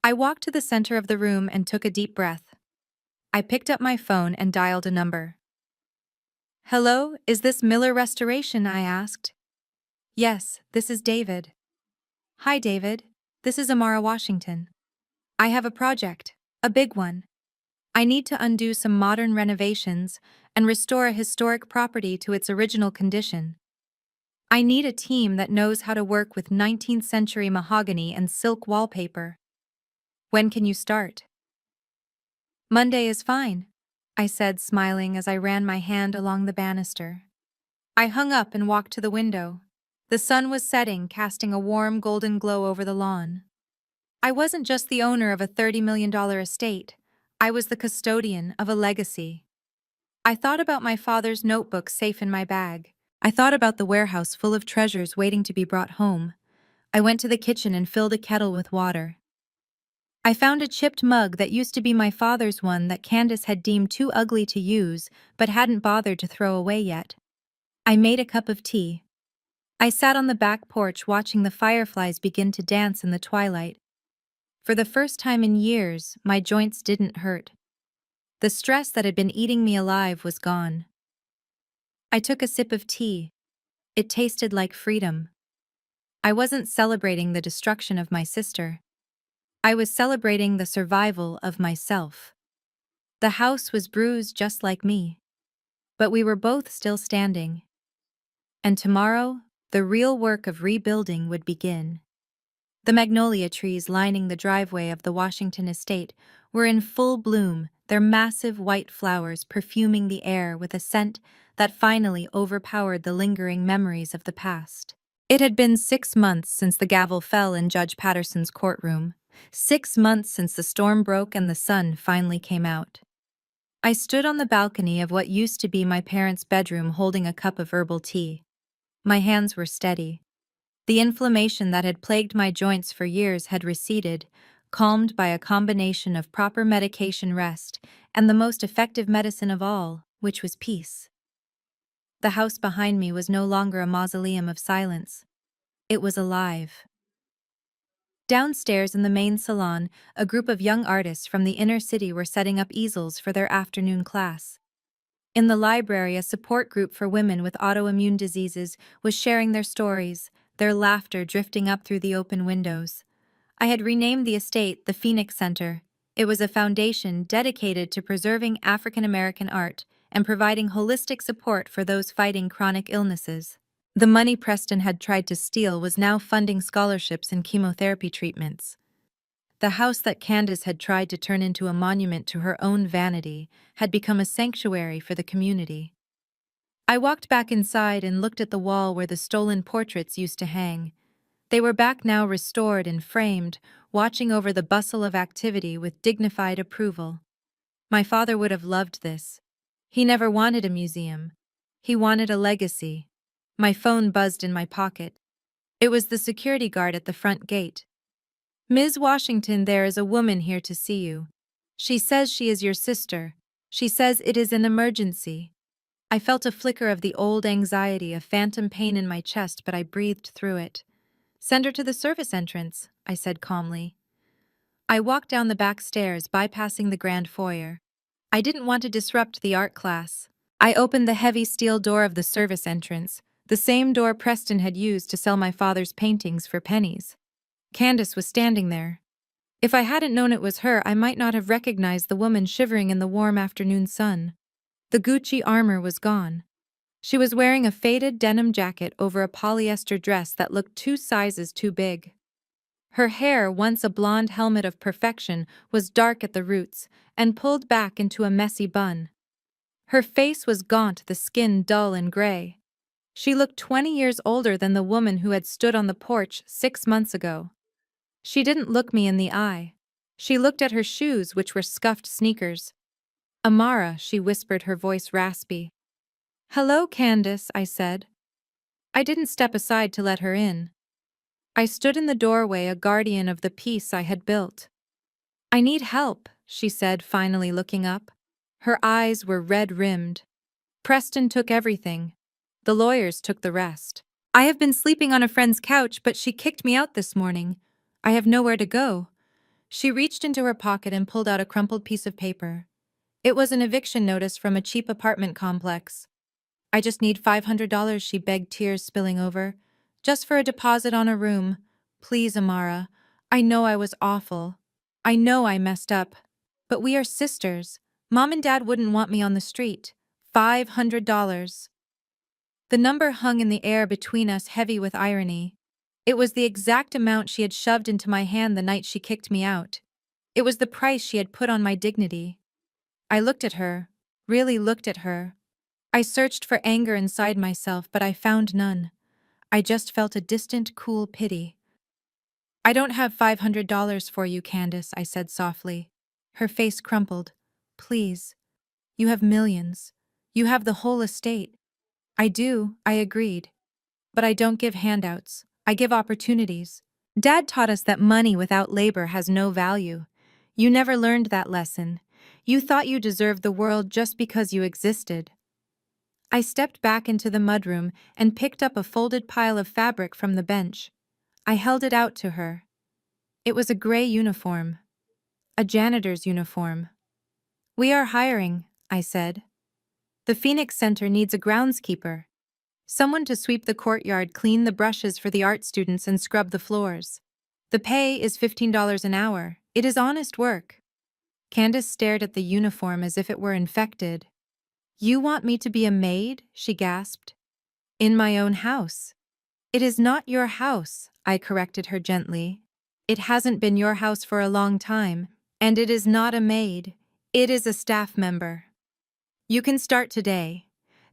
I walked to the center of the room and took a deep breath. I picked up my phone and dialed a number. Hello, is this Miller Restoration? I asked. Yes, this is David. Hi, David. This is Amara Washington. I have a project, a big one. I need to undo some modern renovations and restore a historic property to its original condition. I need a team that knows how to work with 19th century mahogany and silk wallpaper. When can you start? Monday is fine, I said, smiling as I ran my hand along the banister. I hung up and walked to the window. The sun was setting, casting a warm golden glow over the lawn. I wasn't just the owner of a $30 million estate, I was the custodian of a legacy. I thought about my father's notebook safe in my bag. I thought about the warehouse full of treasures waiting to be brought home. I went to the kitchen and filled a kettle with water. I found a chipped mug that used to be my father's one that Candace had deemed too ugly to use but hadn't bothered to throw away yet. I made a cup of tea. I sat on the back porch watching the fireflies begin to dance in the twilight. For the first time in years, my joints didn't hurt. The stress that had been eating me alive was gone. I took a sip of tea. It tasted like freedom. I wasn't celebrating the destruction of my sister. I was celebrating the survival of myself. The house was bruised just like me. But we were both still standing. And tomorrow, the real work of rebuilding would begin. The magnolia trees lining the driveway of the Washington estate were in full bloom, their massive white flowers perfuming the air with a scent that finally overpowered the lingering memories of the past. It had been 6 months since the gavel fell in Judge Patterson's courtroom, 6 months since the storm broke and the sun finally came out. I stood on the balcony of what used to be my parents' bedroom holding a cup of herbal tea. My hands were steady. The inflammation that had plagued my joints for years had receded, calmed by a combination of proper medication, rest, and the most effective medicine of all, which was peace. The house behind me was no longer a mausoleum of silence. It was alive. Downstairs in the main salon, a group of young artists from the inner city were setting up easels for their afternoon class. In the library, a support group for women with autoimmune diseases was sharing their stories, their laughter drifting up through the open windows. I had renamed the estate the Phoenix Center. It was a foundation dedicated to preserving African American art and providing holistic support for those fighting chronic illnesses. The money Preston had tried to steal was now funding scholarships and chemotherapy treatments. The house that Candace had tried to turn into a monument to her own vanity had become a sanctuary for the community. I walked back inside and looked at the wall where the stolen portraits used to hang. They were back now, restored and framed, watching over the bustle of activity with dignified approval. My father would have loved this. He never wanted a museum. He wanted a legacy. My phone buzzed in my pocket. It was the security guard at the front gate. "Ms. Washington, there is a woman here to see you. She says she is your sister. She says it is an emergency." I felt a flicker of the old anxiety, a phantom pain in my chest, but I breathed through it. "Send her to the service entrance," I said calmly. I walked down the back stairs, bypassing the grand foyer. I didn't want to disrupt the art class. I opened the heavy steel door of the service entrance, the same door Preston had used to sell my father's paintings for pennies. Candace was standing there. If I hadn't known it was her, I might not have recognized the woman shivering in the warm afternoon sun. The Gucci armor was gone. She was wearing a faded denim jacket over a polyester dress that looked 2 sizes too big. Her hair, once a blonde helmet of perfection, was dark at the roots and pulled back into a messy bun. Her face was gaunt, the skin dull and gray. She looked 20 years older than the woman who had stood on the porch 6 months ago. She didn't look me in the eye. She looked at her shoes, which were scuffed sneakers. "Amara," she whispered, her voice raspy. "Hello, Candace," I said. I didn't step aside to let her in. I stood in the doorway, a guardian of the peace I had built. "I need help," she said, finally looking up. Her eyes were red-rimmed. "Preston took everything. The lawyers took the rest. I have been sleeping on a friend's couch, but she kicked me out this morning. I have nowhere to go." She reached into her pocket and pulled out a crumpled piece of paper. It was an eviction notice from a cheap apartment complex. I just need $500, she begged, tears spilling over. Just for a deposit on a room. Please, Amara. I know I was awful. I know I messed up. But we are sisters. Mom and Dad wouldn't want me on the street. $500. The number hung in the air between us, heavy with irony. It was the exact amount she had shoved into my hand the night she kicked me out. It was the price she had put on my dignity. I looked at her, really looked at her. I searched for anger inside myself, but I found none. I just felt a distant, cool pity. I don't have $500 for you, Candace, I said softly. Her face crumpled. Please. You have millions. You have the whole estate. I do, I agreed. But I don't give handouts. I give opportunities. Dad taught us that money without labor has no value. You never learned that lesson. You thought you deserved the world just because you existed. I stepped back into the mudroom and picked up a folded pile of fabric from the bench. I held it out to her. It was a gray uniform. A janitor's uniform. We are hiring, I said. The Phoenix Center needs a groundskeeper. Someone to sweep the courtyard, clean the brushes for the art students, and scrub the floors. The pay is $15 an hour. It is honest work. Candace stared at the uniform as if it were infected. You want me to be a maid? She gasped. In my own house. It is not your house, I corrected her gently. It hasn't been your house for a long time, and it is not a maid. It is a staff member. You can start today.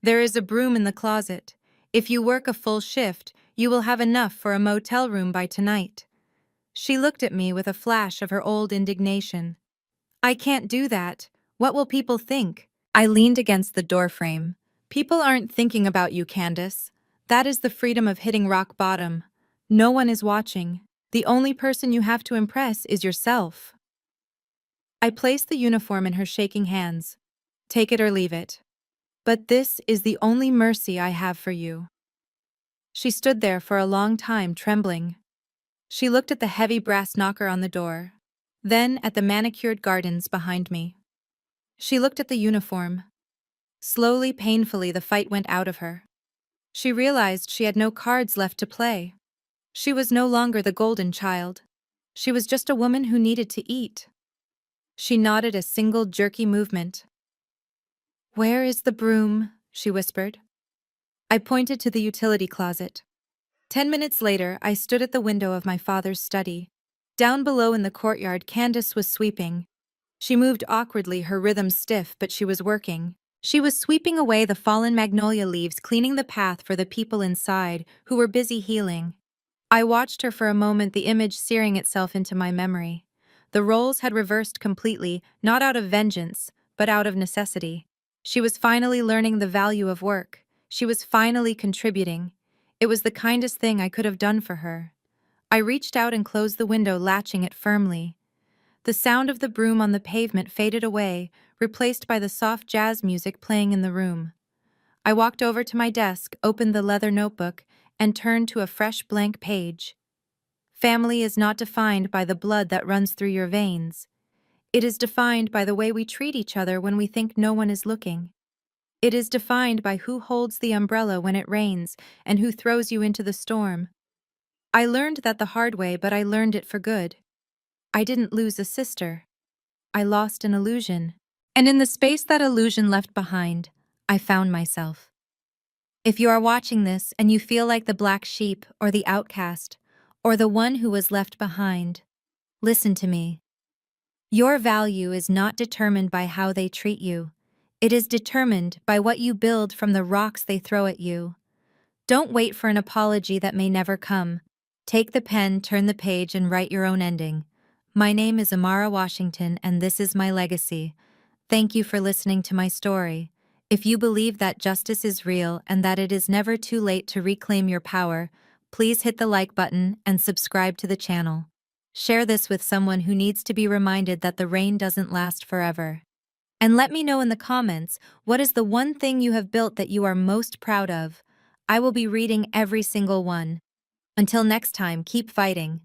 There is a broom in the closet. If you work a full shift, you will have enough for a motel room by tonight. She looked at me with a flash of her old indignation. I can't do that. What will people think? I leaned against the doorframe. People aren't thinking about you, Candace. That is the freedom of hitting rock bottom. No one is watching. The only person you have to impress is yourself. I placed the uniform in her shaking hands. Take it or leave it. But this is the only mercy I have for you. She stood there for a long time, trembling. She looked at the heavy brass knocker on the door, then at the manicured gardens behind me. She looked at the uniform. Slowly, painfully, the fight went out of her. She realized she had no cards left to play. She was no longer the golden child. She was just a woman who needed to eat. She nodded a single jerky movement. Where is the broom? She whispered. I pointed to the utility closet. 10 minutes later, I stood at the window of my father's study. Down below in the courtyard, Candace was sweeping. She moved awkwardly, her rhythm stiff, but she was working. She was sweeping away the fallen magnolia leaves, cleaning the path for the people inside, who were busy healing. I watched her for a moment, the image searing itself into my memory. The roles had reversed completely, not out of vengeance, but out of necessity. She was finally learning the value of work. She was finally contributing. It was the kindest thing I could have done for her. I reached out and closed the window, latching it firmly. The sound of the broom on the pavement faded away, replaced by the soft jazz music playing in the room. I walked over to my desk, opened the leather notebook, and turned to a fresh blank page. Family is not defined by the blood that runs through your veins. It is defined by the way we treat each other when we think no one is looking. It is defined by who holds the umbrella when it rains and who throws you into the storm. I learned that the hard way, but I learned it for good. I didn't lose a sister. I lost an illusion. And in the space that illusion left behind, I found myself. If you are watching this and you feel like the black sheep or the outcast or the one who was left behind, listen to me. Your value is not determined by how they treat you. It is determined by what you build from the rocks they throw at you. Don't wait for an apology that may never come. Take the pen, turn the page, and write your own ending. My name is Amara Washington, and this is my legacy. Thank you for listening to my story. If you believe that justice is real and that it is never too late to reclaim your power, please hit the like button and subscribe to the channel. Share this with someone who needs to be reminded that the rain doesn't last forever. And let me know in the comments, what is the one thing you have built that you are most proud of? I will be reading every single one. Until next time, keep fighting.